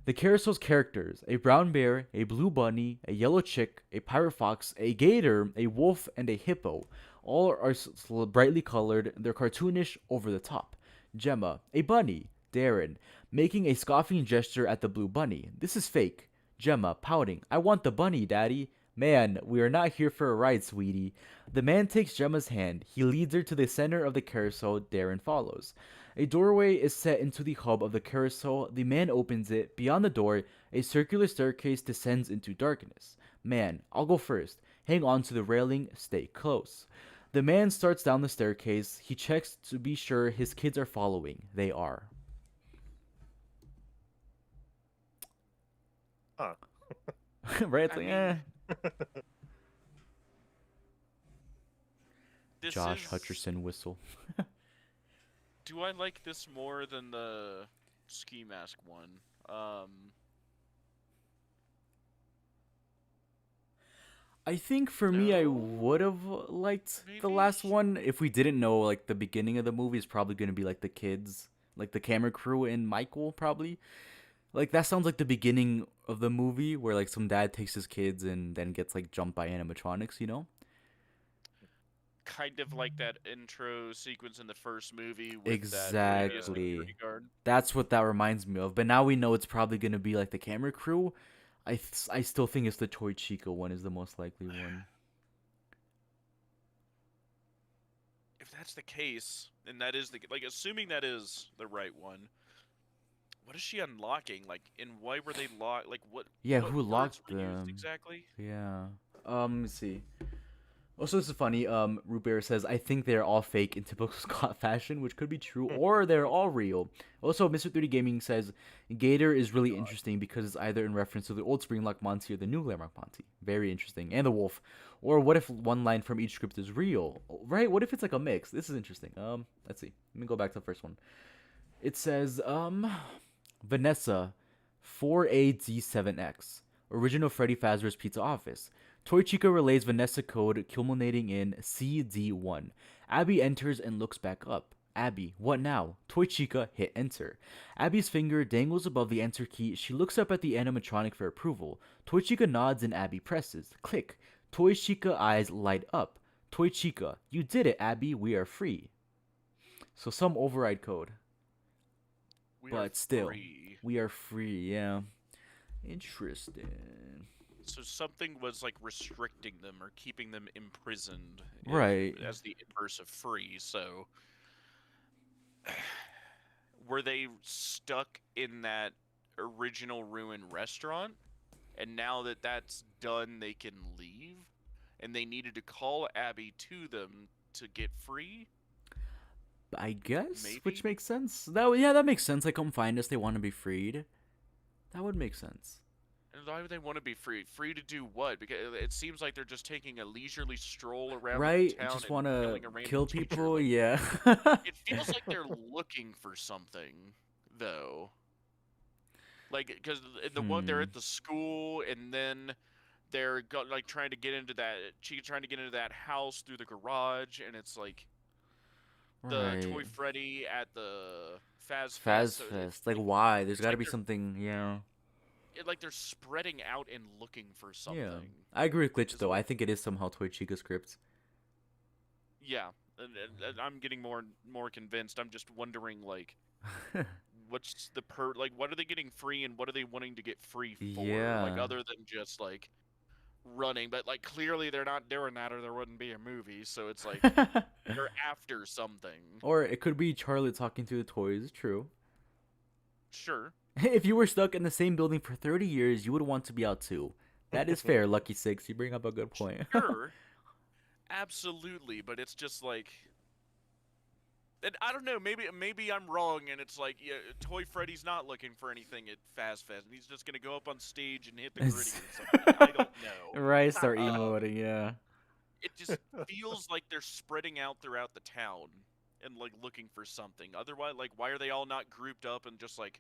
The carousel's characters: a brown bear, a blue bunny, a yellow chick, a pirate fox, a gator, a wolf, and a hippo. All are brightly colored. They're cartoonish, over the top. Gemma, a bunny. Darren, making a scoffing gesture at the blue bunny. This is fake. Gemma, pouting. I want the bunny, Daddy. Man, we are not here for a ride, sweetie. The man takes Gemma's hand. He leads her to the center of the carousel. Darren follows. A doorway is set into the hub of the carousel. The man opens it. Beyond the door, a circular staircase descends into darkness. Man, I'll go first. Hang on to the railing. Stay close. The man starts down the staircase. He checks to be sure his kids are following. They are. Huh. Right? It's like, eh. Josh Hutcherson whistle. Do I like this more than the ski mask one? I think for me, I would have liked the last one if we didn't know like the beginning of the movie is probably going to be like the kids like the camera crew and Michael probably. Like that sounds like the beginning of the movie where like some dad takes his kids and then gets like jumped by animatronics, you know? Kind of like that intro sequence in the first movie with that previous Exactly. security guard. That's what that reminds me of. But now we know it's probably gonna be like the camera crew. I still think it's the Toy Chica one is the most likely one. If that's the case, and that is the like, assuming that is the right one, what is she unlocking? Like, and why were they locked? Like, Yeah, what who words locked were used them? exactly? Yeah. Let me see. Also, this is funny. Root Bear says, I think they're all fake in typical Scott fashion, which could be true, or they're all real. Also, Mr. 30 Gaming says, Gator is really interesting because it's either in reference to the old Springlock Monty or the new Glamrock Monty. Very interesting. And the wolf. Or what if one line from each script is real? Right? What if it's like a mix? This is interesting. Let's see. Let me go back to the first one. It says, Vanessa, 4AD7X. Original Freddy Fazbear's Pizza Office. Toy Chica relays Vanessa code culminating in CD1. Abby enters and looks back up. Abby, what now? Toy Chica, hit enter. Abby's finger dangles above the enter key. She looks up at the animatronic for approval. Toy Chica nods and Abby presses. Click. Toy Chica eyes light up. Toy Chica, you did it, Abby. We are free. So some override code. But still, we are free. Yeah. Interesting. So something was like restricting them or keeping them imprisoned, Right. as the inverse of free. So were they stuck in that original ruined restaurant, and now that that's done, they can leave, and they needed to call Abby to them to get free? I guess, Maybe? which makes sense. That makes sense. They come find us. They want to be freed. That would make sense. And why would they want to be free? Free to do what? Because it seems like they're just taking a leisurely stroll around Right? the town Just and want to killing a random kill teacher. people. Like, Yeah. it feels like they're looking for something, though. Like, because the one they're at the school, and then they're like trying to get into that house through the garage, and it's like the Toy Right. Freddy at the Faz Faz So Fest. Like, why? There's it's got to like be they're something. Yeah. like they're spreading out and looking for something. Yeah. I agree with Glitch It's though. like- I think it is somehow Toy Chica script. Yeah, and I'm getting more and more convinced. I'm just wondering, like, what's the like, what are they getting free, and what are they wanting to get free for? Like, Yeah. other than just like running, but like clearly they're not doing that, or there wouldn't be a movie. So it's like they're after something. Or it could be Charlie talking to the toys. True. Sure. If you were stuck in the same building for 30 years, you would want to be out too. That is fair, Lucky Six. You bring up a good point. Sure. Absolutely, but it's just like, and I don't know. Maybe I'm wrong, and it's like, yeah, Toy Freddy's not looking for anything at Fast Fest, and he's just gonna go up on stage and hit the gritty or something. I don't know. Right, start emoting, yeah. It just feels like they're spreading out throughout the town and like looking for something. Otherwise, like, why are they all not grouped up and just like,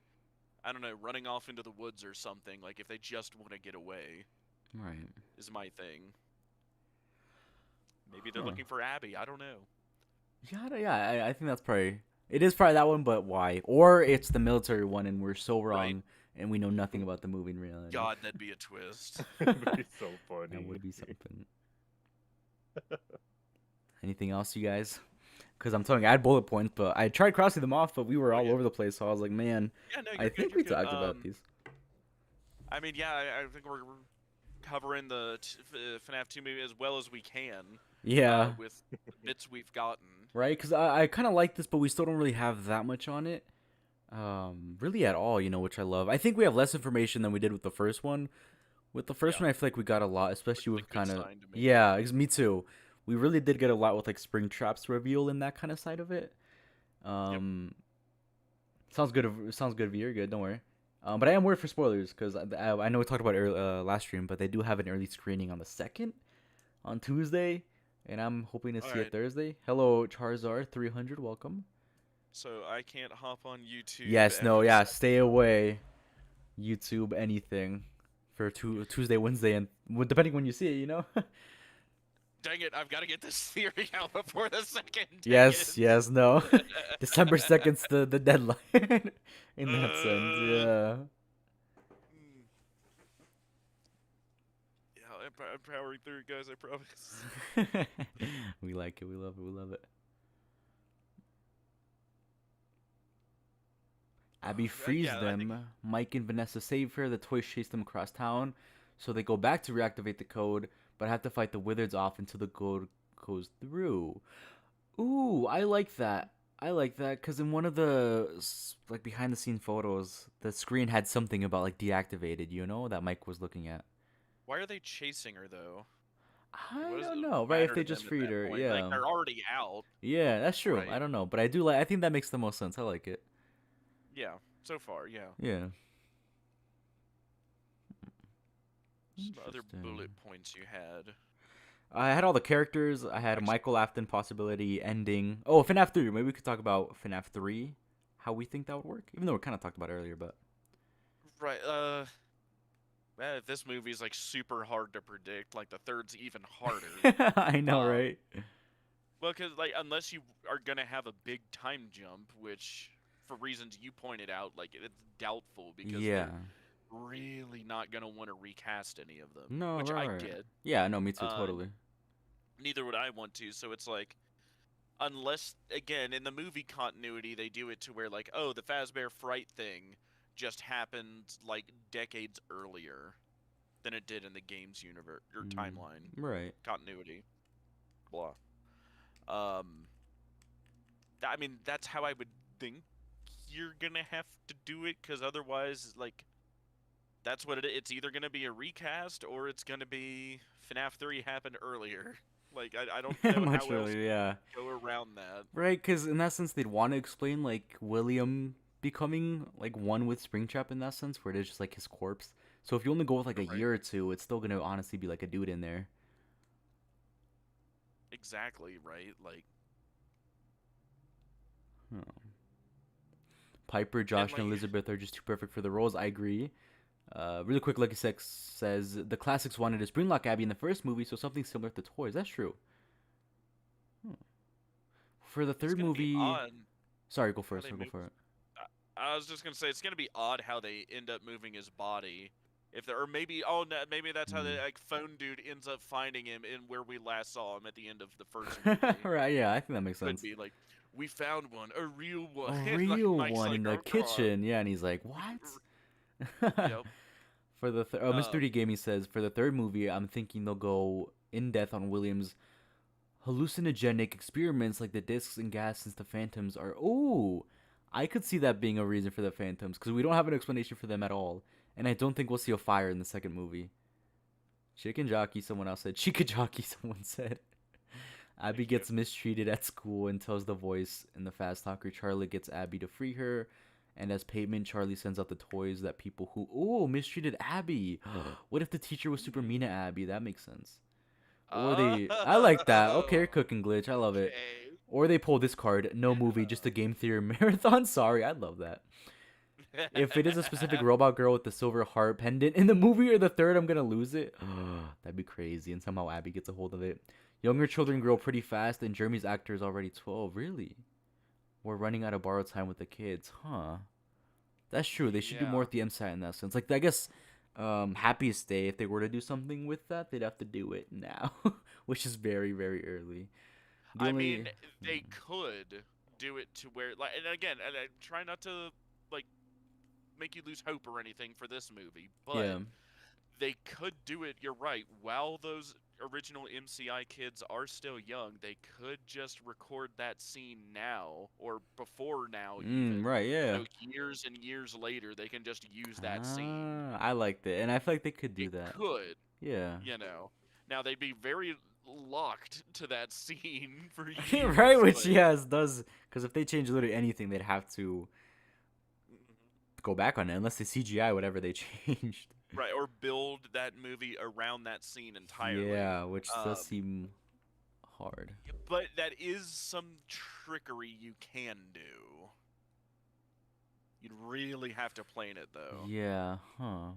I don't know, running off into the woods or something? Like, if they just want to get away, Right. is my thing. Maybe they're looking for Abby. I don't know. Yeah, I think that's probably... It is probably that one, but why? Or it's the military one and we're so wrong Right. and we know nothing about the movie in reality. God, that'd be a twist. That'd be so funny. That would be something. Anything else, you guys? Because I'm telling you, I had bullet points, but I tried crossing them off, but we were all over the place, so I was like, man, Yeah, no, I think we talked about these. I mean, yeah, I think we're covering the FNAF 2 movie as well as we can. Yeah. With bits we've gotten. Right? Because I kind of like this, but we still don't really have that much on it. Really at all, which I love. I think we have less information than we did with the first one. With the first one, I feel like we got a lot, especially with kind of... Yeah, me too. We really did get a lot with, like, Springtrap's reveal and that kind of side of it. Sounds good. Sounds good, V. You're good. Don't worry. But I am worried for spoilers, because I know we talked about it last stream, but they do have an early screening on the 2nd, on Tuesday. And I'm hoping to see it Thursday. Hello, Charizard 300. Welcome. So I can't hop on YouTube. Yes, no, yeah. Stay away. YouTube, anything for Tuesday, Wednesday, and depending when you see it, Dang it! I've got to get this theory out before the second. Yes, yes, no. December 2nd's the deadline in that sense. Uh, Yeah. Yeah, I'm powering through, guys. I promise. We like it. We love it. We love it. Abby frees yeah, I think them. Mike and Vanessa save her. The toys chase them across town. So they go back to reactivate the code, but have to fight the Wizards off until the code goes through. Ooh, I like that. I like that because in one of the like behind the scene photos, the screen had something about like deactivated, that Mike was looking at. why are they chasing her though? Like, I what does it don't know, right? If matter they to just them at freed that her, point? Like yeah. they're already out, Yeah, that's true. I right? don't know, but I do like. I think that makes the most sense. I like it. Yeah, so far, yeah. Yeah. Some other bullet Interesting. points you had. I had all the characters. I had Actually, Michael Afton possibility ending. Oh, FNAF 3. Maybe we could talk about FNAF 3, how we think that would work. Even though we kind of talked about it earlier, but right. Man, if this movie is like super hard to predict, like the third's even harder. I know, Uh, right? well, because like unless you are gonna have a big time jump, which for reasons you pointed out, like it's doubtful because Yeah. they're really not gonna want to recast any of them, No, which I right, right. get. Yeah, no, me too, Uh, totally. neither would I want to. So it's like, unless again in the movie continuity they do it to where like, oh, the Fazbear Fright thing just happened like decades earlier than it did in the game's universe or Mm, timeline right. continuity. Blah. Um, I mean that's how I would think you're gonna have to do it, because otherwise, like, that's what it's either gonna be a recast or it's gonna be FNAF 3 happened earlier. Like I don't know Much how else earlier, yeah. go around that. Right, because in that sense, they'd want to explain like William becoming like one with Springtrap in that sense, where it is just like his corpse. So if you only go with like a Right. year or two, it's still gonna honestly be like a dude in there. Exactly, right? Like, Huh. Piper, and Josh, and like, Elizabeth are just too perfect for the roles. I agree. Really quick, Lucky Six says the classics wanted to Springlock Abbey in the first movie, so something similar to Toys. That's true. Hmm. For the it's third gonna be movie, odd sorry, go how first. they Go move. for it. I was just gonna say it's gonna be odd how they end up moving his body. If there, or maybe, oh, no, maybe that's how Hmm. the like phone dude ends up finding him in where we last saw him at the end of the first movie. Right? Yeah, I think that makes Could sense. be like, we found one, a real one. A Like real Mike's one like, in the oh god. kitchen. Yeah, and he's like, what? Yep. For the Mr. Um. D Gaming says for the third movie, I'm thinking they'll go in depth on Williams' hallucinogenic experiments, like the discs and gas, since the Phantoms are. Oh, I could see that being a reason for the Phantoms because we don't have an explanation for them at all, and I don't think we'll see a fire in the second movie. Chicken jockey, someone else said. Chica jockey, someone said. Abby Thank you. gets mistreated at school and tells the voice in the fast talker Charlie gets Abby to free her. And as payment, Charlie sends out the toys that people who mistreated Abby. What if the teacher was super mean to Abby? That makes sense. Or I like that. Okay, Oh. cooking glitch. I love it. Okay. Or they pull this card. No movie, just a game theory marathon. Sorry, I'd love that. If it is a specific robot girl with the silver heart pendant in the movie or the third, I'm gonna lose it. That'd be crazy. And somehow Abby gets a hold of it. Younger children grow pretty fast, and Jeremy's actor is already 12. Really? We're running out of borrowed time with the kids, huh? That's true. They should do more Yeah. with the MSAT in that sense. Like I guess, Happiest Day. If they were to do something with that, they'd have to do it now, which is very very early. The I mean, only, they could do it to where, like, and again, and I try not to like make you lose hope or anything for this movie, but yeah. they could do it. You're right. While those original MCI kids are still young, they could just record that scene now or before now, even. Right. Yeah. So years and years later, they can just use that scene. I liked it, and I feel like they could do It that. could, Yeah. you know. Now they'd be very locked to that scene for Right, years, which but yes does, because if they change literally anything, they'd have to mhm. go back on it unless they CGI whatever they changed. Right, or build that movie around that scene entirely. Yeah, which does Um, seem hard. but that is some trickery you can do. You'd really have to plan it though. Yeah, huh.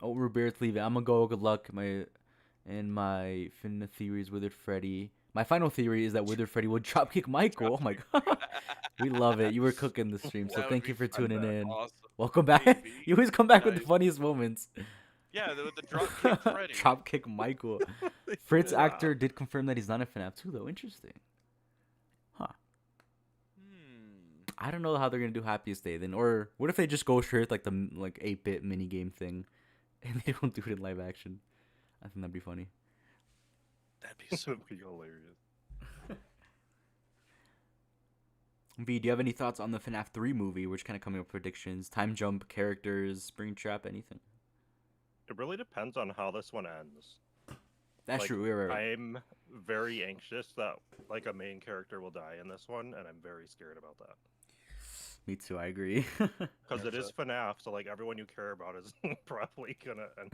Oh, Robert's leaving. I'm gonna go. Good luck, my And my theories, Withered Freddy. My final theory is that Withered Freddy will dropkick Michael. Oh my god. We love it. You were cooking the stream, so That would thank be you for tuning in. awesome. Welcome back. Maybe. You always come back with the Nice. funniest moments. Yeah, the dropkick Freddy. Dropkick Michael. Fritz actor did confirm that he's not in FNAF 2 though. Interesting. Huh. I don't know how they're gonna do Happiest Day then, or what if they just go straight like the 8-bit mini game thing, and they don't do it in live action? I think that'd be funny. That'd be so That'd be hilarious. V, do you have any thoughts on the FNAF 3 movie? Which kind of coming up with predictions, time jump, characters, Springtrap, anything? It really depends on how this one ends. That's Like, true. Right. I'm very anxious that like a main character will die in this one, and I'm very scared about that. Me too. I agree. Because it is FNAF, so like everyone you care about is probably gonna end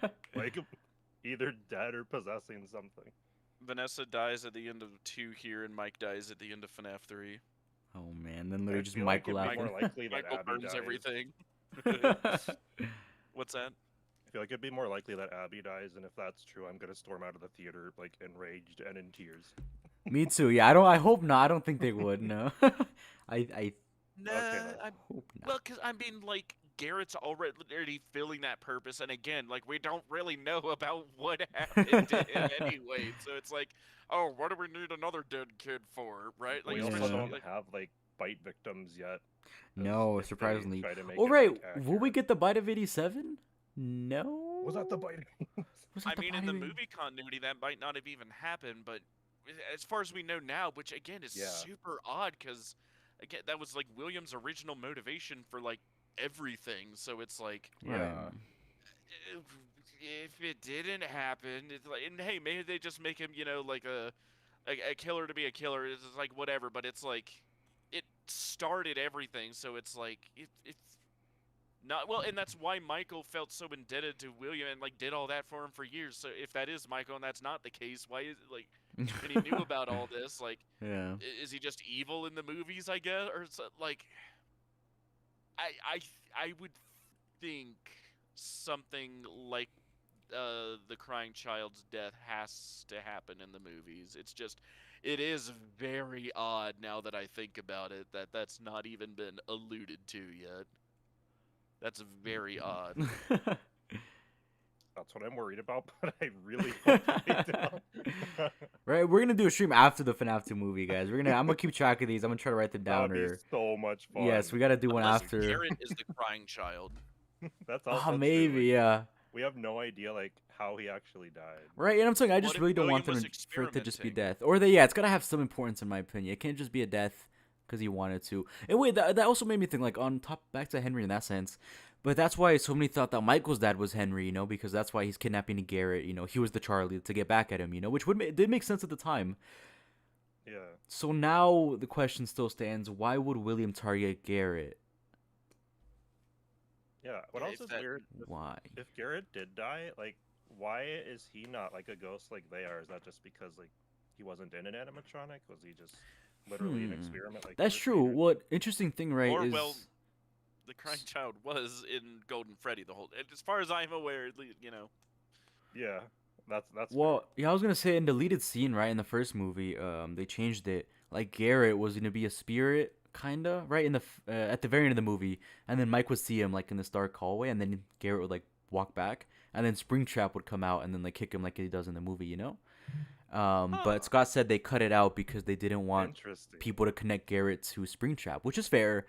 up like either dead or possessing something. Vanessa dies at the end of 2 here, and Mike dies at the end of FNAF 3. Oh man, then literally I just feel like Michael it'd be laughing. more likely that Michael Abby burns dies. everything. What's that? I feel like it'd be more likely that Abby dies, and if that's true, I'm gonna storm out of the theater like enraged and in tears. Me too. Yeah, I don't. I hope not. I don't think they would. No. I Nah, then. hope not. well, because I mean, like, Garrett's already filling that purpose, and again, like, we don't really know about what happened to him anyway, so it's like, oh, what do we need another dead kid for, right? Like, We Yeah. also especially, don't like, have like bite victims yet. No, if they surprisingly. try to make Oh it, right, like, will we accurate. get the bite of 87? No. Was that the bite? Was that I the mean, bite in the of 80? movie continuity, that might not have even happened, but as far as we know now, which again is Yeah. super odd, because again, that was like William's original motivation for like everything. So it's like, Right. if it didn't happen, it's like, and hey, maybe they just make him, you know, like a killer to be a killer. It's like whatever, but it's like it started everything. So it's like it's not well, and that's why Michael felt so indebted to William and like did all that for him for years. So if that is Michael and that's not the case, why is it like? And he knew about all this. Like, Yeah. is he just evil in the movies? I guess, or like, I would think something like the crying child's death has to happen in the movies. It's just, it is very odd now that I think about it that that's not even been alluded to yet. That's very odd. That's what I'm worried about, but I really hope they don't. Right, we're gonna do a stream after the FNAF 2 movie, guys. I'm gonna keep track of these. I'm gonna try to write them down. That'd be Or so much fun. yes, we gotta do one Unless after. Garrett is the crying child. That's also true, Maybe, like, yeah. We have no idea like how he actually died. Right, and I'm saying I What just if really don't want William them was for it to just be experimenting? death. Or yeah, it's gotta have some importance in my opinion. It can't just be a death because he wanted to. And wait, that also made me think like on top back to Henry in that sense. But that's why so many thought that Michael's dad was Henry, you know, because that's why he's kidnapping Garrett. You know, he was the Charlie to get back at him, you know, which did make sense at the time. Yeah. So now the question still stands: why would William target Garrett? Yeah. What Yeah, else if is that- weird? Why? If Garrett did die, like, why is he not like a ghost like they are? Is that just because like he wasn't in an animatronic? Was he just literally an experiment? Like That's you were true. saying? What interesting thing, right? Or, is well, the crying child was in Golden Freddy the whole. As far as I'm aware, you know. Yeah. That's well, yeah, I was gonna say in the deleted scene, right, in the first movie, they changed it. Like Garrett was gonna be a spirit, kinda, right, in the at the very end of the movie, and then Mike would see him like in this dark hallway, and then Garrett would like walk back, and then Springtrap would come out and then like kick him like he does in the movie, you know. But Scott said they cut it out because they didn't want interesting. people to connect Garrett to Springtrap, which is fair.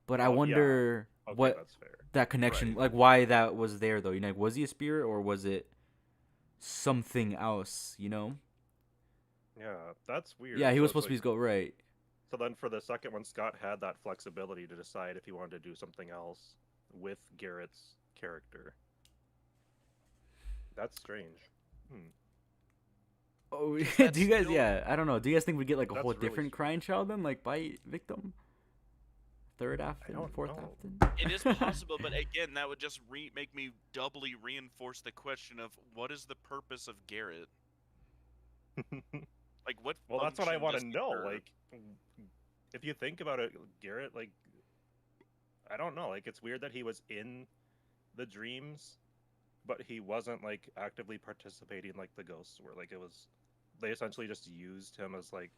But I Well, yeah. wonder Okay, what that's fair. that connection, Right. like why that was there though. You know, like, was he a spirit or was it something else? You know? Yeah, that's weird. Yeah, he So was it's supposed to like- be go right. So then for the second one, Scott had that flexibility to decide if he wanted to do something else with Garrett's character. That's strange. Oh, Because do that's you guys? still- Yeah, I don't know. Do you guys think we get like a That's whole really different strange. crying child then, like bite victim? Third Afton, don't fourth know. Afton. It is possible, but again, that would just make me doubly reinforce the question of what is the purpose of Garrett? Like, what? Well, that's what I function want does to he know. serve? Like, if you think about it, Garrett, like, I don't know. Like, it's weird that he was in the dreams but he wasn't like actively participating like the ghosts were. Like it was, they essentially just used him as like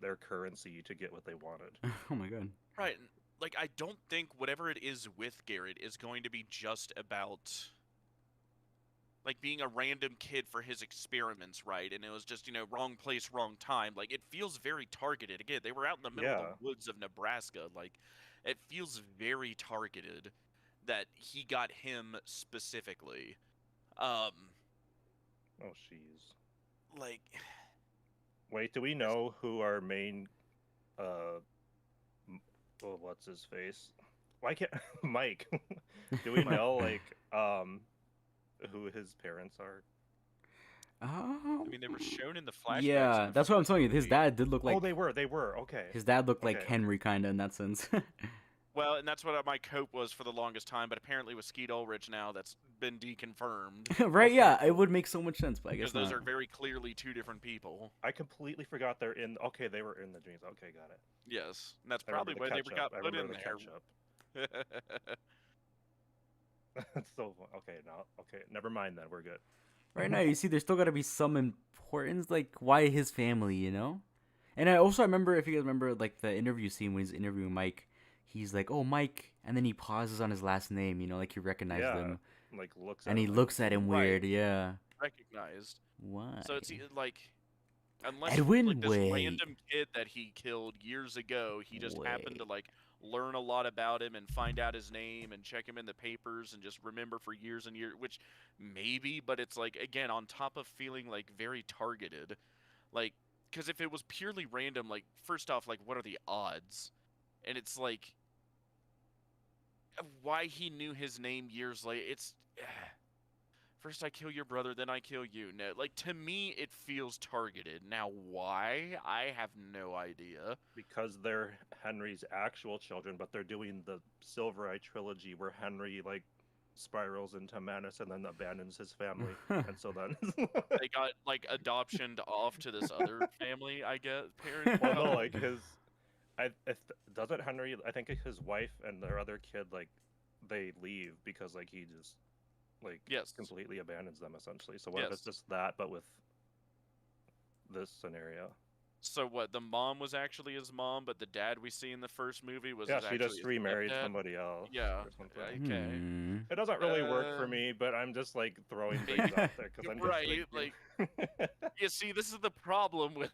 their currency to get what they wanted. Oh my god. Right. Like, I don't think whatever it is with Garrett is going to be just about, like, being a random kid for his experiments, right? And it was just, wrong place, wrong time. Like, it feels very targeted. Again, they were out in the middle of Yeah. the woods of Nebraska. Like, it feels very targeted that he got him specifically. Oh, jeez. Like, Wait, do we know who our main, what's his face? Why can't Mike? Do we know like who his parents are? I mean, they were shown in the flashbacks. Yeah, in the that's what I'm first telling you. His movie. dad did look like. Oh, they were. They were. Okay. His dad looked like Okay. Henry, kind of in that sense. Well, and that's what my cope was for the longest time, but apparently with Skeet Ulrich now, that's been deconfirmed. Right? Okay, Yeah, it cool. would make so much sense, but I guess Because those not. are very clearly two different people. I completely forgot they're in. Okay, they were in the dreams. Okay, got it. Yes, and that's I remember probably the why they ketchup. got I put in remember the there. ketchup. That's so fun. Okay, no. Okay, never mind then. We're good. Right now, you see, there's still got to be some importance, like why his family, you know? And I remember, if you guys remember, like the interview scene when he's interviewing Mike, he's like, "Oh, Mike," and then he pauses on his last name, you know, like he recognized Yeah, him, like looks at and he him, like, looks at him Right. weird, yeah. Recognized. Why? So it's like, unless Edwin, like this wait. random kid that he killed years ago, he just happened to like learn a lot about him and find out his name and check him in the papers and just remember for years and years, which maybe, but it's like, again, on top of feeling like very targeted, like, because if it was purely random, like, first off, like, what are the odds? And it's like, why he knew his name years later, it's first I kill your brother, then I kill you. No, like, to me, it feels targeted. Now, why? I have no idea. because they're Henry's actual children, but they're doing the Silver Eye trilogy where Henry like spirals into menace and then abandons his family, and so then. They got, like, adoptioned off to this other family, I guess, parent. Well, no, like his, doesn't Henry? I think his wife and their other kid like they leave because like he just like Yes. completely abandons them essentially. So what if it's Yes. just that, but with this scenario? So what? The mom was actually his mom, but the dad we see in the first movie was Yeah, his she actually just his remarried stepdad? somebody else. Yeah. Or something. Okay. Hmm. It doesn't really work for Uh, me, but I'm just like throwing things out there because I'm just Right, like, you see, this is the problem with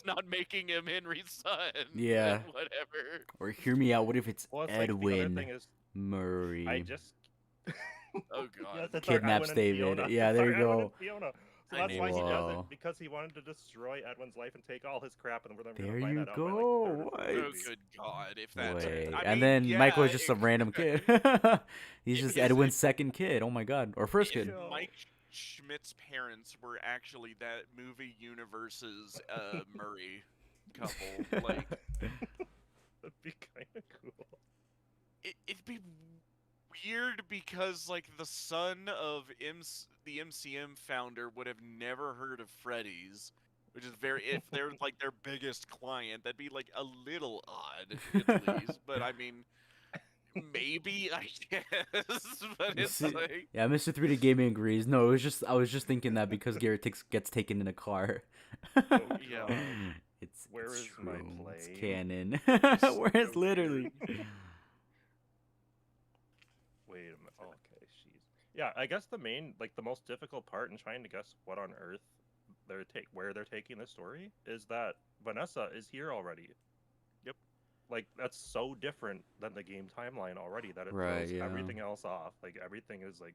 not making him Henry's son. Yeah. Whatever. Or hear me out. What if it's Well, it's like the other Edwin thing is Murray? I just Oh god. yes, it's our Kidnaps Edwin and David. Fiona. Yeah, It's there our you Edwin go. and Fiona. So I that's why he named does it Whoa. because he wanted to destroy Edwin's life and take all his crap, and we're never There gonna find you that out by, like, go. third or fourth What? Oh movie. good god, if that's Wait. I And mean, then yeah, Michael is just some random kid. He's just If- Edwin's second kid. Oh my god. Or first if kid. Yo. Mike Schmidt's parents were actually that movie universe's Murray couple, like That'd be kind of cool. it'd be weird because like the son of the MCM founder would have never heard of Freddy's, which is very if they're like their biggest client, that'd be like a little odd at least. But I mean, maybe I guess, but You it's see- like Yeah, Mr. 3D Gaming agrees. No, it was just I was just thinking that because Garrett gets taken in a car. Yeah. It's Where it's is my true. It's plane? canon. It's Where it's so literally. Wait a minute. Okay, jeez. Yeah, I guess the main, like, the most difficult part in trying to guess what on earth where they're taking the story is that Vanessa is here already. Yep. Like, that's so different than the game timeline already that it Right, throws yeah. everything else off. Like, everything is like,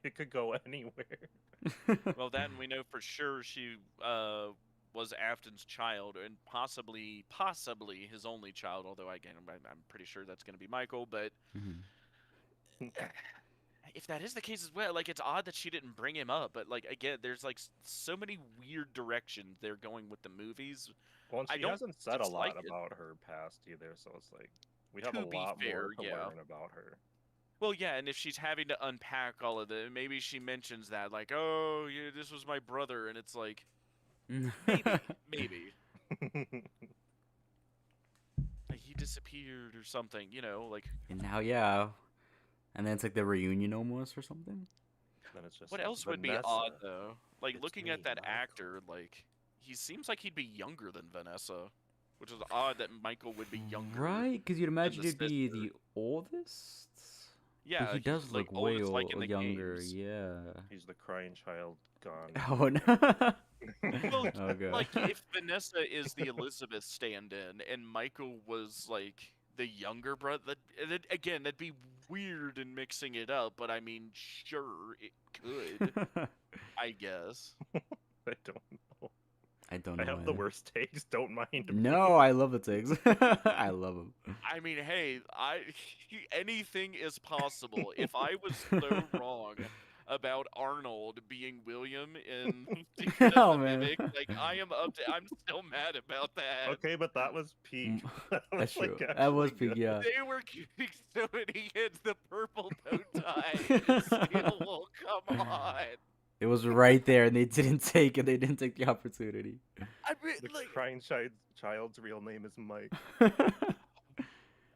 it could go anywhere. well, that and we know for sure she was Afton's child and possibly his only child. Although again, I'm pretty sure that's going to be Michael, but. Mhm. If that is the case as well, like it's odd that she didn't bring him up, but like again, there's like so many weird directions they're going with the movies. Well, and I she don't hasn't said a lot dislike it. about her past either, so it's like, we have To a be lot fair, more to yeah. learn about her. Well, yeah, and if she's having to unpack all of it, maybe she mentions that, like, oh, yeah, this was my brother, and it's like, maybe. Like, he disappeared or something, like. And now, yeah. And then it's like the reunion almost or something. Then it's just What like, else would be Vanessa, odd though? Like it's looking me, at that Michael. actor, like he seems like he'd be younger than Vanessa, which is odd that Michael would be younger. Right? Because you'd than imagine the he'd be sister. the oldest. But Yeah, he he's does like look way oldest, like in the younger. games. Yeah. He's the crying child gone. Oh no. Well, Oh god. like if Vanessa is the Elizabeth stand-in and Michael was like the younger brother, again that'd be weird in mixing it up. But I mean, sure, it could. I guess. I don't know. I don't I know. have the either. worst takes. Don't mind me. No, I love the Tigs. I love them. I mean, hey, anything is possible. If I was so wrong about Arnold being William in Secret Oh of the man. Mimic, like I'm still mad about that. Okay, but that was peak. That was, That's true. like, That was actually big, good. yeah. They were giving so many kids the purple bow tie. And still, well, come on. It was right there, and they didn't take it. They didn't take the opportunity. I mean, The like, crying child's real name is Mike.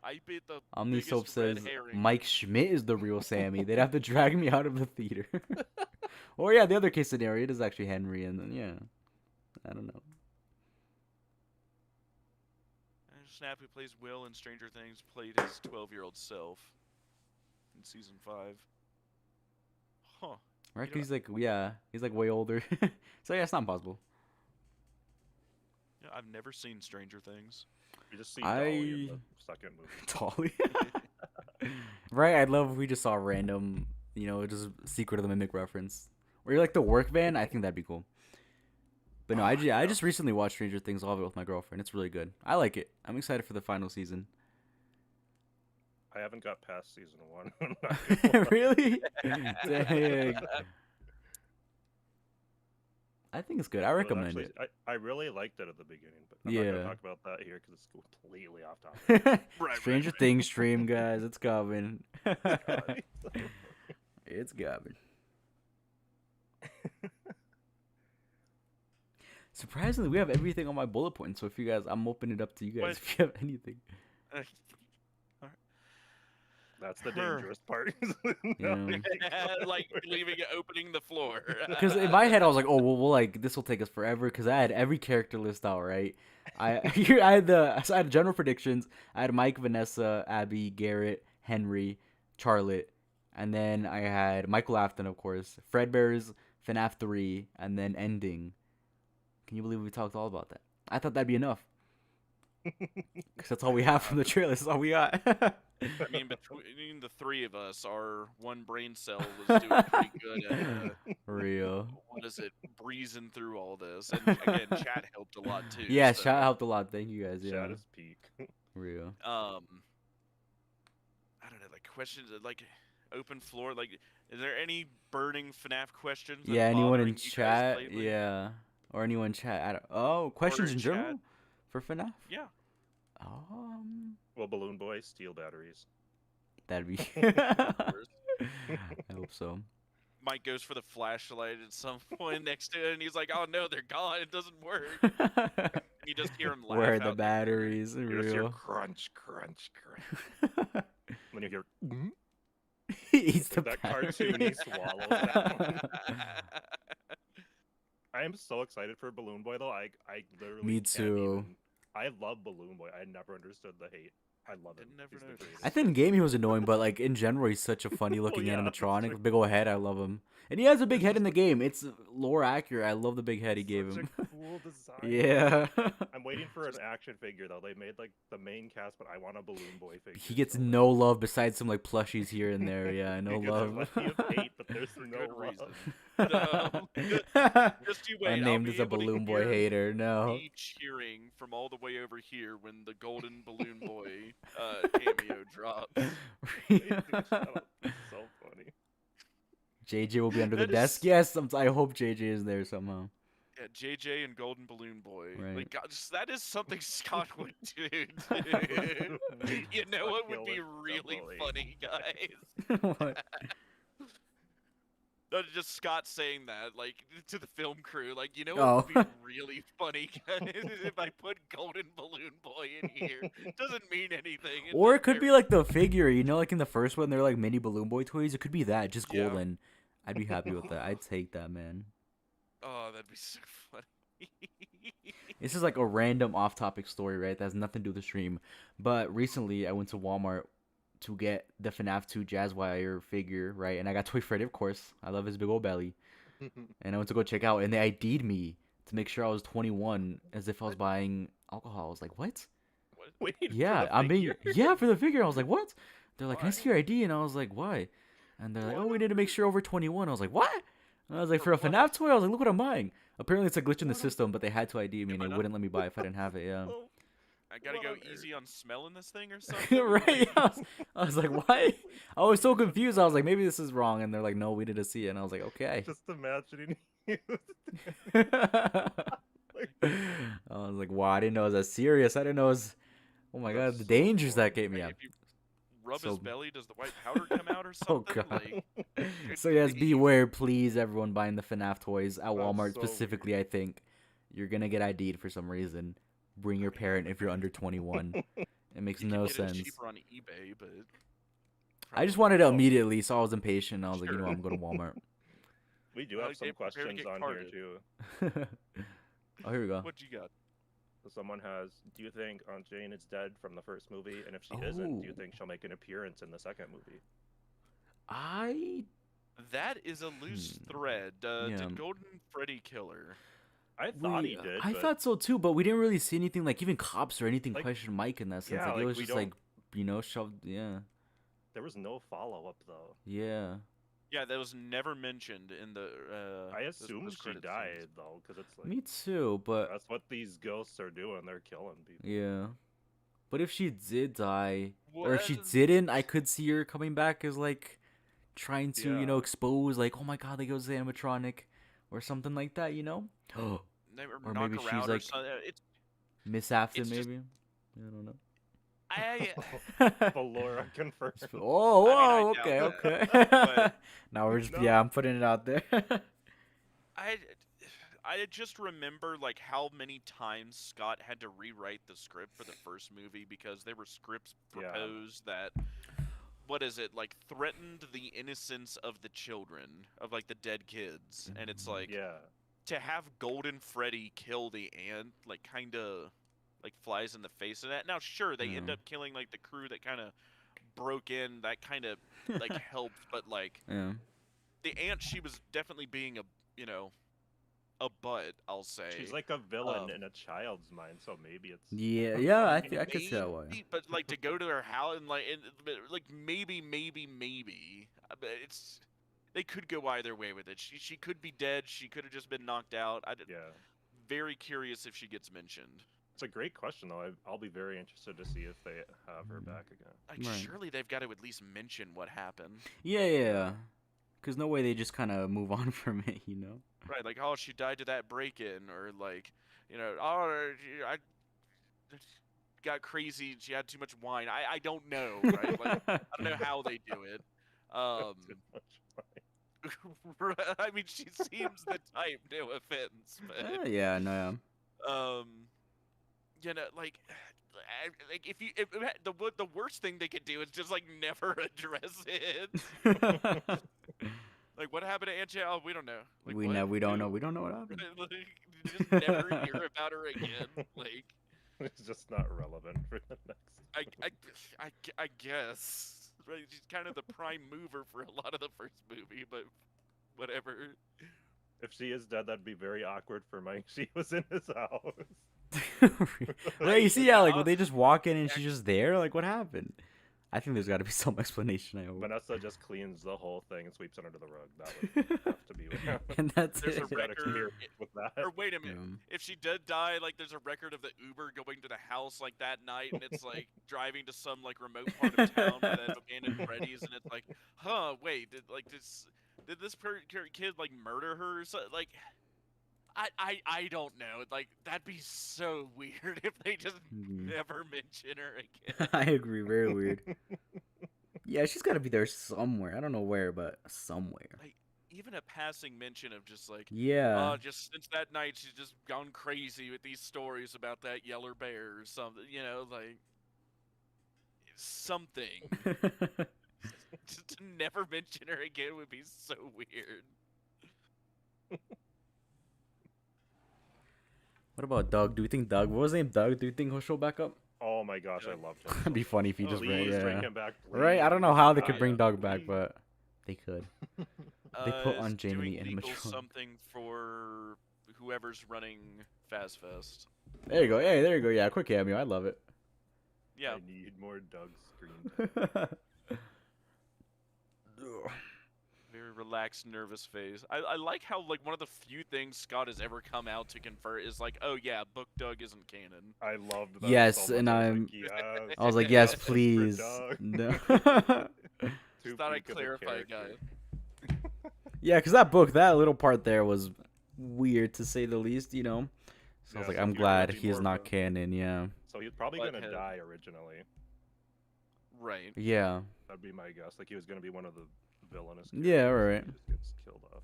I bet the Omnisoap biggest red says herring. Mike Schmidt is the real Sammy. They'd have to drag me out of the theater. Or yeah, the other case scenario, it is actually Henry, and then yeah, I don't know. Snap, who plays Will in Stranger Things, played his 12-year-old self in season 5. Huh. Right? You know- 'Cause he's like way older. So yeah, it's not impossible. Yeah, I've never seen Stranger Things. You just see Dolly in the second movie. Dolly. Right? I'd love if we just saw a random, just Secret of the Mimic reference. Or you're like the work van. I think that'd be cool. But no, I just recently watched Stranger Things all of it with my girlfriend. It's really good. I like it. I'm excited for the final season. I haven't got past season 1. I'm not gonna lie. Really? Dang. I think it's good. I But recommend actually, it. I really liked it at the beginning, but I'm not Yeah. gonna talk about that here because it's completely off topic. Stranger Things stream, guys. It's coming. It's coming. Surprisingly, we have everything on my bullet point. So if you guys, I'm opening it up to you guys What? if you have anything. That's the Her. dangerous part. Yeah. Like leaving it, opening the floor. Because in my head, I was like, oh, well, like this will take us forever. Because I had every character list out, right? I had general predictions. I had Mike, Vanessa, Abby, Garrett, Henry, Charlotte, and then I had Michael Afton, of course, Fredbear's, FNAF 3, and then ending. Can you believe we talked all about that? I thought that'd be enough. Because that's all we have from the trailer. That's all we got. I mean, between the three of us, our one brain cell was doing pretty good at Real. what is it, breezing through all this. And again, chat helped a lot too. Yeah, so, chat helped a lot. Thank you guys. Yeah. Chat is peak. Real. I don't know, like questions, like open floor. Like, is there any burning FNAF questions? that Yeah, anyone bothering in you guys chat? lately? Yeah. Or anyone in chat? Oh, questions in in chat. general? For FNAF? Yeah. Well, Balloon Boy, steel batteries. That'd be. course. I hope so. Mike goes for the flashlight at some point next to it, and he's like, "Oh no, they're gone. It doesn't work." And you just hear him laugh. Where are out the the- batteries? You just hear Real. crunch, crunch, crunch. When you hear He eats the that battery. cartoony swallow. That one. I am so excited for Balloon Boy though. I literally Me can't too. even- I love Balloon Boy. I never understood the hate. I love him. Never He's the noticed. greatest. I think in game he was annoying, but like in general, he's such a funny looking yeah, that's animatronic. true. Big old head, I love him. And he has a big head in the game. It's lore accurate. I love the big head he gave Such him. a cool design. Yeah. I'm waiting for an action figure though. They made like the main cast, but I want a Balloon Boy figure. He gets so bad. no love besides some like plushies here and there. Yeah, no He gets love. plenty of hate, but there's For no good love. reason. Just you wait. I'm I'll named be as a able to balloon boy hear hater. No. me cheering from all the way over here when the golden balloon boy cameo drops. Dude, shut up. It's so funny. JJ will be under the That is- desk. Yes, I hope JJ is there somehow. Yeah, JJ and Golden Balloon Boy. Right. Like, God, that is something Scott would do. Dude. You know what would Kill be it really doubly. funny, guys? What? No, just Scott saying that, like, to the film crew, like, you know what would be really funny, guys, if I put Golden Balloon Boy in here. Doesn't mean anything. It's Or just it could be very- like the figure, like in the first one, they're like mini balloon boy toys. It could be that, just Yeah. golden. I'd be happy with that. I'd take that, man. Oh, that'd be so funny. This is like a random off-topic story, right? That has nothing to do with the stream. But recently, I went to Walmart to get the FNAF 2 Jazzwire figure, right? And I got Toy Freddy, of course. I love his big old belly. And I went to go check out, and they ID'd me to make sure I was 21, as if I was buying alcohol. I was like, what? What? Wait, Yeah, for the I'm being figure? yeah for the figure. I was like, what? They're like, can I Why? see your ID? And I was like, why? And they're like, oh, we need to Whatever. make sure over 21. I was like, what? And I was like, For for a what? FNAF toy? I was like, look what I'm buying. Apparently, it's a glitch in the What? system, but they had to ID me, and Am I they not? wouldn't let me buy if I didn't have it. Yeah. Oh, I gotta what go on easy on smelling this thing or something. Right? Like, I was like, why? I was so confused. I was like, maybe this is wrong. And they're like, no, we need to see it. And I was like, okay. Just imagining you. I was like, wow, I didn't know it was that serious. I didn't know it was. Oh my That's god, the so dangers funny. that gave me. like, Yeah. if you rub So- his belly, does the white powder come out or Oh something? god. Like, So yes, beware, please, everyone buying the FNAF toys at Walmart so specifically. I think you're gonna get ID'd for some reason. Bring your parent if you're under 21. It makes you no can get it sense. cheaper on eBay, but I just probably wanted it Oh. immediately, so I was impatient. I was like, you know Sure. what, I'm going to Walmart. We do Well, have some get prepared to questions get on carded. here too. Oh, here we go. what you got? So someone has, do you think Aunt Jane is dead from the first movie? And if she isn't, do you Oh. think she'll make an appearance in the second movie? I That is a loose thread. Yeah. Did Golden Freddy kill her? I thought he we- did. I but thought so too, but we didn't really see anything like even cops or anything Like- question Mike in that sense. yeah, Like it like, was we just like shoved. Yeah, there was no follow-up though. yeah. Yeah, that was never mentioned in the. I assumed she post-credit died scenes. though, because it's like Me too, but that's what these ghosts are doing. They're killing people. yeah. But if she did die, or if she What? didn't, I could see her coming back as like trying to, Yeah. expose like, oh my god, they go to the animatronic, or something like that, Oh, or knock maybe her she's out or like something. It's Miss Afton, it's just- maybe. I don't know. I. Valora confirmed. Oh, whoa, I doubt okay, that, okay. but- Now we're just No. yeah, I'm putting it out there. I just remember like how many times Scott had to rewrite the script for the first movie because there were scripts Yeah. proposed that what is it like threatened the innocence of the children of like the dead kids, and it's like Yeah. to have Golden Freddy kill the aunt like kind of like flies in the face of that. Now sure they end Yeah. up killing like the crew that kind of broke in, that kind of like helped, but like Yeah. the aunt, she was definitely being a a butt, I'll say. She's like a villain Um, in a child's mind, so maybe it's Yeah, yeah, I could see that way. Maybe, but like to go to her house and like maybe, but it's they could go either way with it. She could be dead. She could have just been knocked out. yeah. Very curious if she gets mentioned. It's a great question though. I'll be very interested to see if they have her back again. Like Right. surely they've got to at least mention what happened. Yeah. Cause no way they just kind of move on from it, Right, like, oh, she died to that break-in, or like, oh, I got crazy. She had too much wine. I don't know, right? Like, I don't know how they do it. Too much fun. I mean, she seems the type. No offense, but Yeah, no, like, the worst thing they could do is just like never address it. yeah. Like, what happened to Aunt Jane? Oh, we don't know. Like, we what? know, we don't Who? know, we don't know what happened. Like, just never hear about her again. Like, It's just not relevant for the next. I guess. Right? She's kind of the prime mover for a lot of the first movie, but whatever. If she is dead, that'd be very awkward for Mike. She was in his house. Right, you see, yeah, like, Yeah. would they just walk in and she's just there? Like, what happened? I think there's got to be some explanation. I hope. Vanessa just cleans the whole thing and sweeps it under the rug. That would have to be what happened. And that's There's it. a Bad record. experience with that. Or wait a minute. Yeah. If she did die, like there's a record of the Uber going to the house like that night, and it's like driving to some like remote part of town with an abandoned Freddy's, and it's like, huh, wait, did this kid like murder her or something? Like, I don't know. Like that'd be so weird if they just Mhm. never mention her again. I agree. Very weird. Yeah, she's got to be there somewhere. I don't know where, but somewhere. Even a passing mention of just like, Yeah. just since that night she's just gone crazy with these stories about that yeller bear or something, like something. Just to never mention her again would be so weird. What about Doug? Do you think Doug? What was his name? Doug? Do you think he'll show back up? Oh my gosh, I Doug. loved him. It'd be funny if he Oh, just Please ran. bring Yeah. him back. Right? I don't know please. how they could Ah, bring yeah, Doug back, please. but they could. They put on is Jane in doing the legal animatronic. something for whoever's running Fast Fest. There you go. Hey, there you go. Yeah, quick cameo. I love it. Yeah. I need more Doug screen time. Very relaxed, nervous face. I like how, like, one of the few things Scott has ever come out to confer is like, oh yeah, Book Doug isn't canon. I loved that. Yes, so much. and I was like, yes, justice for please. Doug. No. Just thought I'd clarify, guys. Yeah, because that book, that little part there was weird to say the least, you know? So I was Yeah, like, so I'm if you're glad gonna do he is more not of a- canon, yeah. So he's probably gonna Butthead. die originally. Right. Yeah. That'd be my guess. Like he was gonna be one of the villainous. Yeah, characters, right. and he just gets killed off.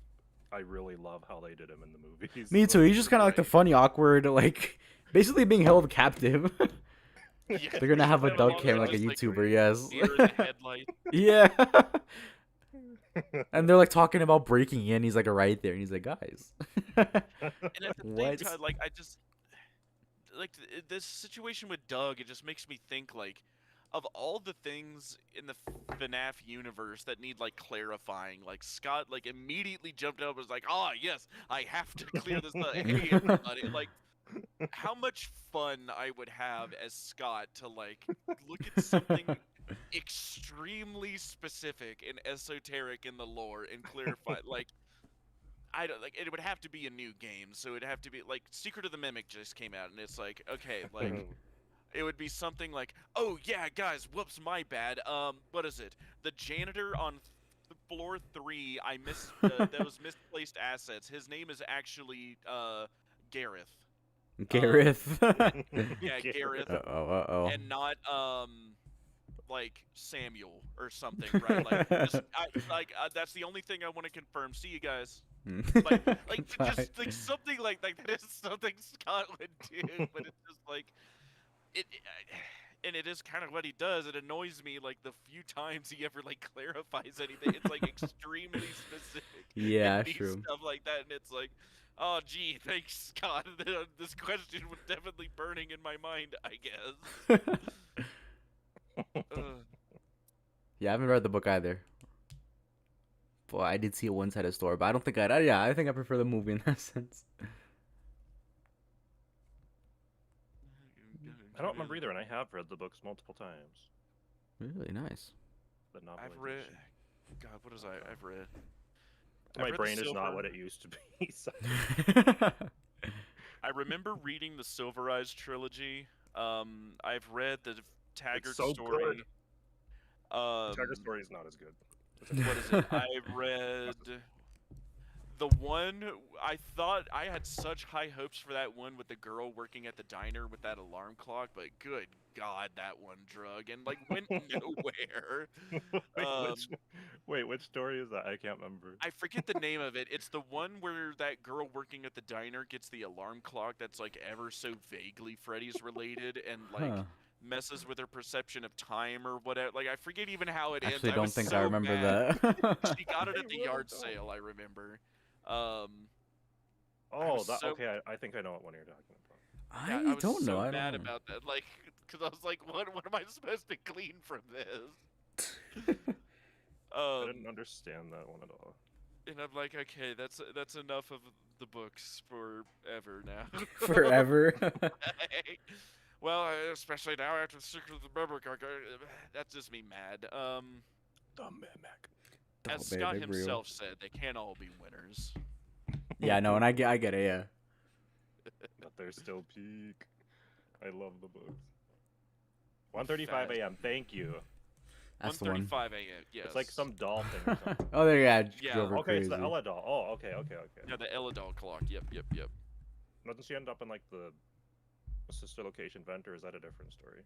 I really love how they did him in the movies. Me too. He's just kind of like the funny, awkward, like, basically being held captive. Yeah, They're gonna have a Doug Doug cam like a just, YouTuber, yes. deer in the headlight. Yeah. And they're like talking about breaking in. He's like right there, and he's like, guys. And at the What? same time, like, I just like this situation with Doug. It just makes me think like, of all the things in the FNAF universe that need like clarifying, like Scott like immediately jumped up and was like, "Oh yes, I have to clear this up." Hey everybody, like, how much fun I would have as Scott to like look at something extremely specific and esoteric in the lore and clarify like. I don't like it would have to be a new game, so it'd have to be like Secret of the Mimic just came out, and it's like, okay, like it would be something like, oh yeah, guys, whoops, my bad. What is it? The janitor on floor 3, I missed those misplaced assets. His name is actually Gareth. Gareth. Yeah, Gareth, Uh-oh. and not like Samuel or something, right? Like, that's the only thing I want to confirm. See you guys. Like Bye. just like something like that is something Scott would do, but it's just like and it is kind of what he does. It annoys me like the few times he ever like clarifies anything. It's like extremely specific. Yeah, and neat true. Stuff like that, and it's like, oh gee, thanks Scott. This question was definitely burning in my mind, I guess. Yeah, I haven't read the book either. Well, I did see it once at a store, but I don't think yeah, I think I prefer the movie in that sense. I don't remember either, and I have read the books multiple times. Really nice. The I've novelization. read. God, what is I've read? My I've read the brain is not Silver- what it used to be. So. I remember reading the Silver Eyes trilogy. I've read the Taggart so story. good. Um, Tiger Story is not as good. what is it? I've read the one. I thought I had such high hopes for that one with the girl working at the diner with that alarm clock, but good God, that one drug and like went nowhere. Which story is that? I can't remember. I forget the name of it. It's the one where that girl working at the diner gets the alarm clock that's like ever so vaguely Freddy's related and like Huh. messes with her perception of time or whatever. Like I forget even how it ends. Actually, I don't was think so I remember mad. that. She got it at the Well yard done. sale, I remember. Oh, was that so- okay. I think I know what one you're talking about. Yeah, I was don't so know. I mad don't know. about that. Like, because I was like, what am I supposed to glean from this? I didn't understand that one at all. And I'm like, okay, that's enough of the books forever now. Forever. Well, especially now after the Secret of the Mimic, that's just me mad. The Mimic. As Scott himself said, they can't all be winners. Yeah, no, and I get it. Yeah. But they're still peak. I love the books. 1:35 Fast. a.m. Thank you. That's the one. 1:35 a.m. Yes. It's like some doll thing or something. Oh, there, yeah. Yeah. Drove her Okay, crazy. it's the Ella doll. Oh, okay. Yeah, the Ella doll clock. Yep. Doesn't she end up in like the sister location vent, or is that a different story?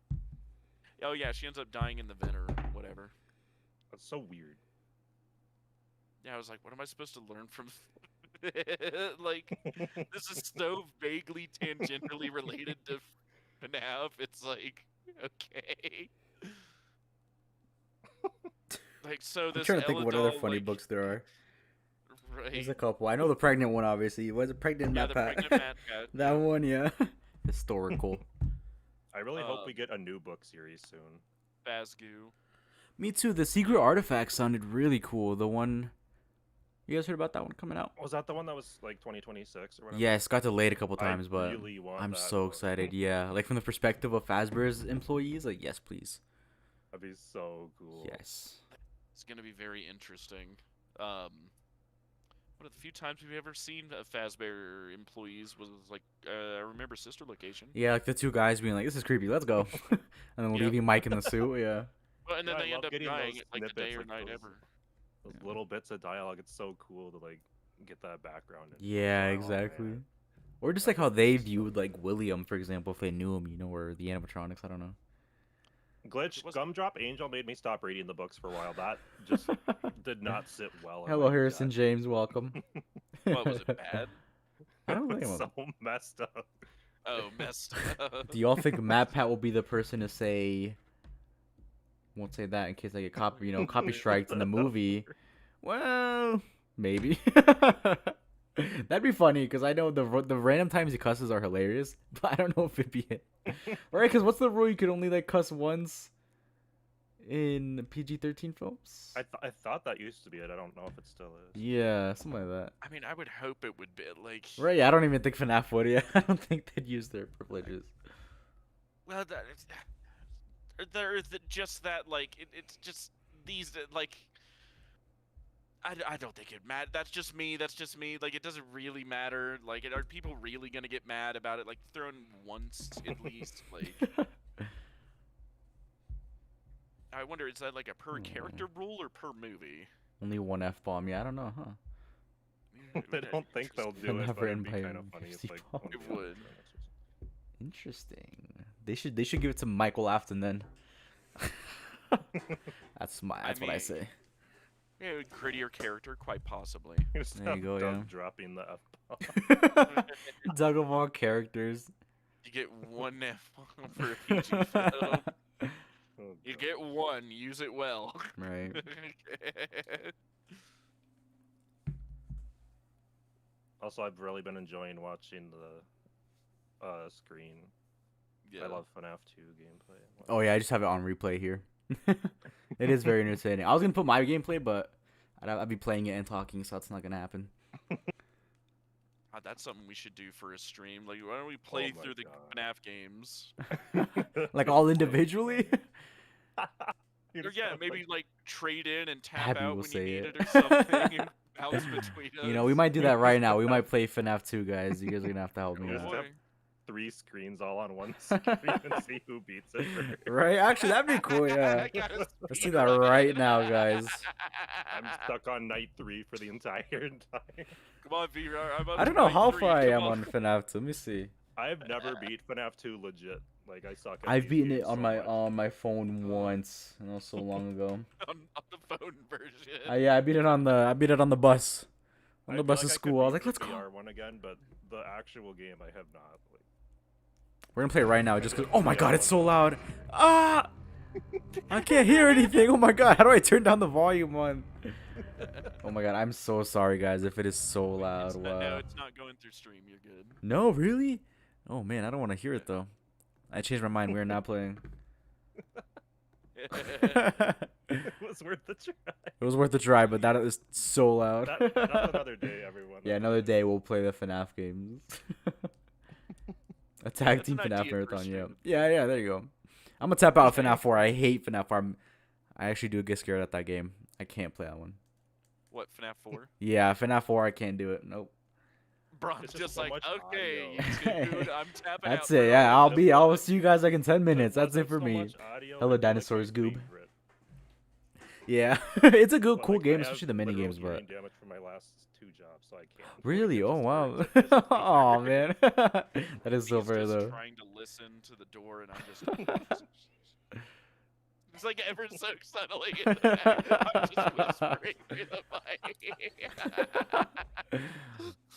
Oh yeah, she ends up dying in the vent or whatever. That's so weird. Yeah, I was like, what am I supposed to learn from? Like, this is so vaguely tangentially related to FNAF. It's like, okay. Like, so I'm this trying to think of what other Elidol, funny like, books there are. There's a right? couple. I know the pregnant one, obviously. Was it pregnant Yeah, Matt the Pat? pregnant Mad Cat. That one, yeah. Historical. I really hope we get a new book series soon. Phasgoo. Me too. The Secret Artifact sounded really cool. The one. You guys heard about that one coming out? Was that the one that was like 2026 or whatever? Yes, got delayed a couple times, I but really want I'm that so book. excited. Yeah, like from the perspective of Fazbear's employees, like yes, please. That'd be so cool. Yes. It's gonna be very interesting. One of the few times we've ever seen Fazbear employees was like, I remember Sister Location. Yeah, like the two guys being like, "This is creepy. Let's go," and then Yep. leaving Mike in the suit. Yeah. Well, and then Yeah, I they end love up getting dying those at like the day snippets, or like night those- ever. Those Yeah. little bits of dialogue, it's so cool to like get that background. And Yeah, oh, exactly. man. Or just That like how would they be so viewed like William, for example, if they knew him, you know, or the animatronics. I don't know. Glitch It was- Gumdrop Angel made me stop reading the books for a while. That just did not sit well. in Hello, my Harrison gut. James. Welcome. What was it bad? I don't think It's it was. so messed up. Oh, messed up. Do y'all think Matt Pat will be the person to say? Won't say that in case I get copy striked in the movie. Well, maybe. That'd be funny because I know the random times he cusses are hilarious, but I don't know if it'd be it. Right? Because what's the rule? You can only like cuss once in PG-13 films. I thought that used to be it. I don't know if it still is. Yeah, something like that. I mean, I would hope it would be like. Right? Yeah, I don't even think FNAF would. Yeah, I don't think they'd use their privileges. Well, just that like it's just these like. I don't think it matters. That's just me. That's just me. Like, it doesn't really matter. Like, are people really gonna get mad about it? Like, thrown once at least. Like, I wonder, is that like a per character rule or per movie? Only one F-bomb. Yeah, I don't know, huh? I don't think they'll do it, Never but it'd in be my kind of funny. It's like It one of the would. other Interesting. They should give it to Michael Afton then. That's what I mean, say. Yeah, grittier character, quite possibly. Just There you have go, Doug yeah. dropping the F-bomb. Doug of all characters. You get one F for a PG film. Oh, You God. get one. Use it well. Right. Also, I've really been enjoying watching the screen. Yeah. I love FNAF 2 gameplay. Oh yeah, I just have it on replay here. It is very entertaining. I was gonna put my gameplay, but I'd be playing it and talking, so that's not gonna happen. God, that's something we should do for a stream. Like, why don't we play my through the God. FNAF games? Like all individually. You Or just yeah, have, maybe like, like trade in and tap Happy out will when you say need it. it or something. Bounce between us. You know, we might do that right now. We might play FNAF 2, guys. You guys are gonna have to help me Yeah. out. Boy. 3 screens all on one screen and see who beats it first. Right? Actually, that'd be cool. Yeah. Gotta Let's speed do that run right it. now, guys. I'm stuck on night 3 for the entire time. Come on, VR. I'm up I to don't know night how 3, far I come am on FNAF 2. Let me see. I've never beat FNAF 2 legit. Like, I suck at I've these beaten it games on so my much. phone once, and that was so long ago. on the phone version. Yeah, I beat it on the bus. On I the feel bus like to I could school. I was beat like, the let's go. VR one again, but the actual game I have not. Like, We're gonna play it right now just 'cause. Oh my god, it's so loud. Ah! I can't hear anything. Oh my god, how do I turn down the volume on? Oh my god, I'm so sorry, guys, if it is so loud. No, Wow. it's not going through stream. You're good. No, really? Oh man, I don't want to hear it though. I changed my mind. We're not playing. it was worth the try. It was worth a try, but that is so loud. That's another day, everyone. Yeah, another day we'll play the FNAF games. A tag That's team an FNAF idea for a marathon, yeah. stream. Yeah, there you go. I'm gonna tap out FNAF 4. I hate FNAF 4. I actually do get scared at that game. I can't play that one. What, FNAF 4? Yeah, FNAF 4, I can't do it. Nope. Bron's It's just, just so like, much okay, audio. dude, I'm tapping out. That's for it. Yeah, all of I'll this. see you guys like in 10 minutes. There That's it wasn't for so me. much audio, Hello, it'd be, like, my dinosaurs, goob. favorite. Yeah, it's a good, But, cool like, I game, have especially the mini literal games. But hearing damage from my last 2 jobs, so I can't. really, It's oh just wow, very expensive. oh man, that is so He's fair just though. trying to listen to the door, and I'm just. It's like ever so subtly. I'm just whispering through the mic.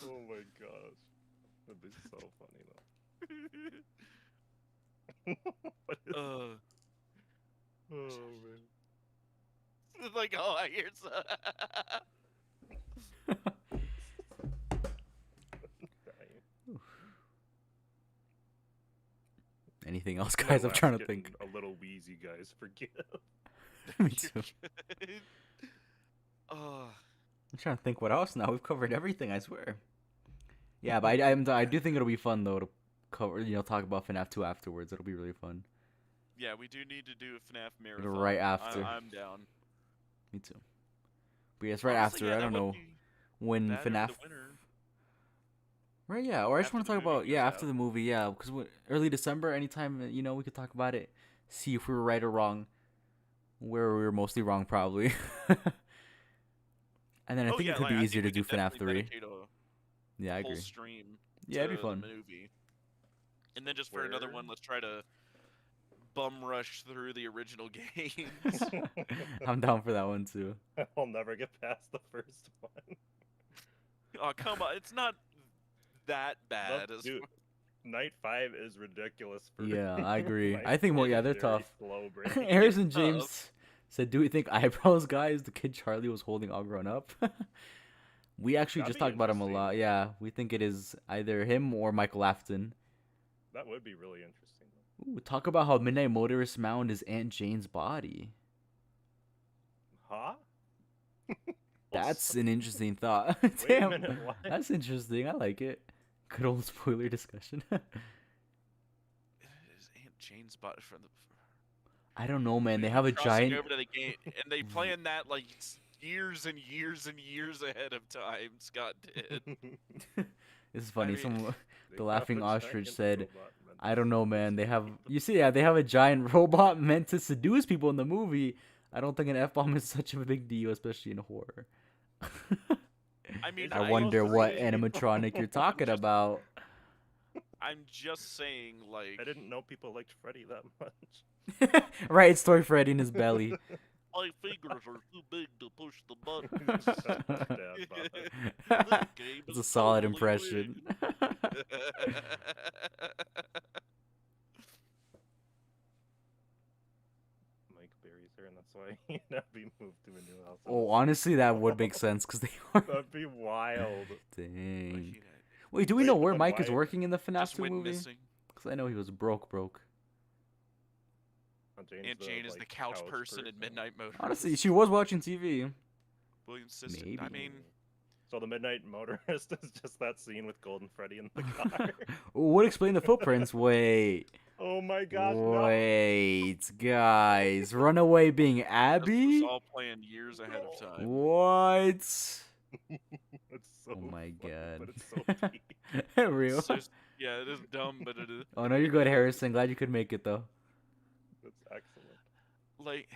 Oh my gosh. That'd be so funny though. What is- oh man. Like, oh, here's. Anything else, guys? I'm trying to think. A little wheezy, guys. Forgive. Me too. Oh. I'm trying to think what else now. We've covered everything, I swear. Yeah, but I do think it'll be fun though to cover, talk about FNAF 2 afterwards. It'll be really fun. Yeah, we do need to do a FNAF marathon. Right after. I'm down. Me too. But yeah, it's right Honestly, after. yeah, I don't know when FNAF. Right, yeah. Or I just want to talk about after the movie, yeah, because early December, anytime we could talk about it, see if we were right or wrong. Where we were mostly wrong, probably. And then I think it could be easier to do FNAF 3. Yeah, I agree. Stream yeah, it'd be fun. The movie. And then just for another one, let's try to bum rush through the original games. I'm down for that one too. I'll never get past the first one. Oh, come on. It's not that bad. Dude, Night 5 is ridiculous. Yeah, I agree. I think they're tough. Harrison James said, "Do we think Eyebrows Guy is the kid Charlie was holding all grown up?" We actually just talked about him a lot. Yeah, we think it is either him or Michael Afton. That would be really interesting. Ooh, talk about how Midnight Motorist Mound is Aunt Jane's body. Huh? That's an interesting thought. Damn, wait a minute, what? That's interesting. I like it. Good old spoiler discussion. Is Aunt Jane's body from the? I don't know, man. They have a giant. Over to the game, and they plan that like years and years and years ahead of time. Scott did. This is funny. The laughing ostrich said, "I don't know, man. They have they have a giant robot meant to seduce people in the movie. I don't think an F-bomb is such a big deal, especially in horror." I mean, I wonder what animatronic you're talking about. I'm just saying, like, I didn't know people liked Freddy that much. Right, it's Toy Freddy in his belly. My fingers are too big to push the button. It's a solid impression. And that's why he'd not be moved to a new house. Oh, honestly, that would make sense because they are. That'd be wild. Dang. Wait, do we know where Mike is working in the FNAF 2 movie? Because I know he was broke. Aunt Jane is the couch person in Midnight Motorist. Honestly, she was watching TV. William's sister. Maybe. I mean, so the Midnight Motorist is just that scene with Golden Freddy in the car. What explain the footprints? Wait. Oh my gosh! Wait, no. Guys, Runaway being Abby? This was all planned years ahead of time. What? It's so oh my god! But it's so peak. Real? Yeah, it is dumb, but it is. Oh no, you're good, Harrison. Glad you could make it though. That's excellent. Like,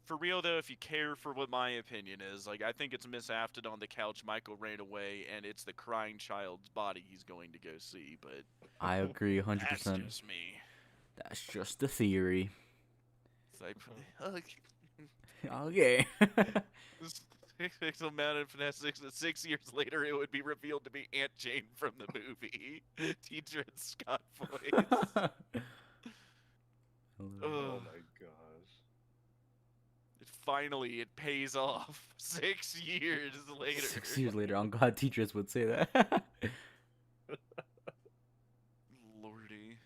for real though, if you care for what my opinion is, like, I think it's Miss Afton on the couch, Michael ran away, and it's the crying child's body he's going to go see. But I agree 100%. That's just me. That's just a theory. Okay. So mad at FNAF 6 that 6 years later it would be revealed to be Aunt Jane from the movie. Teacher and Scott voice. Oh my gosh. Finally, it pays off. 6 years later. 6 years later. On God, teachers would say that. Lordy.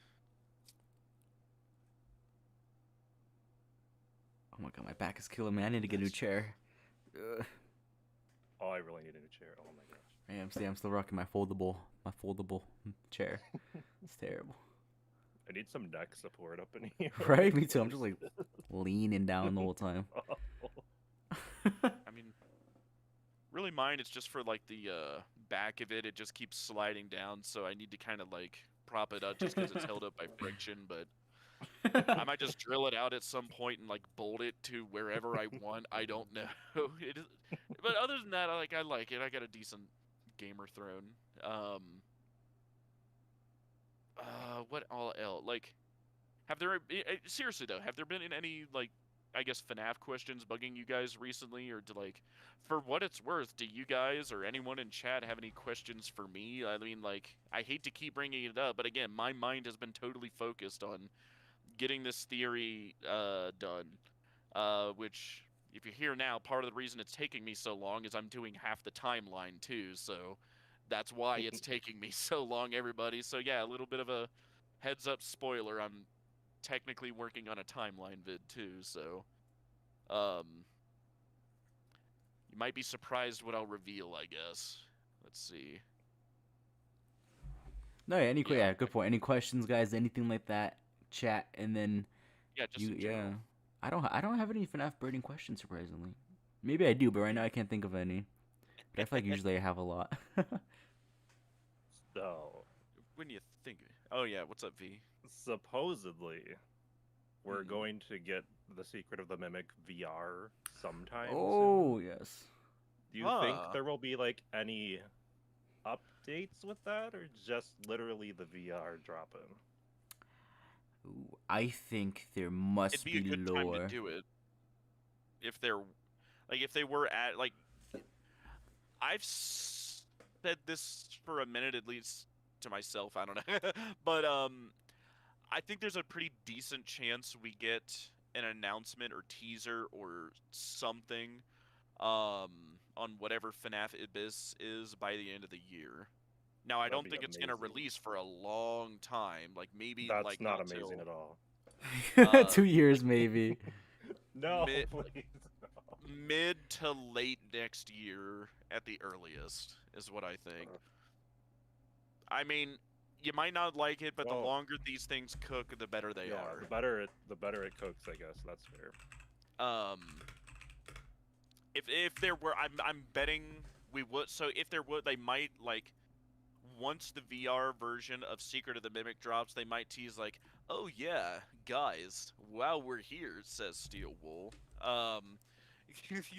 Oh my god, my back is killing me. I need to get a new chair. Ugh. Oh, I really need a new chair. Oh my gosh. I'm still rocking my foldable chair. It's terrible. I need some neck support up in here. Right? Me too. I'm just like leaning down the whole time. I mean, really mine, it's just for like the back of it. It just keeps sliding down, so I need to kind of like prop it up just because it's held up by friction, but I might just drill it out at some point and like bolt it to wherever I want. I don't know. But other than that, I like it. I got a decent gamer throne. What all else? Like, have there seriously though? Have there been any like, I guess FNAF questions bugging you guys recently, or for what it's worth, do you guys or anyone in chat have any questions for me? I mean, like, I hate to keep bringing it up, but again, my mind has been totally focused on getting this theory done, which if you're here now, part of the reason it's taking me so long is I'm doing half the timeline too, so that's why it's taking me so long, everybody. So yeah, a little bit of a heads up spoiler. I'm technically working on a timeline vid too, so you might be surprised what I'll reveal, I guess. Let's see. No, yeah, yeah, good point. Any questions, guys? Anything like that? Chat, and then Yeah, just in general. I don't have any FNAF burning questions, surprisingly. Maybe I do, but right now I can't think of any. But I feel like usually I have a lot. So, when you think, oh yeah, what's up, V? supposedly, we're going to get the Secret of the Mimic VR sometime Oh, soon. yes. Do you think there will be like any updates with that, or just literally the VR dropping? Ooh, I think there must It'd be a good lore. time to do it. If they're like, if they were at like, I've said this for a minute at least to myself. I don't know, but I think there's a pretty decent chance we get an announcement or teaser or something on whatever FNAF Abyss is by the end of the year. Now, I don't think it's going to release for a long time. Like, maybe That's like not amazing at all. 2 years, maybe. No, mid, please. No. mid to late next year at the earliest is what I think. I mean, you might not like it, but the longer these things cook, the better they are. The better it cooks, I guess. That's fair. If there were, I'm betting we would. So if there would, they might like, once the VR version of Secret of the Mimic drops, they might tease like, oh yeah, guys, while we're here, says Steel Wool.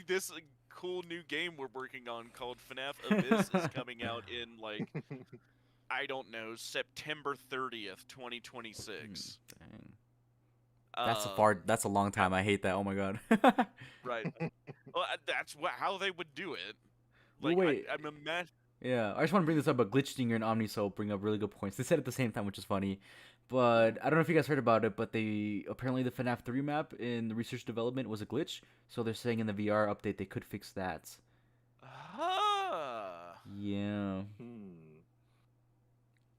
This cool new game we're working on called FNAF Abyss is coming out in like, I don't know, September 30th, 2026. Dang. That's a long time. I hate that. Oh my god. Right. Well, that's how they would do it. Like, wait. I'm imagining. Yeah, I just want to bring this up, but Glitchstinger and Omnisoul bring up really good points. They said at the same time, which is funny. But I don't know if you guys heard about it, but apparently the FNAF 3 map in the research development was a glitch. So they're saying in the VR update they could fix that. Yeah.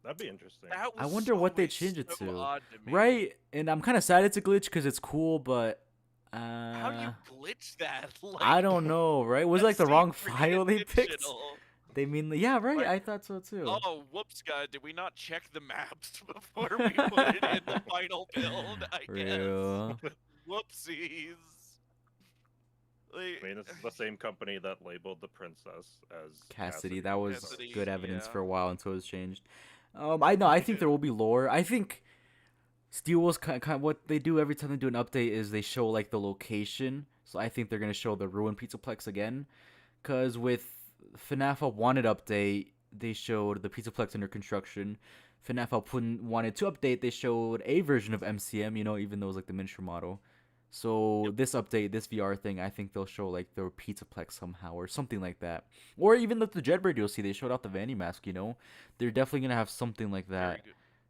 That'd be interesting. I wonder what they change it to. To right? And I'm kind of sad it's a glitch because it's cool, but how do you glitch that? Like, I don't know, right? Was it like the wrong file they picked? They mean, yeah, right? I thought so too. Oh, whoops, guys. Did we not check the maps before we put it in the final build? I guess. Whoopsies. I mean, this is the same company that labeled the princess as Cassidy. That was good evidence for a while until it was changed. I think there will be lore. I think Steel was kind of what they do every time they do an update is they show like the location. So I think they're gonna show the ruined Pizzaplex again, because with FNAF Wanted update they showed the Pizzaplex under construction. FNAF Wanted to update they showed a version of MCM. Even though it was like the miniature model. So this update, this VR thing, I think they'll show like the Pizzaplex somehow or something like that. Or even the Jedbird DLC, they showed out the Vanny mask. They're definitely gonna have something like that.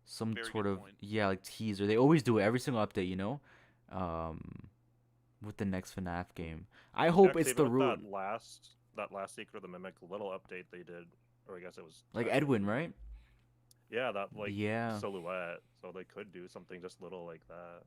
Some sort of like teaser. They always do it every single update, with the next FNAF game. I hope it's the root. That last Secret of the Mimic little update they did, or I guess it was like Edwin, right? Yeah, that silhouette. So they could do something just little like that.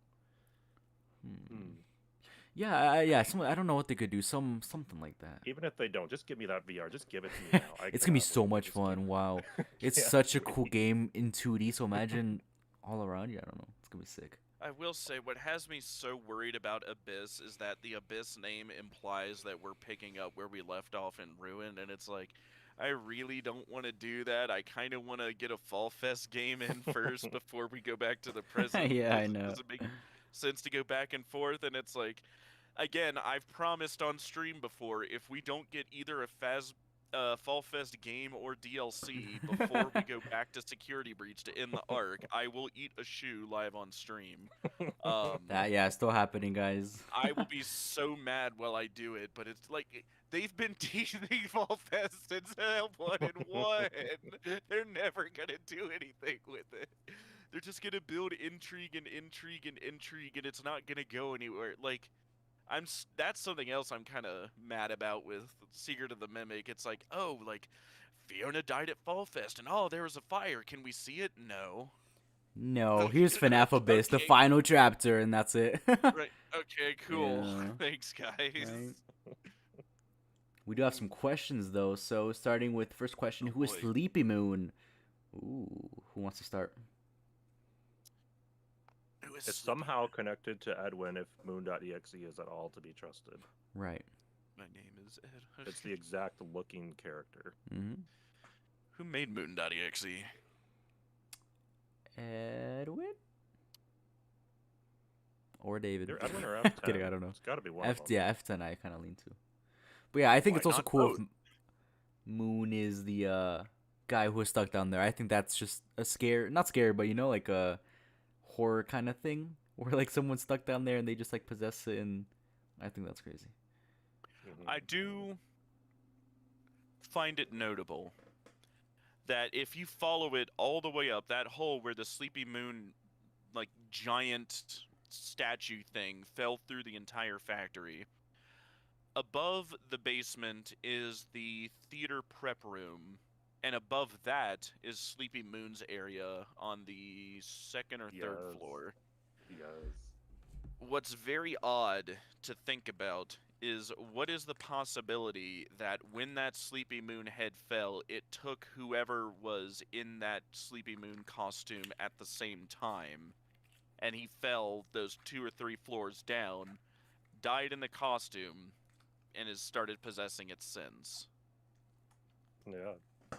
Yeah. I don't know what they could do. Something like that. Even if they don't, just give me that VR. Just give it to me now. It's gonna be so much fun. Wow, it's such a cool game in 2D. So imagine all around you. I don't know. It's gonna be sick. I will say, what has me so worried about Abyss is that the Abyss name implies that we're picking up where we left off in Ruin, and it's like, I really don't want to do that. I kind of want to get a Fall Fest game in first before we go back to the present. Yeah, I know. It doesn't make sense to go back and forth, and it's like, again, I've promised on stream before, if we don't get either a Fall Fest game or DLC before we go back to Security Breach to end the arc, I will eat a shoe live on stream. It's still happening, guys. I will be so mad while I do it, but it's like, they've been teasing Fall Fest since 1-1. They're never gonna do anything with it. They're just gonna build intrigue and intrigue and intrigue, and it's not gonna go anywhere. Like, That's something else I'm kind of mad about with Secret of the Mimic. It's like, oh, like Fiona died at Fall Fest, and oh, there was a fire. Can we see it? No. No, here's FNAF Abyss, the Okay, final chapter, and that's it. right. Okay, cool. Yeah. Thanks, guys. Right. We do have some questions though. So starting with first question, Oh, who is boy. Sleepy Moon? Ooh, who wants to start? Who is It's Sleepy somehow Moon? connected to Edwin if Moon.exe is at all to be trusted. Right. My name is Ed. It's the exact looking character. Mm-hmm. Who made Moon.exe? Edwin? Or David. Either Edwin or F10. Kidding, I don't know. It's got to be one of them. Yeah, F10 I kind of lean to. But yeah, I think Why it's also not cool both? if Moon is the guy who was stuck down there. I think that's just a scare, not scary, but you know, like a horror kind of thing where like someone's stuck down there and they just like possess it, and I think that's crazy. Mhm. I do find it notable that if you follow it all the way up that hole where the Sleepy Moon, like giant statue thing, fell through the entire factory, above the basement is the theater prep room, and above that is Sleepy Moon's area on the second or third Yes. floor. Yes. What's very odd to think about is what is the possibility that when that Sleepy Moon head fell, it took whoever was in that Sleepy Moon costume at the same time, and he fell those 2 or 3 floors down, died in the costume, and has started possessing its sins. Yeah.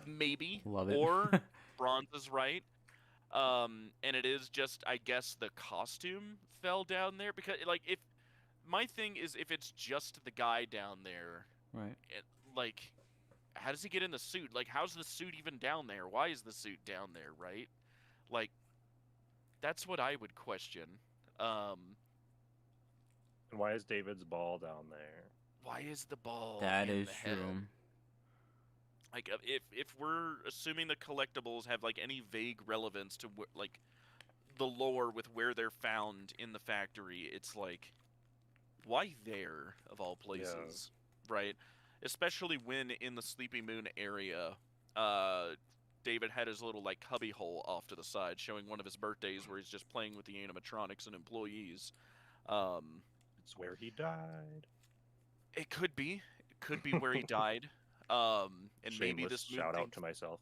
Maybe. Love it. Or Bronze is right. And it is just, I guess, the costume fell down there, because like if my thing is if it's just the guy down there, Right. like how does he get in the suit? Like how's the suit even down there? Why is the suit down there, right? Like that's what I would question. And why is David's ball down there? Why is the ball That in is the head? true. Like if we're assuming the collectibles have like any vague relevance to like the lore with where they're found in the factory, it's like why there of all places, right? Especially when in the Sleepy Moon area, David had his little like cubby hole off to the side, showing one of his birthdays where he's just playing with the animatronics and employees. It's where he died. It could be where he died. And maybe Shameless this moon shout thing out to myself.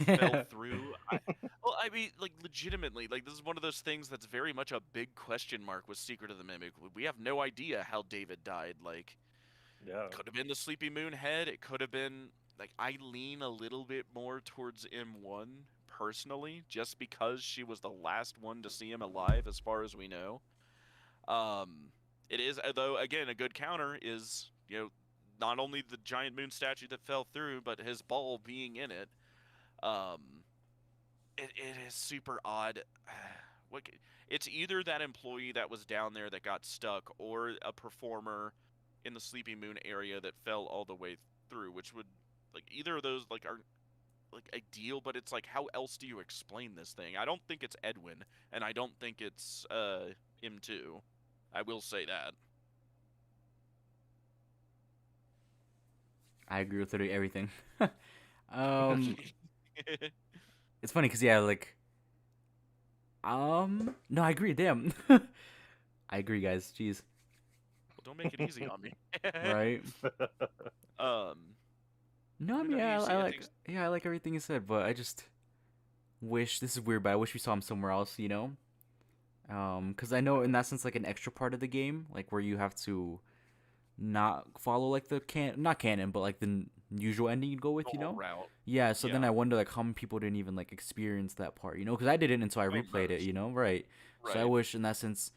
fell through. Well, I mean, like legitimately, like this is one of those things that's very much a big question mark with Secret of the Mimic. We have no idea how David died. Like, Yeah. it could have been the Sleepy Moon head. It could have been like I lean a little bit more towards M1 personally, just because she was the last one to see him alive, as far as we know. It is, though, again, a good counter is not only the giant moon statue that fell through, but his ball being in it. It is super odd. It's either that employee that was down there that got stuck, or a performer in the Sleepy Moon area that fell all the way through, which would like either of those like are like ideal, but it's like how else do you explain this thing? I don't think it's Edwin, and I don't think it's M2. I will say that. I agree with literally everything. It's funny because yeah, like, no, I agree. Damn, I agree, guys. Jeez, Well, don't make it easy on me. right? Um, No, I Moon mean, Dog I EC, like, think- yeah, I like everything you said, but I just wish this is weird, but I wish we saw him somewhere else, you know? Because I know in that sense, like an extra part of the game, like where you have to not follow like the not canon, but like the usual ending you'd go with, the you whole know? route. Yeah. So then Yeah. I wonder like how many people didn't even like experience that part, you know? Because I didn't until I Oh, replayed it, most. you know? Right. So I Right. wish in that sense,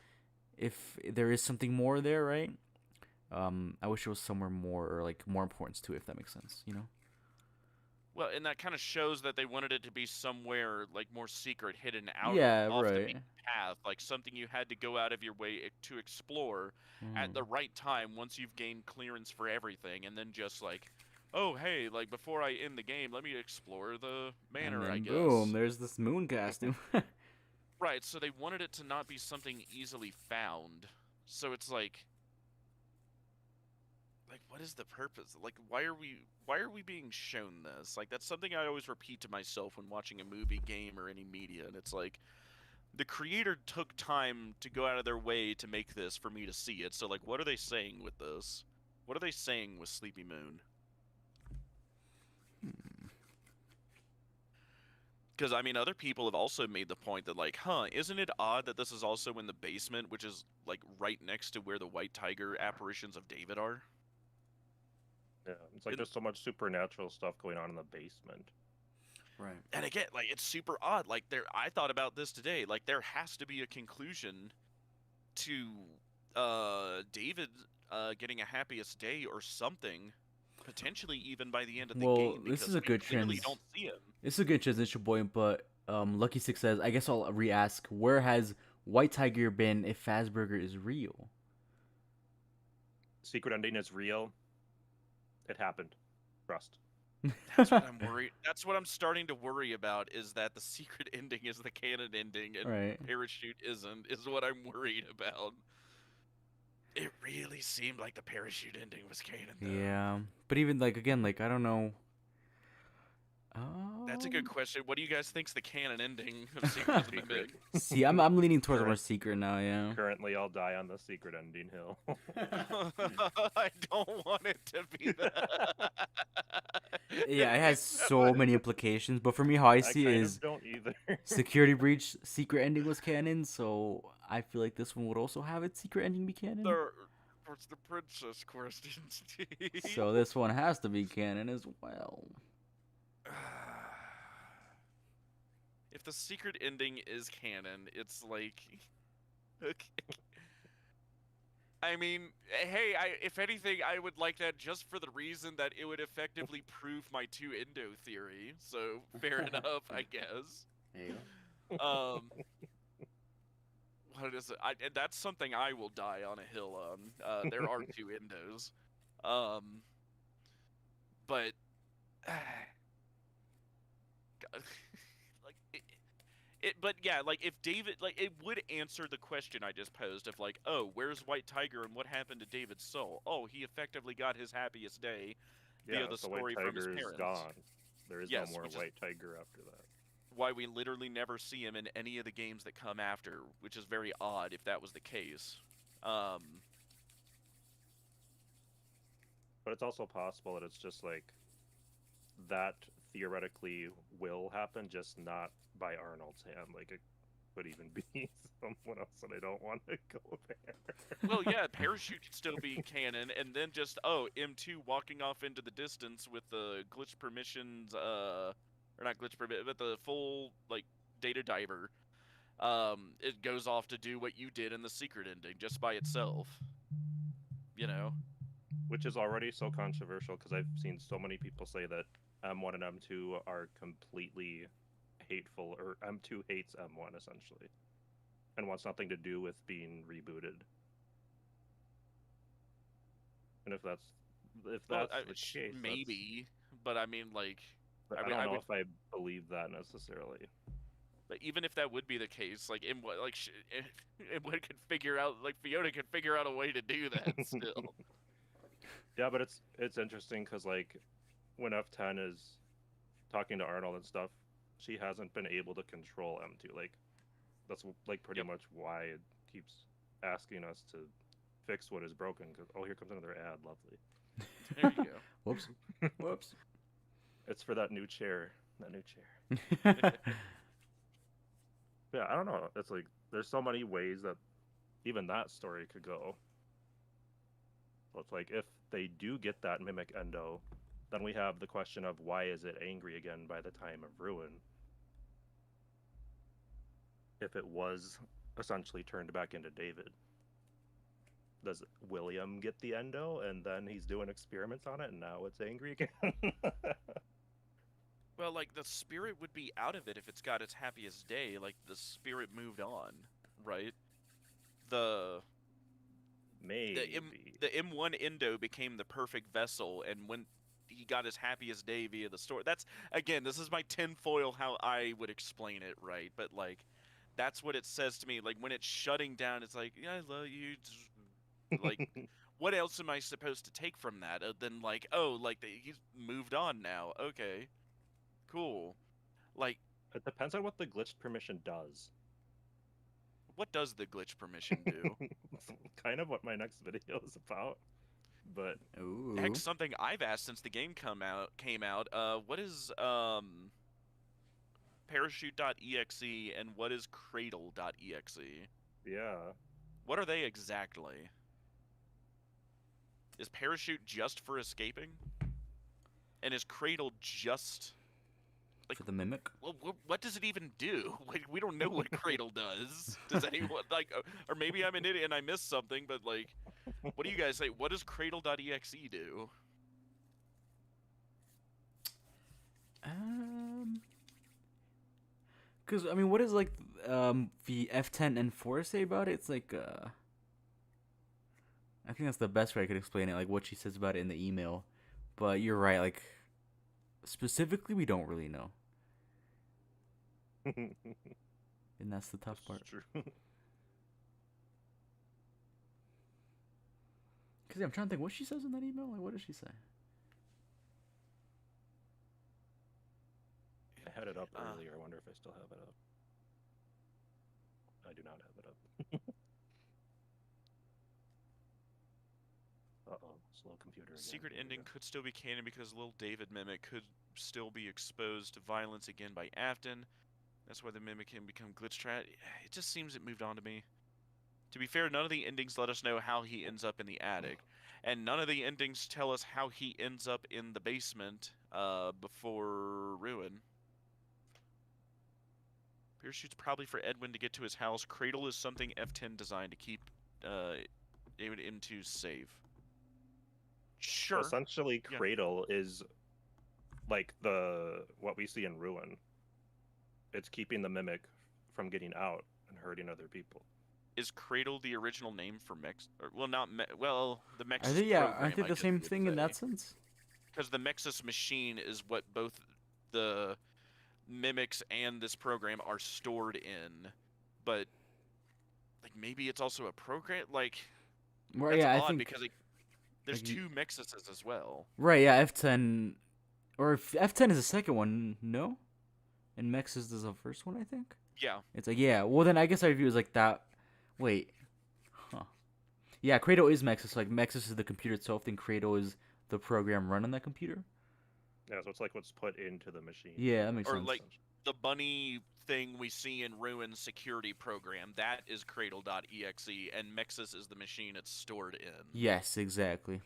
if there is something more there, right? I wish it was somewhere more or like more importance to it, if that makes sense, you know? Well, and that kind of shows that they wanted it to be somewhere like more secret, hidden out Yeah. off the Right. beaten path, like something you had to go out of your way to explore at the right time once you've gained clearance for everything, and then just like, oh hey, like before I end the game, let me explore the And manor, then I guess. boom, there's this moon costume. Right, so they wanted it to not be something easily found. So it's like what is the purpose? Like, why are we being shown this? Like, that's something I always repeat to myself when watching a movie, game, or any media, and it's like, the creator took time to go out of their way to make this for me to see it. So, like, what are they saying with this? What are they saying with Sleepy Moon? Because, I mean, other people have also made the point that, like, isn't it odd that this is also in the basement, which is, like, right next to where the White Tiger apparitions of David are? Yeah, it's like there's so much supernatural stuff going on in the basement. Right. And again, like, it's super odd. Like, I thought about this today. Like, there has to be a conclusion to David getting a happiest day or something, potentially even by the end of the game. This is a good clearly don't see him. This is a good transition point, but Lucky Six says, I guess I'll re-ask, where has White Tiger been if Fazburger is real? Secret ending is real. It happened. Trust. That's what I'm worried. That's what I'm starting to worry about, is that the secret ending is the canon ending and Right. Parachute isn't, is what I'm worried about. It really seemed like the Parachute ending was canon, though. Yeah, but even, like, again, like, I don't know. That's a good question. What do you guys think's the canon ending of Secret of the Mimic? See, I'm leaning towards more secret now, yeah. Currently, I'll die on the secret ending hill. I don't want it to be that. Yeah, it has so many implications, but for me, how I see it is don't either. Security Breach secret ending was canon, so I feel like this one would also have its secret ending be canon. What's the princess question? So this one has to be canon as well. If the secret ending is canon, it's like, okay. I mean, hey, if anything, I would like that just for the reason that it would effectively prove my two endo theory. So fair enough, I guess. There you go. What is it? And that's something I will die on a hill on. There are two endos. But God, like but yeah, like if David, like, it would answer the question I just posed of, like, oh, where's White Tiger and what happened to David's soul? Oh, he effectively got his happiest day via the story from his parents. Is gone. There is no more White Tiger after that. Why we literally never see him in any of the games that come after, which is very odd if that was the case. But it's also possible that it's just like that theoretically will happen, just not by Arnold's hand. Like, it could even be someone else, and I don't want to go there. Well, yeah, Parachute could still be canon, and then just, M2 walking off into the distance with the glitch permissions, or not glitch permission, but the full, like, data diver. It goes off to do what you did in the secret ending, just by itself. You know? Which is already so controversial, because I've seen so many people say that M1 and M2 are completely hateful, or M2 hates M1 essentially, and wants nothing to do with being rebooted. And if that's the case, maybe, but I mean, like, I don't know if I believe that necessarily. But even if that would be the case, like, M1 could figure out, like, Fiona could figure out a way to do that still. Yeah, but it's interesting because, like, when F10 is talking to Arnold and stuff, she hasn't been able to control M2. Like, that's, like, pretty much why it keeps asking us to fix what is broken. Because, oh, here comes another ad. Lovely. There you go. Whoops. Whoops. It's for that new chair. That new chair. Yeah, I don't know. It's like, there's so many ways that even that story could go. So it's like, if they do get that Mimic Endo, then we have the question of why is it angry again by the time of Ruin? If it was essentially turned back into David. Does William get the Endo and then he's doing experiments on it and now it's angry again? Well, like, the spirit would be out of it if it's got its happiest day. Like, the spirit moved on, right? Maybe. The M1 Endo became the perfect vessel, and when he got his happiest day via the story, that's, again, this is my tinfoil how I would explain it, right? But, like, that's what it says to me. Like, when it's shutting down, it's like, yeah, I love you. Like, what else am I supposed to take from that than like, oh, like he's moved on now? Okay, cool. Like, It depends on what the glitch permission does. what does the glitch permission do? It's kind of what my next video is about. But Ooh. Heck, something I've asked since the game came out. What is parachute.exe and what is cradle.exe? yeah, What are they exactly? Is parachute just for escaping? And is cradle just like For the mimic? well, what does it even do? We don't know what cradle does. Does anyone like or maybe I'm an idiot and I missed something, but like what do you guys say? What does cradle.exe do? Because, I mean, what does, like, the F10 and 4 say about it? It's like, I think that's the best way I could explain it, like, what she says about it in the email. But you're right, like, specifically, we don't really know. And that's the tough part. true. Because, yeah, I'm trying to think what she says in that email. Like, what does she say? I had it up earlier. I wonder if I still have it up. I do not have it up. Uh-oh, slow computer again. Secret Here we ending go. could still be canon because Lil David Mimic could still be exposed to violence again by Afton. That's why the Mimic can become glitchtrap. It just seems it moved on to me. To be fair, none of the endings let us know how he ends up in the attic. And none of the endings tell us how he ends up in the basement before Ruin. Parachute's probably for Edwin to get to his house. Cradle is something F10 designed to keep David M2 safe. Sure. Essentially, Yeah. Cradle is like what we see in Ruin. It's keeping the mimic from getting out and hurting other people. Is Cradle the original name for Mex? Well, not the Mexus Are they, yeah, program. aren't they I the guess same you would thing in say. that sense? Because the Mexus machine is what both the mimics and this program are stored in, but like maybe it's also a program. Like Right, that's yeah, I odd think. because there's like, two Mexuses as well. Right, yeah, F10. Or if F10 is the second one, no? And Mexus is the first one, I think? Yeah. It's like, yeah, well, then I guess I view it as like that. Wait. Huh. Yeah, Cradle is Mexus. Like, Mexus is the computer itself, then Cradle is the program run on that computer. Yeah, so it's like what's put into the machine. Yeah, that makes Or sense. like the bunny thing we see in Ruin's security program, that is Cradle.exe, and Mexus is the machine it's stored in. Yes, exactly.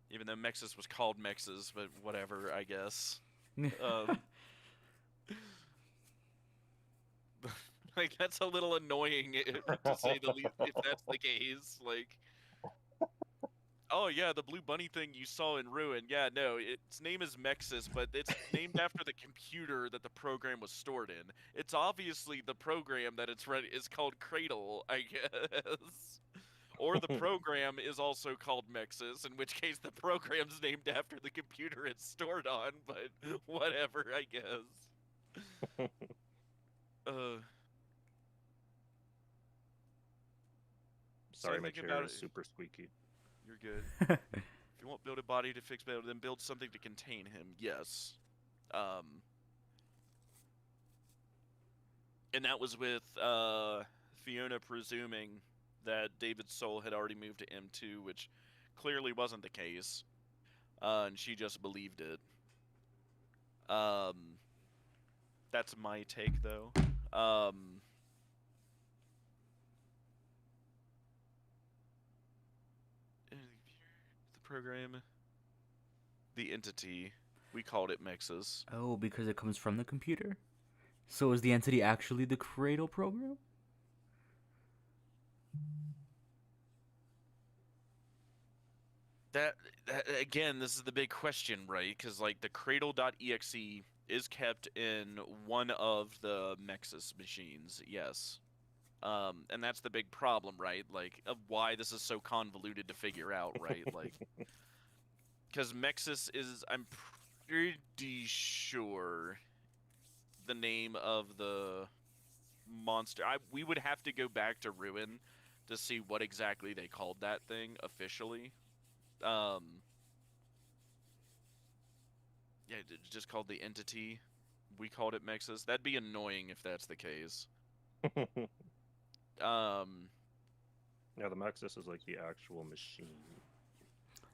Even though Mexus was called Mexus, but whatever, I guess. Like, that's a little annoying, to say the least, if that's the case. Like, oh yeah, the blue bunny thing you saw in Ruin. Yeah, no, its name is Mexus, but it's named after the computer that the program was stored in. It's obviously the program that it's running is called Cradle, I guess. Or the program is also called Mexus, in which case the program's named after the computer it's stored on, but whatever, I guess. Sorry, my thinking chair about is it. super squeaky. You're good. If you won't build a body to fix Bale, then build something to contain him. Yes. And that was with Fiona presuming that David's soul had already moved to M2, which clearly wasn't the case. And she just believed it. That's my take, though. The program, the entity, we called it Mexus. Oh, because it comes from the computer? So is the entity actually the Cradle program? That again, this is the big question, right? Because like the Cradle.exe is kept in one of the Mexus machines, yes. And that's the big problem, right? Like, of why this is so convoluted to figure out, right? Like, because Mexus is, I'm pretty sure, the name of the monster. We would have to go back to Ruin to see what exactly they called that thing officially. Yeah, it's just called the entity. We called it Mexus. That'd be annoying if that's the case. Um, Yeah, the Mexus is like the actual machine.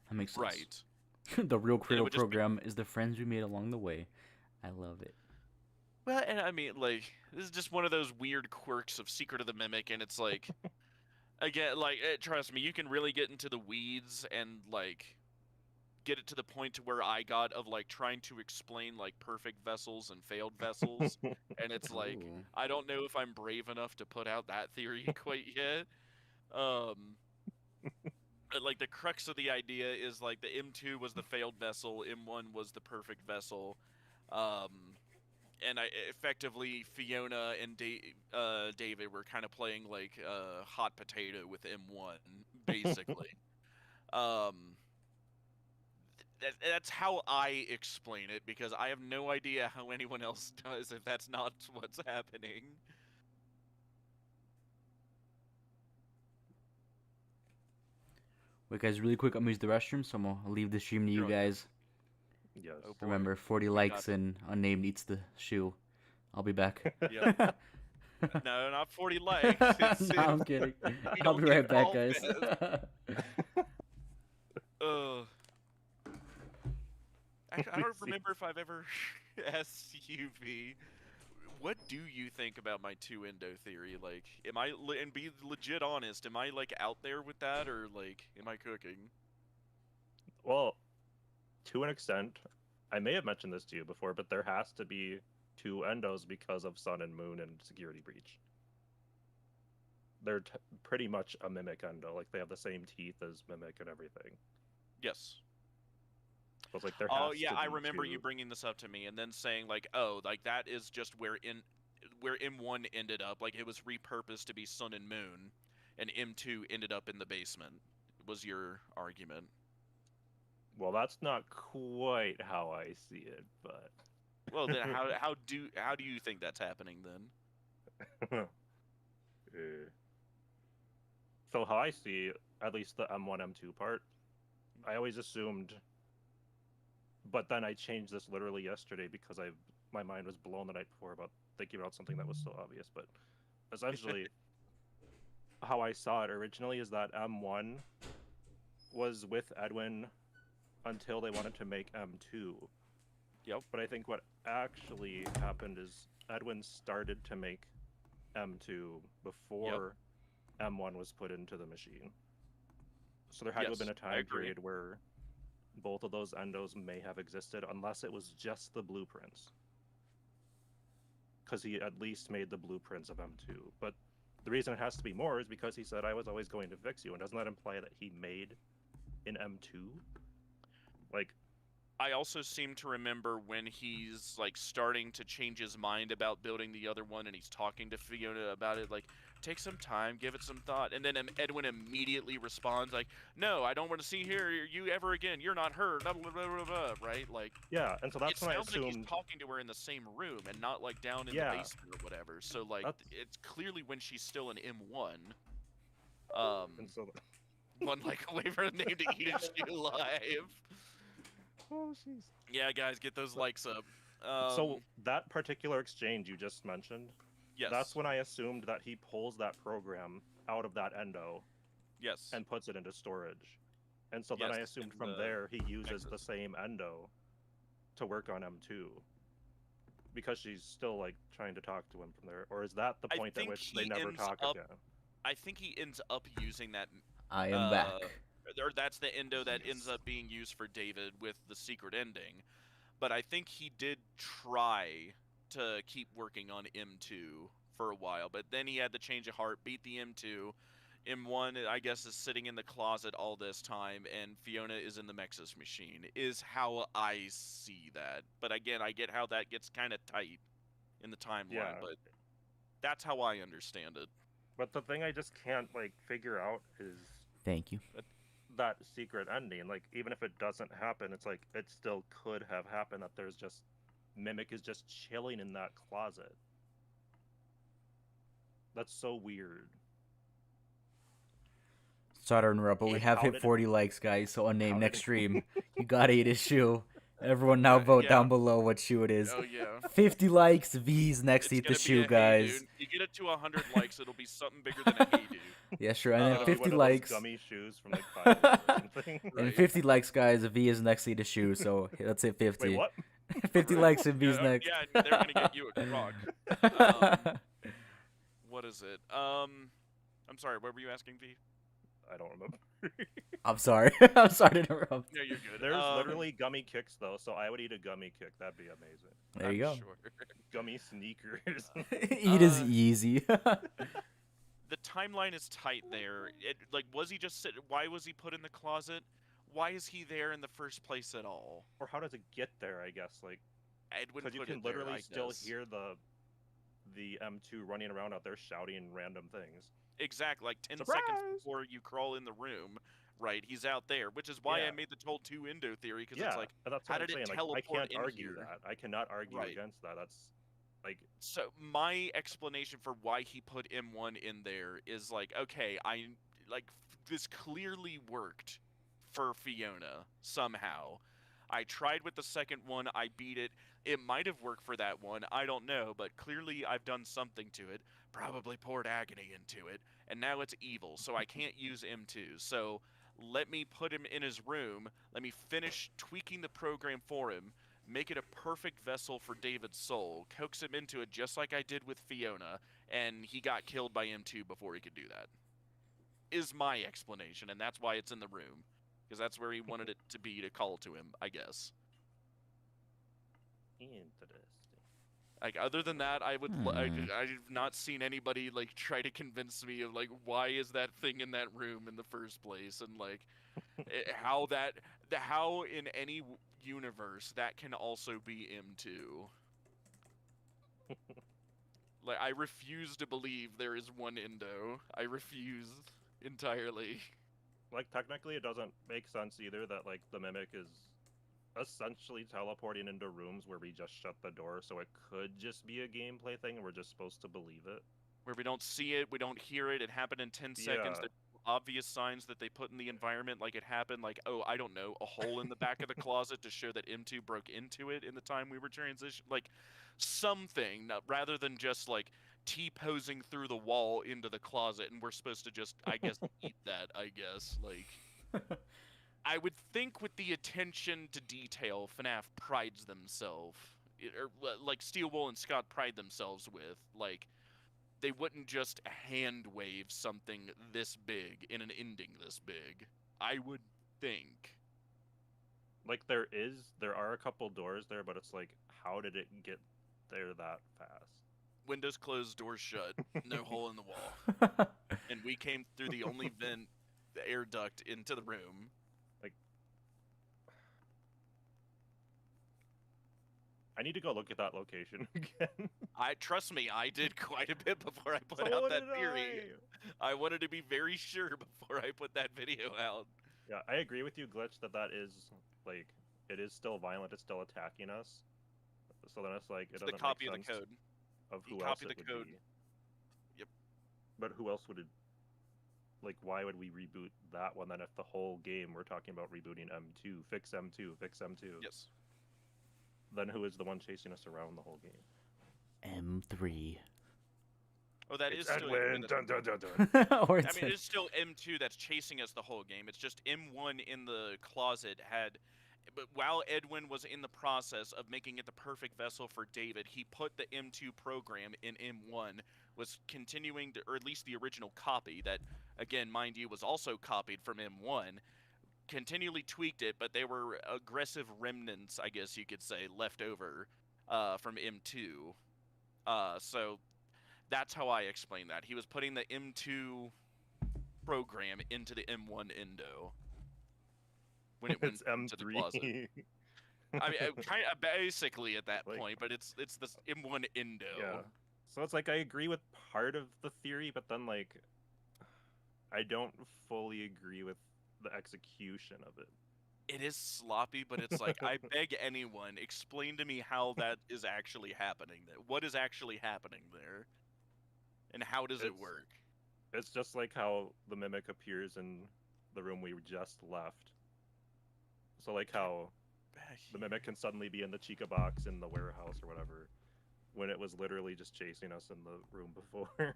That makes sense. right. The real creative would just be- program is the friends we made along the way. I love it. Well, and I mean, like, this is just one of those weird quirks of Secret of the Mimic, and it's like, again, like, trust me, you can really get into the weeds and, like, get it to the point to where I got of, like, trying to explain, like, perfect vessels and failed vessels, and it's like, Ooh. I don't know if I'm brave enough to put out that theory quite yet. But, like, the crux of the idea is, like, the M2 was the failed vessel, M1 was the perfect vessel, and effectively Fiona and David were kind of playing like hot potato with M1, basically. That's how I explain it, because I have no idea how anyone else does if that's not what's happening. Wait, guys, really quick, I'm gonna use the restroom, so I'm gonna leave the stream to you You're okay. guys. Yes. Oh boy. Remember, 40 We likes got it. and unnamed eats the shoe. I'll be back. Yeah. No, not 40 likes. No, I'm kidding. we I'll don't be right get back, all guys. this. I don't remember if I've ever asked you, V. What do you think about my two endo theory? Like, am I and be legit honest? Am I like out there with that, or like, am I cooking? Well, to an extent, I may have mentioned this to you before, but there has to be two endos because of Sun and Moon and Security Breach. They're pretty much a Mimic endo. Like, they have the same teeth as Mimic and everything. Yes. So it's like there Oh has yeah, to I be remember two. you bringing this up to me, and then saying like, oh, like that is just where M1 ended up. Like it was repurposed to be Sun and Moon, and M2 ended up in the basement. Was your argument? Well, that's not quite how I see it, but Well, then how do you think that's happening then? So how I see at least the M1 M2 part, I always assumed, but then I changed this literally yesterday because my mind was blown the night before about thinking about something that was so obvious. But essentially, how I saw it originally is that M1 was with Edwin until they wanted to make M2. Yep. But I think what actually happened is Edwin started to make M2 before M1 was put into the machine. So there had to have been a time period where both of those endos may have existed, unless it was just the blueprints. Because he at least made the blueprints of M2. But the reason it has to be more is because he said, I was always going to fix you. And doesn't that imply that he made in M2? Like, I also seem to remember when he's like starting to change his mind about building the other one, and he's talking to Fiona about it, like, take some time, give it some thought, and then Edwin immediately responds like, no, I don't want to see you ever again, you're not her, blah, blah, blah, blah, blah, right? Like, yeah, and so that's when I assumed... It sounds like he's talking to her in the same room and not like down in the basement or whatever, so like, it's clearly when she's still in M1. And so... one like away from the name to eat his shoe live. Oh, jeez. Yeah, guys, get those likes up. So that particular exchange you just mentioned, yes, that's when I assumed that he pulls that program out of that endo, yes, and puts it into storage. And so then I assumed from there he uses the same endo to work on M2, because she's still like trying to talk to him from there. Or is that the point at which they never talk again? I think he ends up using that. I am back. Or that's the endo that ends up being used for David with the secret ending. But I think he did try to keep working on M2 for a while, but then he had the change of heart, beat the M2. M1, I guess, is sitting in the closet all this time, and Fiona is in the Mexus machine, is how I see that. But again, I get how that gets kind of tight in the timeline, but that's how I understand it. But the thing I just can't, like, figure out is... Thank you. That secret ending, like, even if it doesn't happen, it's like, it still could have happened that there's just... Mimic is just chilling in that closet. That's so weird. Sorry to interrupt, but we Like, have how hit did it- 40 likes, guys. So unnamed how next did- stream, you gotta eat his shoe. Everyone now vote Yeah. down below what shoe it is. Oh yeah. 50 likes, V's next to It's eat the gonna be shoe, a hey guys. dude. You get it to 100 likes, it'll be something bigger than a hey dude. Yeah, sure. And then It'll Be 50 one of those likes. gummy shoes from like 5 years or something. And Right. 50 likes, guys. A V is next to eat a shoe. So let's say 50. Wait, what? 50 likes and V's Yeah, next. Yeah, they're gonna get you a crock. What is it? I'm sorry. What were you asking, V? I don't remember. I'm sorry. I'm sorry to interrupt. No, you're good. There's literally gummy kicks though, so I would eat a gummy kick. That'd be amazing. There you go. I'm sure. Gummy sneakers. Eat is easy. The timeline is tight there. Was he just why was he put in the closet? Why is he there in the first place at all? Or how does it get there? I guess like Edwin because you put can it there, literally I still guess. hear the M2 running around out there shouting random things. Exactly, like 10 Surprise! seconds before you crawl in the room, right? He's out there, which is why I Yeah. made the whole 2 Indo theory, because Yeah, it's like, that's how what I'm did it saying. Like, I teleport can't in argue here? that. I cannot argue Right. against that. That's like So my explanation for why he put M1 in there is like, okay, this clearly worked for Fiona somehow. I tried with the second one, I beat it. It might have worked for that one, I don't know, but clearly I've done something to it, probably poured agony into it, and now it's evil, so I can't use M2. So let me put him in his room, let me finish tweaking the program for him, make it a perfect vessel for David's soul, coax him into it just like I did with Fiona, and he got killed by M2 before he could do that. Is my explanation, and that's why it's in the room. Because that's where he wanted it to be to call to him, I guess. interesting. Like, other than that, I've not seen anybody, like, try to convince me of, like, why is that thing in that room in the first place, and, like, how in any universe that can also be M2. Like, I refuse to believe there is one Indo. I refuse entirely. Like technically, it doesn't make sense either that like the mimic is essentially teleporting into rooms where we just shut the door, so it could just be a gameplay thing, and we're just supposed to believe it. Where we don't see it, we don't hear it, it happened in 10 seconds. Yeah. There's obvious signs that they put in the environment, like it happened, like, oh, I don't know, a hole in the back of the closet to show that M2 broke into it in the time we were transitioning. Like, something, rather than just, like, T-posing through the wall into the closet, and we're supposed to just, I guess, eat that, I guess. Like, I would think with the attention to detail FNAF prides themselves, or like Steel Wool and Scott pride themselves with, like, they wouldn't just hand wave something this big in an ending this big. I would think. Like there are a couple doors there, but it's like, how did it get there that fast? Windows closed, doors shut, no hole in the wall. And we came through the only vent, the air duct, into the room. I need to go look at that location again. Trust me, I did quite a bit before I put So out that did theory. I wanted to be very sure before I put that video out. Yeah, I agree with you, Glitch, that is like it is still violent. It's still attacking us. So then it's like it It's the doesn't copy make of the sense code. of He who else copied it the would code. be. Yep. But who else would it? Like, why would we reboot that one then if the whole game we're talking about rebooting M2, fix M2, fix M2? Yes. Then who is the one chasing us around the whole game? M3. Oh, that It's is still Edwin. M2 Dun, dun, dun, dun. Or I it's mean, it's still M2 that's chasing us the whole game. It's just M1 in the closet had... But while Edwin was in the process of making it the perfect vessel for David, he put the M2 program in M1, was continuing to, or at least the original copy that, again, mind you, was also copied from M1, continually tweaked it, but they were aggressive remnants, I guess you could say, left over from M2. So that's how I explain that. He was putting the M2 program into the M1 Indo when it went It's into the closet. M3. I mean, kind of basically at that Like- point, but it's this M1 Indo. Yeah. So it's like I agree with part of the theory, but then like I don't fully agree with the execution of it. It is sloppy, but it's like, I beg anyone, explain to me how that is actually happening there. What is actually happening there? And how does it It's- work? It's just like how the mimic appears in the room we just left. So like how the mimic can suddenly be in the Chica box in the warehouse or whatever, when it was literally just chasing us in the room before.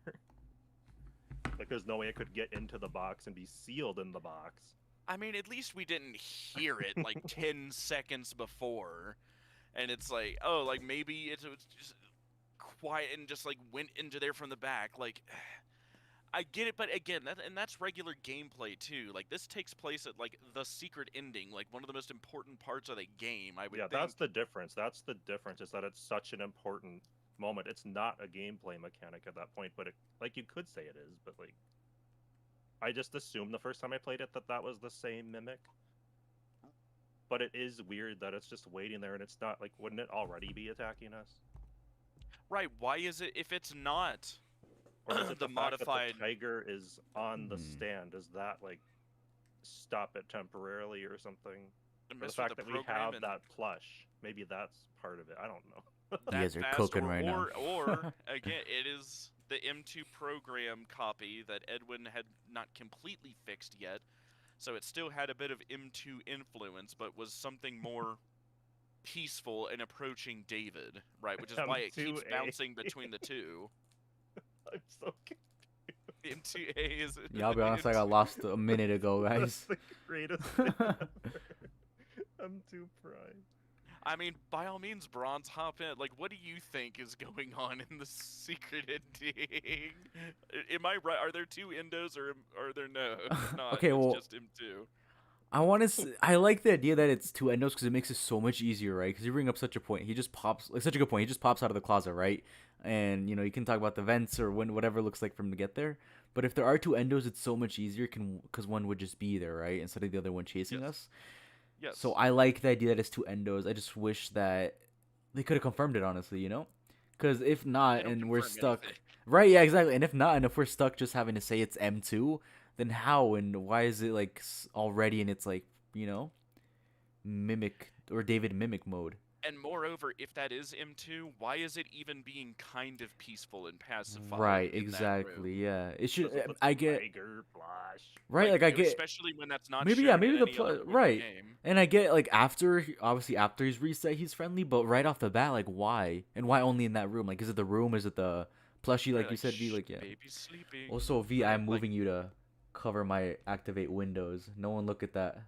Like there's no way it could get into the box and be sealed in the box. I mean, at least we didn't hear it like 10 seconds before. And it's like, oh, like maybe it was just quiet and just like went into there from the back. Like, I get it, but again, that's regular gameplay too. Like this takes place at like the secret ending, like one of the most important parts of the game. I would Yeah, think. that's the difference. That's the difference, is that it's such an important moment. It's not a gameplay mechanic at that point, but it, like you could say it is, but like I just assumed the first time I played it that that was the same mimic. But it is weird that it's just waiting there and it's not, like, wouldn't it already be attacking us? Right? Why is it if it's not? Or is it The the fact modified- that the tiger is on the stand? Does that like stop it temporarily or something? Or the Mess with fact the that we program have and that plush, maybe that's part of it. I don't know. You that guys are fast, cooking or, right now. Or again, it is the M2 program copy that Edwin had not completely fixed yet, so it still had a bit of M2 influence, but was something more peaceful and approaching David, right? Which is why it keeps M2A. bouncing between the two. I'm so M2A is. Yeah, I'll be honest, I got lost a minute ago, That's guys. the greatest thing ever. I'm too pride. I mean, by all means, Bronze, hop in. Like, what do you think is going on in the secret ending? Am I right? Are there two endos, or are there no? If not, Okay, well, it's just M2. I like the idea that it's two endos because it makes it so much easier, right? Because you bring up such a point. He just pops, like, such a good point. He just pops out of the closet, right? And, you know, you can talk about the vents or whatever it looks like for him to get there. But if there are two endos, it's so much easier because one would just be there, right? Instead of the other one chasing Yes. us. Yes. So I like the idea that it's two endos. I just wish that they could have confirmed it, honestly, you know? Because if not, They don't and we're confirm stuck. anything. Right, yeah, exactly. And if not, and if we're stuck just having to say it's M2, then how and why is it like already in its like, you know, mimic or David mimic mode? And moreover, if that is M2, why is it even being kind of peaceful and pacified? Right, in that room? exactly. Yeah, it should. Because of the I get tiger flash. right. Like I get especially when that's not maybe shown yeah, in maybe the any other point in right. game. And I get like after obviously after he's reset, he's friendly. But right off the bat, like why and why only in that room? Like is it the room? Is it the plushie? They're Like you said, V. "Shh, Like yeah. baby's sleeping." Also, V, Right, I'm like- moving you to cover my activate windows. No one look at that.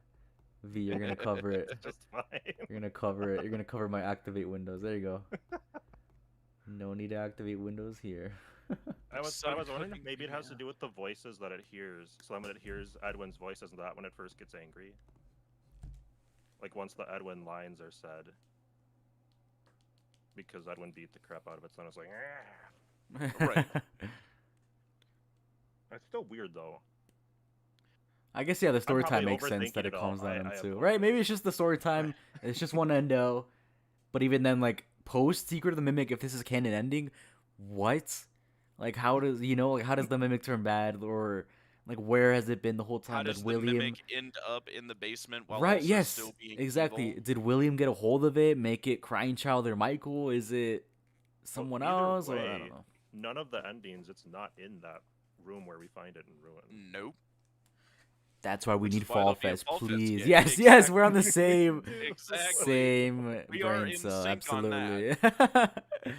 V, you're gonna cover it. It's just fine. You're gonna cover it. You're gonna cover my activate windows. There you go. No need to activate windows here. I was Some wondering if coding maybe it has to yeah. do with the voices that it hears. So then when it hears Edwin's voice, isn't that when it first gets angry? Like once the Edwin lines are said. Because Edwin beat the crap out of it, so then it's like, "Ah." Right. It's still weird though. I guess yeah, the story time probably makes sense that overthinking it it all. calms down I into. apologize. Right? Maybe it's just the story time. It's just one endo. But even then, like post Secret of the Mimic, if this is canon ending, what? Like how does like how does the mimic turn bad, or like where has it been the whole time How that does William? the mimic end up in the basement while Right? also Yes. still being Exactly. evil? Did William get a hold of it? Make it crying child or Michael? Is it someone either else? Or I way, don't know. None of the endings, it's not in that room where we find it in ruin. Nope. That's why we Which need is why Fall there'll be a Fest, Fall Fest, please. yeah, Yes, yes, we're on the exactly. same, Exactly. same We are brain in cell. sync on that. Absolutely.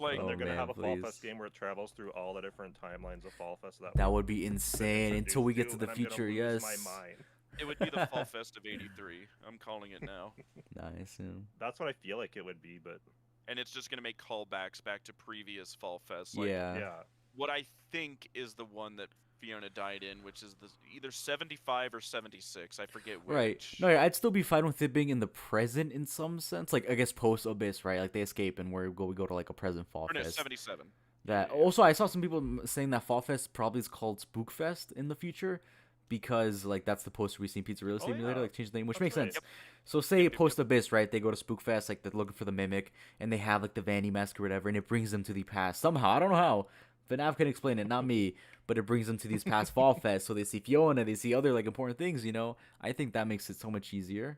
Like, And Oh, they're gonna man, have a Fall please. Fest game where it travels through all the different timelines of Fall Fest. That would be insane until we get to the and I'm gonna future. lose Yes. my mind. it would be the Fall Fest of '83. I'm calling it now. Nice. Yeah. That's what I feel like it would be, but And it's just gonna make callbacks back to previous Fall Fests. Like, Yeah. yeah. What I think is the one that Fiona died in, which is the either 75 or 76. I forget which. Right. No, yeah, I'd still be fine with it being in the present in some sense. Like I guess post Abyss, right? Like they escape and we go to like a present Fall Or no, Fest. 77. That Yeah. also I saw some people saying that Fall Fest probably is called Spook Fest in the future because like that's the poster we seen Pizzeria Simulator yeah. like change the name, which That's makes right. sense. So say Yep. post Abyss, right? They go to Spook Fest, like they're looking for the mimic, and they have like the Vanny mask or whatever, and it brings them to the past somehow. I don't know how. FNAF can explain it, not me, but it brings them to these past Fall Fest. So they see Fiona, they see other like important things. I think that makes it so much easier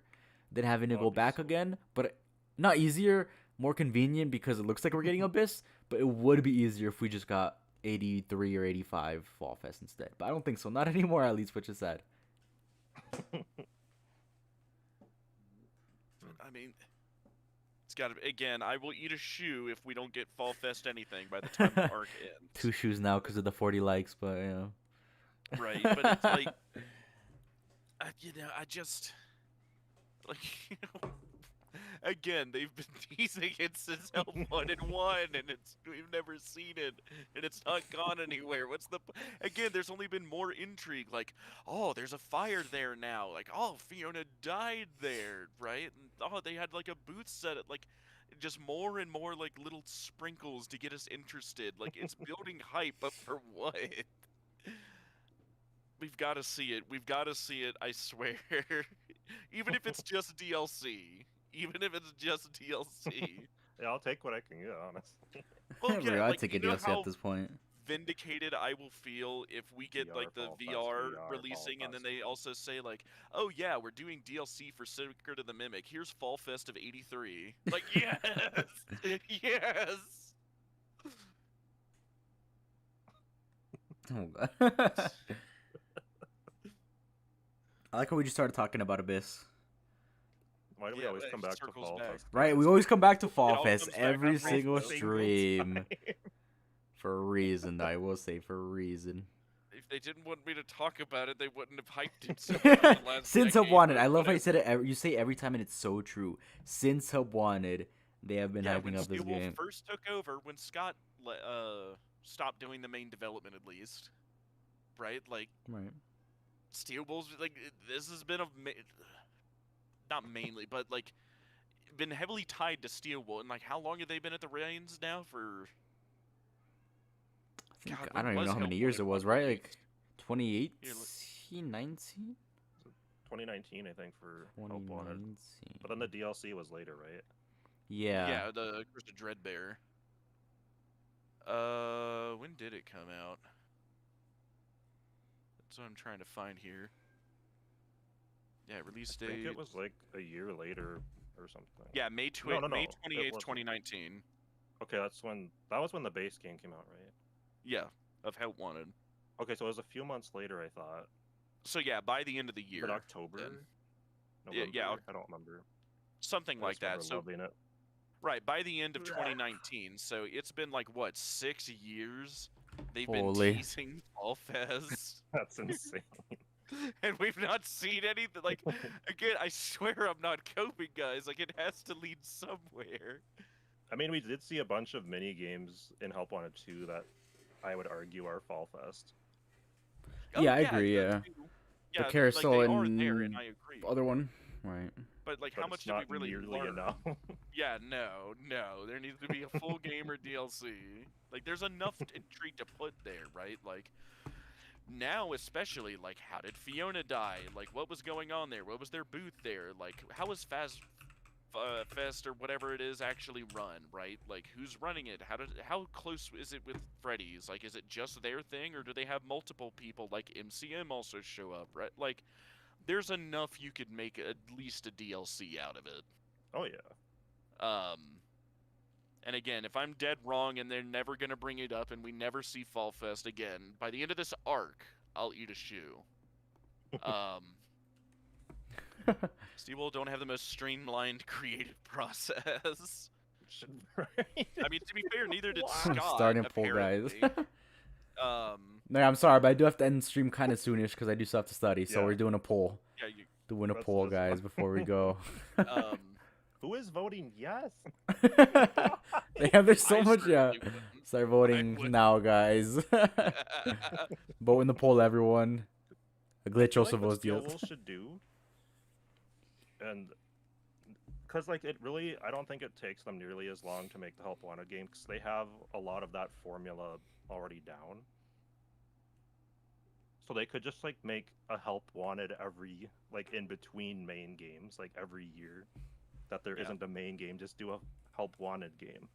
than having to That go would be back so- again. But not easier, more convenient because it looks like we're getting Abyss. But it would be easier if we just got 83 or 85 Fall Fest instead. But I don't think so. Not anymore, at least, which is sad. I mean, it's got to. Again, I will eat a shoe if we don't get Fall Fest anything by the time the arc ends. 2 shoes now because of the 40 likes, but you know. Right, but it's like, I just like, again, they've been teasing it since Help 1 and 1, and we've never seen it, and it's not gone anywhere. What's the again? There's only been more intrigue, like, oh, there's a fire there now, like, oh, Fiona died there, right? And oh, they had like a booth set at like. Just more and more like little sprinkles to get us interested. Like it's building hype, but for what? We've got to see it. We've got to see it. I swear. Even if it's just DLC. Even if it's just DLC. Yeah, I'll take what I can get, honestly. Well, yeah, I'd like, take you a know DLC how at this point. vindicated I will feel if we get VR like the Fall Fest, VR VR releasing, Fall and then Fest. they also say like, oh yeah, we're doing DLC for Secret of the Mimic. Here's Fall Fest of '83. Like yes, yes. Oh god. I like how we just started talking about Abyss. Why do we Yeah, always come it back to circles Fall back. Fest? Right, we always come back to Fall all Fest comes back every every single single stream. time. For a reason, I will say, for a reason. If they didn't want me to talk about it, they wouldn't have hyped it so much in the last Since Hub decade, Wanted, but I love how you whatever. said it. You say every time, and it's so true. Since Hub Wanted, they have been Yeah, hyping when up this Steel Wolf game. first took over, when Scott stopped doing the main development, at least, right? Like Right. Steel Wolves, like this has been not mainly, but like been heavily tied to Steel Wolf. And like, how long have they been at the reins now? For I think, God, I don't when even know was how many Hellboy years it was, right? Like released? 2018, 19? 2019, I think, for Help Wanted. 2019. But then the DLC was later, right? Yeah. Yeah, the Curse of Dreadbear. When did it come out? That's what I'm trying to find here. Yeah, release I date. think it was like a year later or something. Yeah, May No, no, May it 28th, wasn't. 2019. Okay, that was when the base game came out, right? Yeah, of Help Wanted. Okay, so it was a few months later, I thought. So yeah, by the end of the year. But October? then. November? Yeah, I don't remember. something I like just remember that. So loving it. right, by the end of 2019. So it's been like what, 6 years? They've Holy. been teasing Fall Fest. That's insane. And we've not seen anything. Like, again, I swear I'm not coping, guys. Like, it has to lead somewhere. I mean, we did see a bunch of mini games in Help Wanted 2 that I would argue are Fall Fest. Yeah, I agree, the yeah. two- The like, carousel they are there, and and I agree. other one, right? But like, But how much it's did we not really nearly learn? enough. Yeah, no. There needs to be a full game or DLC. Like, there's enough intrigue to put there, right? Like, now especially, like, how did Fiona die? Like, what was going on there? What was their booth there? Like, how was Fest or whatever it is actually run, right? Like, who's running it? How close is it with Freddy's? Like, is it just their thing, or do they have multiple people like MCM also show up, right? Like, there's enough you could make at least a DLC out of it. Oh, yeah. And again, if I'm dead wrong and they're never gonna bring it up and we never see Fall Fest again, by the end of this arc, I'll eat a shoe. Steel don't have the most streamlined creative process. Right? I mean, to be fair, neither did Wow. Scott. Starting poll, guys. apparently. No, I'm sorry, but I do have to end stream kind of soonish because I do still have to study. So Yeah. we're doing a poll. Yeah, Doing a That's- poll, that's guys, fine. before we go. Who is voting yes? There's so I much, yeah. certainly wouldn't. Start voting wouldn't. now, guys. Vote in the poll, everyone. A glitch also Like what votes Steel yes. Wolves should do, and because like it really, I don't think it takes them nearly as long to make the Help Wanted game because they have a lot of that formula already down. So they could just like make a Help Wanted every like in between main games, like every year that there Yeah. not a main game. Just do a Help Wanted game.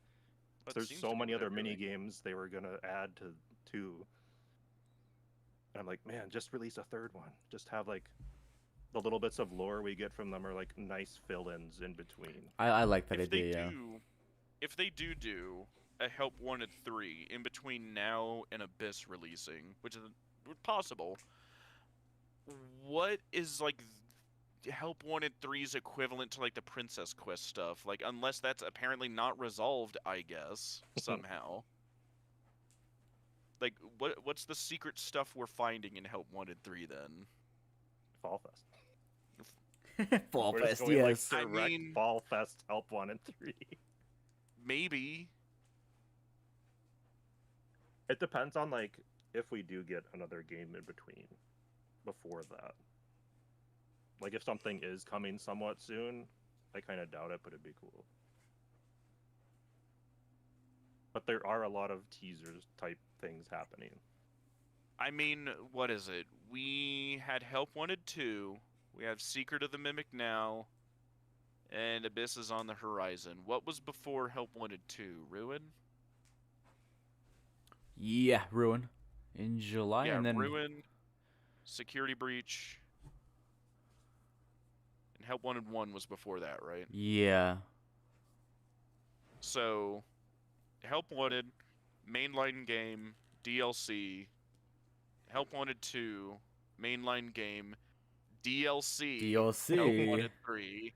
That There's seems so to be many what other they're mini doing. games they were gonna add to two. And I'm like, man, just release a third one. Just have like the little bits of lore we get from them are like nice fill-ins in between. I like that If they idea, yeah. do, if they do a Help Wanted 3 in between now and Abyss releasing, which is possible, what is like Help Wanted 3's equivalent to like the Princess Quest stuff? Like, unless that's apparently not resolved, I guess, somehow. Like, what's the secret stuff we're finding in Help Wanted 3 then? Fall Fest. Fall We're just Fest, going, yes. Like, I direct mean- Fall Fest Help Wanted 3. Maybe. It depends on like if we do get another game in between before that. Like if something is coming somewhat soon, I kind of doubt it, but it'd be cool. But there are a lot of teasers type things happening. I mean, what is it? We had Help Wanted 2, we have Secret of the Mimic now, and Abyss is on the horizon. What was before Help Wanted 2? Ruin? Yeah, Ruin. In July, Yeah, and then Ruin, Security Breach, and Help Wanted 1 was before that, right? yeah, So, Help Wanted, mainline game, DLC, Help Wanted 2, mainline game, DLC, Help DLC. Wanted 3.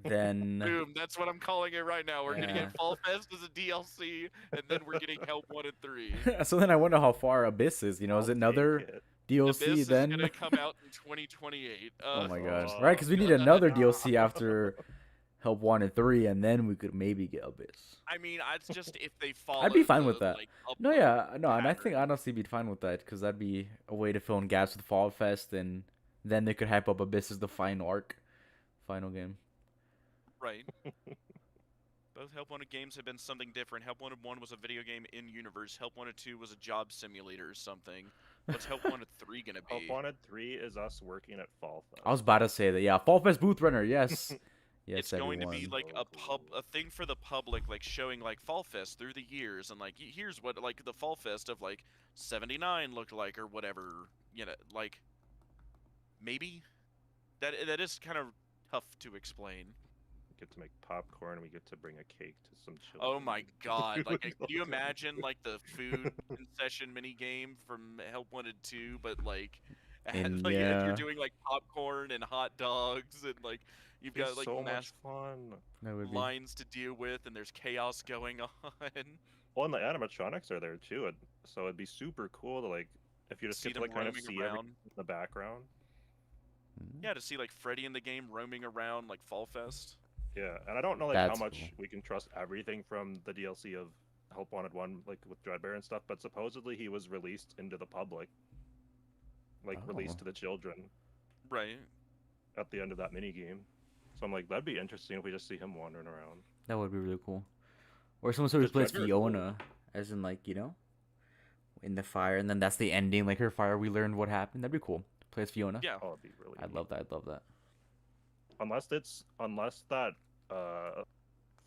then Boom, that's what I'm calling it right now. We're gonna Yeah. get Fall Fest as a DLC, and then we're getting Help Wanted 3. so then I wonder how far Abyss is. You know, is I'll it another take it. DLC Abyss then? is gonna come out in 2028. Oh my gosh! Oh, Right, because we need God. another DLC after Help Wanted 3, and then we could maybe get Abyss. I mean, it's just if they follow. I'd be fine the, with that. Like, No, upload yeah, no, and I pattern. think I'd honestly be fine with that because that'd be a way to fill in gaps with Fall Fest, and then they could hype up Abyss as the final arc, final game. Right. Both Help Wanted games have been something different. Help Wanted 1 was a video game in universe. Help Wanted 2 was a job simulator or something. What's Help Wanted 3 gonna be? Help Wanted 3 is us working at Fall Fest. I was about to say that. Yeah, Fall Fest booth runner. Yes, yes, It's going to be everyone. like a thing for the public, like showing like Fall Fest through the years, and like here's what like the Fall Fest of like '79 looked like or whatever. You know, like maybe that is kind of tough to explain. We get to make popcorn and we get to bring a cake to some children. Oh my god! Like, can you imagine like the food concession mini game from Help Wanted 2, but like, And like yeah. you're doing like popcorn and hot dogs, and like you've got It's like so mass much fun. That would be. lines to deal with, and there's chaos going on. Well, and the animatronics are there too, so it'd be super cool to like if you just See get to them like kind of roaming see around. everything in the background. Yeah, to see like Freddy in the game roaming around like Fall Fest. Yeah, and I don't know like That's how much cool. we can trust everything from the DLC of Help Wanted 1, like with Dreadbear and stuff, but supposedly he was released into the public, like released Oh. to the children Right. at the end of that mini game. So I'm like, that'd be interesting if we just see him wandering around. That would be really cool. Or someone sort of Because plays Dreadbear is cool. Fiona, as in like in the fire, and then that's the ending. Like her fire, we learned what happened. That'd be cool. Plays Fiona. Yeah. Oh, it'd be really. I'd neat. love that. I'd love that. Unless that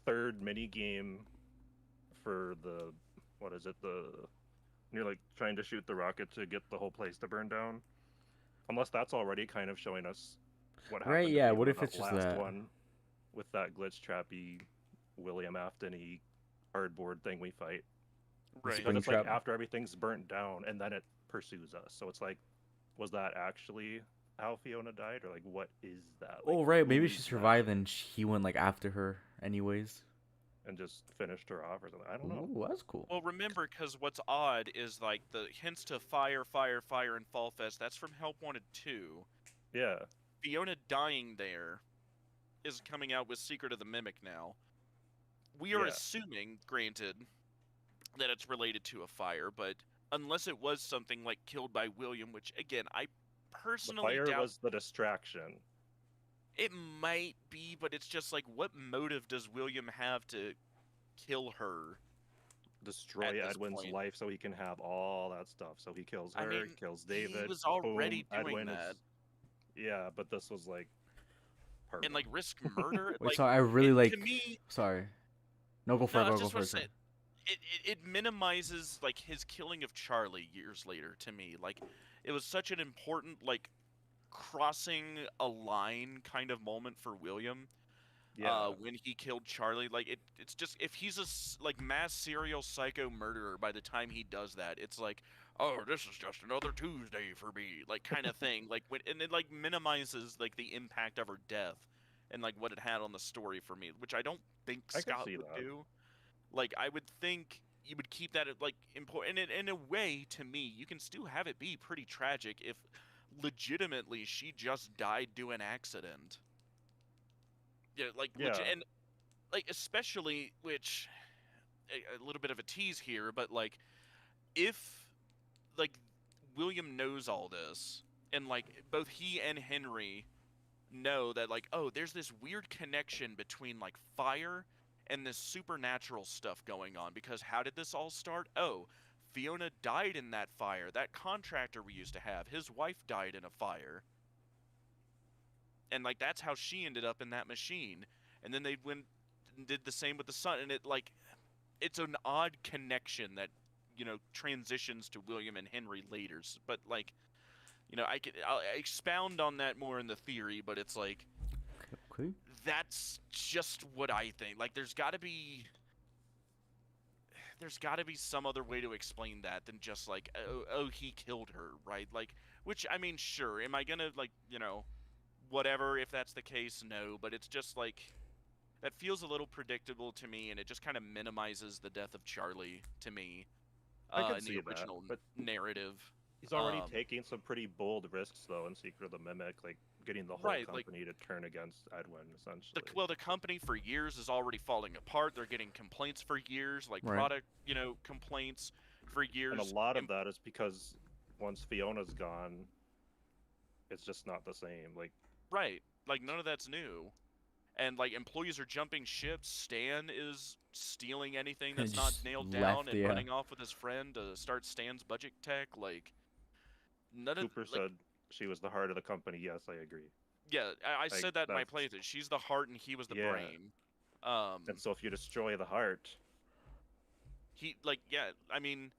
third mini game for the you're like trying to shoot the rocket to get the whole place to burn down. Unless that's already kind of showing us what happened. Right, to yeah, Fiona what if that it's just last that? one with that glitch trappy William Afton-y cardboard thing we fight. Right. Because it's like Springtrap. after everything's burnt down and then it pursues us. So it's like, was that actually how Fiona died, or like what is that? Like, Oh right, who maybe is she that? survived and he went like after her anyways. And just finished her off or something. I don't know. Ooh, that's cool. Well, remember, because what's odd is like the hints to fire, and Fall Fest. That's from Help Wanted 2. Yeah. Fiona dying there is coming out with Secret of the Mimic now. We are Yeah. assuming, granted, that it's related to a fire, but unless it was something like killed by William, which again I The personally fire doubt. was the distraction. It might be, but it's just like, what motive does William have to kill her? Destroy At this Edwin's point. life so he can have all that stuff. So he kills I her, mean, kills he David. was already boom, doing Edwin that. is... Yeah, but this was like perfect. And like risk murder. Wait, like, so I really it- like. To me, Sorry. No, go for no, it. I Go, was go just for want it. to say, it minimizes like his killing of Charlie years later. To me, like it was such an important like crossing a line kind of moment for William. Yeah. when he killed Charlie. Like it's just if he's a like mass serial psycho murderer by the time he does that, it's like, oh, this is just another Tuesday for me, like kind of thing. Like and it like minimizes like the impact of her death and like what it had on the story for me, which I don't think I can Scott see would that. do. Like I would think you would keep that like important. And in a way, to me, you can still have it be pretty tragic if legitimately she just died due an accident. Yeah, like Yeah. and like especially which a little bit of a tease here, but like if like William knows all this and like both he and Henry know that like, oh, there's this weird connection between like fire and this supernatural stuff going on, because how did this all start? Oh, Fiona died in that fire. That contractor we used to have, his wife died in a fire. And like that's how she ended up in that machine. And then they went and did the same with the sun, and it like it's an odd connection that, you know, transitions to William and Henry later. But like, you know, I'll expound on that more in the theory, but it's like Okay. that's just what I think. Like there's got to be some other way to explain that than just like, oh he killed her, right? Like, which I mean, sure, am I going to like, you know, whatever if that's the case? No, but it's just like that feels a little predictable to me, and it just kind of minimizes the death of Charlie to me I can in the see that, original but narrative. he's already taking some pretty bold risks though in Secret of the Mimic, like getting the whole Right, like company to turn against Edwin, essentially. the company for years is already falling apart. They're getting complaints for years, like Right. product, you know, complaints for years. And a lot of that is because once Fiona's gone, it's just not the same. Like, right, like none of that's new. And like employees are jumping ships. Stan is stealing anything that's not Just nailed left, down and yeah. running off with his friend to start Stan's budget tech. Like none of Cooper like said she was the heart of the company. Yes, I agree. yeah, I Like, said that in my that's playthrough. She's the heart and he was the yeah. brain. And so if you destroy the heart, He like yeah. I mean,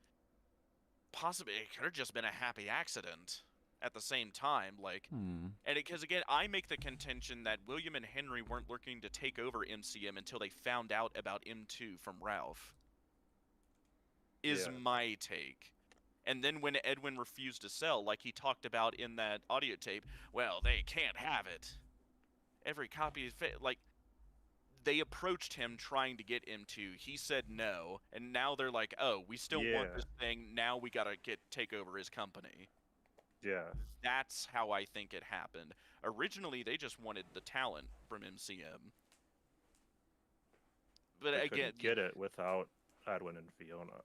possibly it could have just been a happy accident at the same time, like. And because again, I make the contention that William and Henry weren't looking to take over MCM until they found out about M2 from Ralph. Is yeah, my take. And then when Edwin refused to sell, like he talked about in that audio tape, well, they can't have it. Every copy is like they approached him trying to get M2. He said no, and now they're like, "Oh, we still want yeah, this thing. Now we got to take over his company." yeah. That's how I think it happened. Originally, they just wanted the talent from MCM. But They again, couldn't get it without Edwin and Fiona.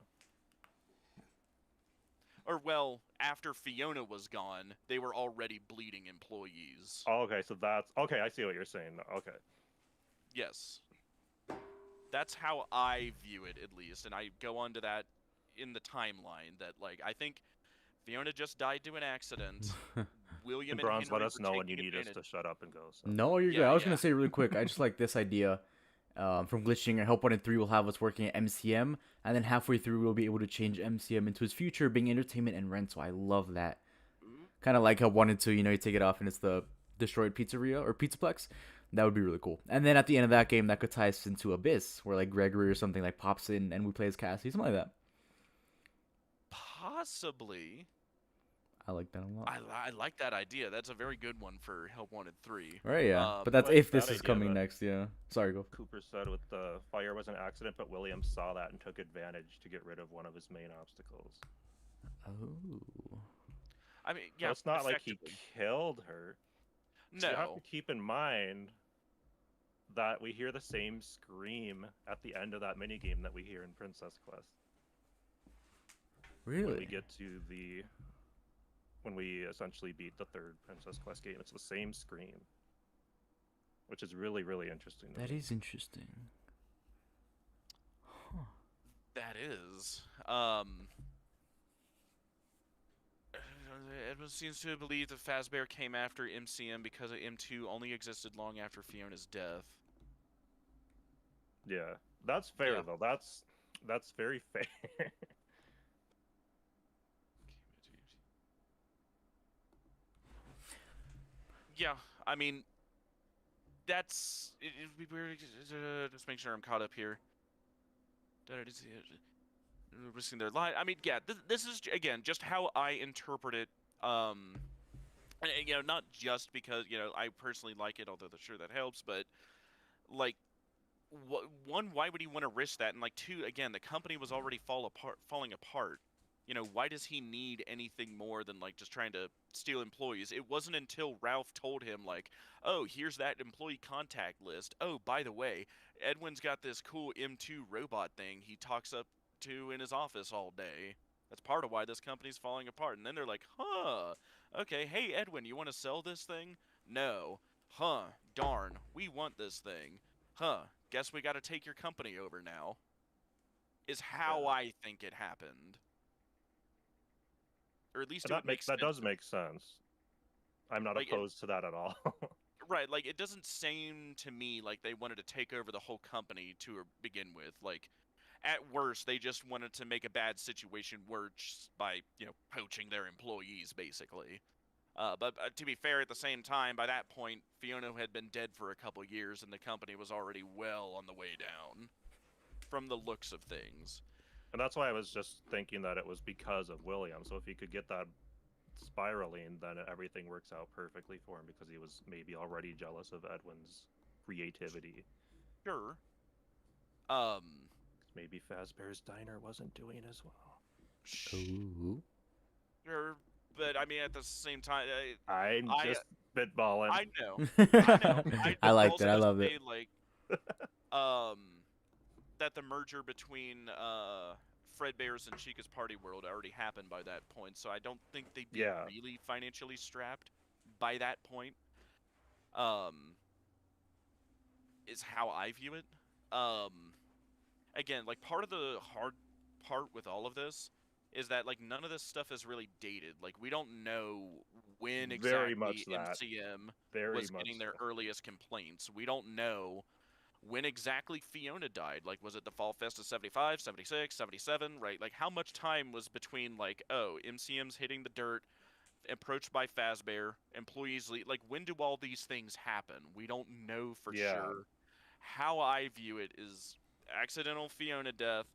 or well, after Fiona was gone, they were already bleeding employees. Oh, okay, so that's okay. I see what you're saying. Okay. Yes. That's how I view it, at least. And I go on to that in the timeline that, like, I think Fiona just died to an accident. William And and Bronze, Henry let us were know when you taking need us advantage. to shut up and go. So. No, you're good. Yeah, I was yeah. gonna say really quick. I just like this idea from glitching. I hope 1 and 3 will have us working at MCM, and then halfway through we'll be able to change MCM into its future, being entertainment and rental. I love that. Kind of like how 1 and 2, you know, you take it off and it's the destroyed pizzeria or pizzaplex. That would be really cool. And then at the end of that game, that could tie us into Abyss, where like Gregory or something like pops in and we play as Cassie, something like that. Possibly. I like that a lot. I like that idea. That's a very good one for Help Wanted 3. Right, yeah. But that's like if this that is idea, coming but- next, yeah. Sorry, go. Cooper said with the fire was an accident, but Williams saw that and took advantage to get rid of one of his main obstacles. Oh. I mean, So yeah, it's not like he effectively. killed her. So you have No. to keep in mind that we hear the same scream at the end of that minigame that we hear in Princess Quest. When we Really? get to when we essentially beat the third Princess Quest game, it's the same scream, which is really, really interesting. That is interesting. Huh. That is. Edwin seems to believe that Fazbear came after MCM because M2 only existed long after Fiona's death. Yeah, that's fair Yeah. though. That's very fair. Yeah, I mean, that's it'd be weird. Just make sure I'm caught up here. Risking their life. I mean, yeah, this is again just how I interpret it. And, you know, not just because I personally like it, although sure that helps, but like, one, why would he want to risk that? And like, two, again, the company was already falling apart. Why does he need anything more than like just trying to steal employees? It wasn't until Ralph told him like, oh, here's that employee contact list. Oh, by the way, Edwin's got this cool M2 robot thing he talks up to in his office all day. That's part of why this company's falling apart. And then they're like, huh, okay, hey, Edwin, you want to sell this thing? No. Huh, darn, we want this thing. Huh, guess we gotta take your company over now. Is how I think it happened. Or at least it would make sense. That does make sense. I'm not opposed to that at all. Right, like, it doesn't seem to me like they wanted to take over the whole company to begin with. Like, at worst, they just wanted to make a bad situation worse by, poaching their employees, basically. But to be fair, at the same time, by that point, Fiona had been dead for a couple years, and the company was already well on the way down, from the looks of things. And that's why I was just thinking that it was because of William. So if he could get that spiraling, then everything works out perfectly for him, because he was maybe already jealous of Edwin's creativity. Sure. Maybe Fazbear's Diner wasn't doing as well. Sure, but I mean, at the same time, I'm just spitballing. I know. I like that. I love it. Like, that the merger between Fredbear's and Chica's Party World already happened by that point, so I don't think they'd be really financially strapped by that point. Is how I view it. Again, like, part of the hard part with all of this is that, like, none of this stuff is really dated. Like, we don't know when exactly MCM was getting their earliest complaints. We don't know when exactly Fiona died. Like, was it the Fall Fest of 75, 76, 77, right? Like, how much time was between, like, oh, MCM's hitting the dirt, approached by Fazbear, employees leave? Like, when do all these things happen? We don't know for sure. How I view it is accidental Fiona death.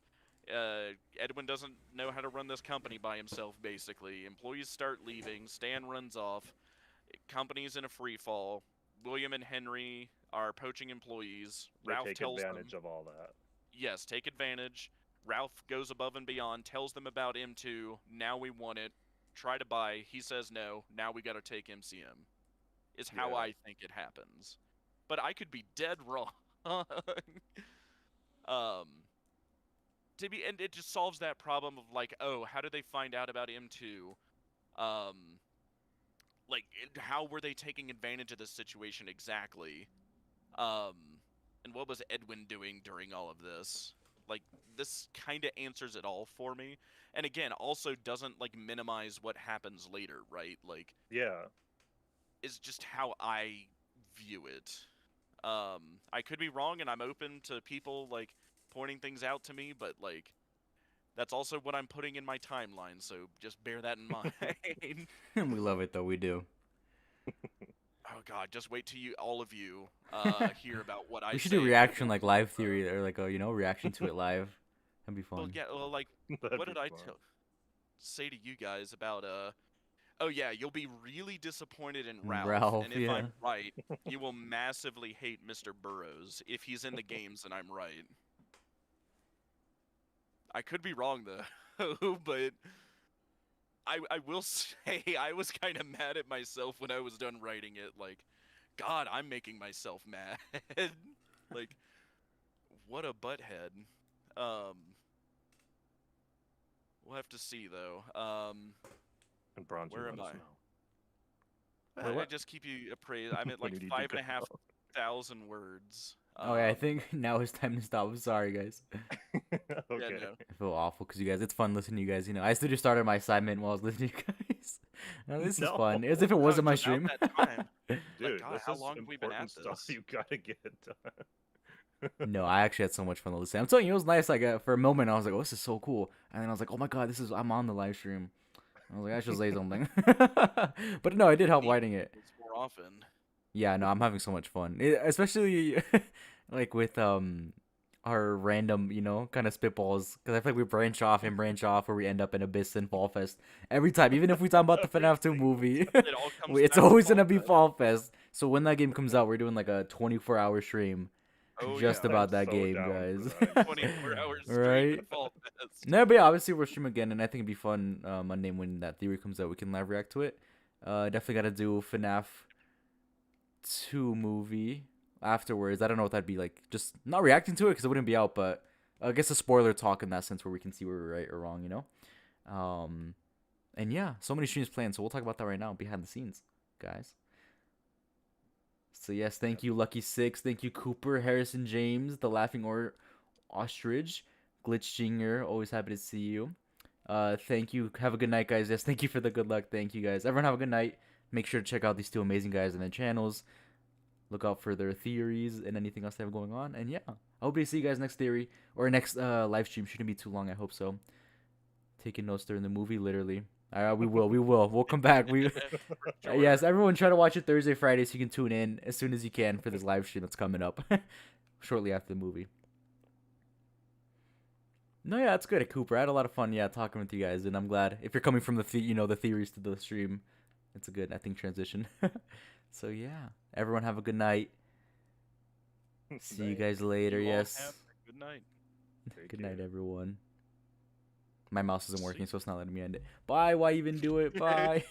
Edwin doesn't know how to run this company by himself, basically. Employees start leaving. Stan runs off. Company's in a free fall. William and Henry are poaching employees. Ralph tells them... take advantage of all that. Yes, take advantage. Ralph goes above and beyond, tells them about M2. Now we want it. Try to buy. He says no. Now we gotta take MCM. Is how I think it happens. But I could be dead wrong. And it just solves that problem of, like, oh, how did they find out about M2? Like, how were they taking advantage of this situation exactly? And what was Edwin doing during all of this? Like, this kind of answers it all for me. And again, also doesn't, like, minimize what happens later, right? Like, it's just how I view it. I could be wrong, and I'm open to people, like, pointing things out to me, but, like, that's also what I'm putting in my timeline, so just bear that in mind. We love it, though. We do. Oh, God, just wait till all of you hear about what I say. We should do reaction, like, live theory, or, like, a, reaction to it live. That'd be fun. Well, yeah, well, like, what did I say to you guys about, oh, yeah, you'll be really disappointed in Ralph. And if I'm right, you will massively hate Mr. Burrows. If he's in the games, then I'm right. I could be wrong, though, but I will say I was kind of mad at myself when I was done writing it. Like, God, I'm making myself mad. Like, what a butthead. We'll have to see, though. And Bronze, where am I? I just keep you appraised. I'm at like 5,500 words. Oh yeah, I think now it's time to stop. I'm sorry, guys. Okay. Yeah, no. I feel awful because you guys. It's fun listening to you guys. I still just started my assignment while I was listening to you guys. This is fun. As if it wasn't my stream. That time. Dude, like, God, this how is long have we been at stuff this? you gotta get done. No, I actually had so much fun listening. I'm telling you, it was nice. Like for a moment, I was like, "Oh, this is so cool," and then I was like, "Oh my God, I'm on the live stream." I was like, I should say something. But no, it did help writing it. More often. Yeah, no, I'm having so much fun, especially like with our random, kind of spitballs, because I feel like we branch off, where we end up in Abyss and Fall Fest every time. Even if we talk about the FNAF 2 movie, It all comes it's back to always Fall gonna be Fest. Fall Fest. So when that game comes out, we're doing like a 24-hour stream Oh just yeah, about I'm that so game, down for guys. that. I'm so 24 down. hours Right? streaming Fall Fest. No, but yeah, obviously we'll stream again, and I think it'd be fun Monday when that theory comes out. We can live react to it. Definitely got to do FNAF 2 movie afterwards. I don't know what that'd be like. Just not reacting to it because it wouldn't be out, but I guess a spoiler talk in that sense where we can see where we're right or wrong. And yeah, so many streams planned, so we'll talk about that right now behind the scenes, guys. So yes, thank you, Lucky Six. Thank you, Cooper, Harrison James, the Laughing Ostrich, Glitch Jinger. Always happy to see you. Thank you. Have a good night, guys. Yes, thank you for the good luck. Thank you, guys. Everyone have a good night. Make sure to check out these two amazing guys on their channels. Look out for their theories and anything else they have going on. And yeah, I hope to see you guys next theory or next live stream. Shouldn't be too long. I hope so. Taking notes during the movie, literally. We will. We'll come back. Sure. Yes, everyone try to watch it Thursday, Friday, so you can tune in as soon as you can for this live stream that's coming up shortly after the movie. No, yeah, that's good, Cooper. I had a lot of fun, talking with you guys, and I'm glad if you're coming from the theories to the stream, it's a good, I think, transition. So yeah, everyone have a good night. See you guys later. You all Yes. have a good night. Good night, everyone. My mouse isn't working, so it's not letting me end it. Bye. Why even do it? Bye.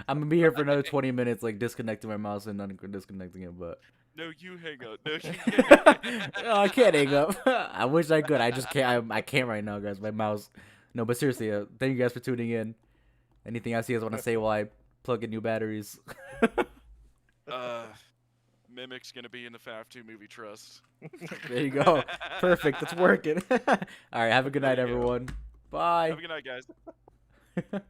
I'm gonna be here for another 20 minutes, like disconnecting my mouse and disconnecting it, but. No, you hang up. No, you Oh, I can't hang up. I wish I could. I just can't. I can't right now, guys. My mouse. No, but seriously, thank you guys for tuning in. Anything else you guys want to say while I plug in new batteries? Mimic's gonna be in the FNAF 2 movie trust. There you go. Perfect. It's working. All right. Have a good night, There you go. everyone. Bye. Have a good night, guys.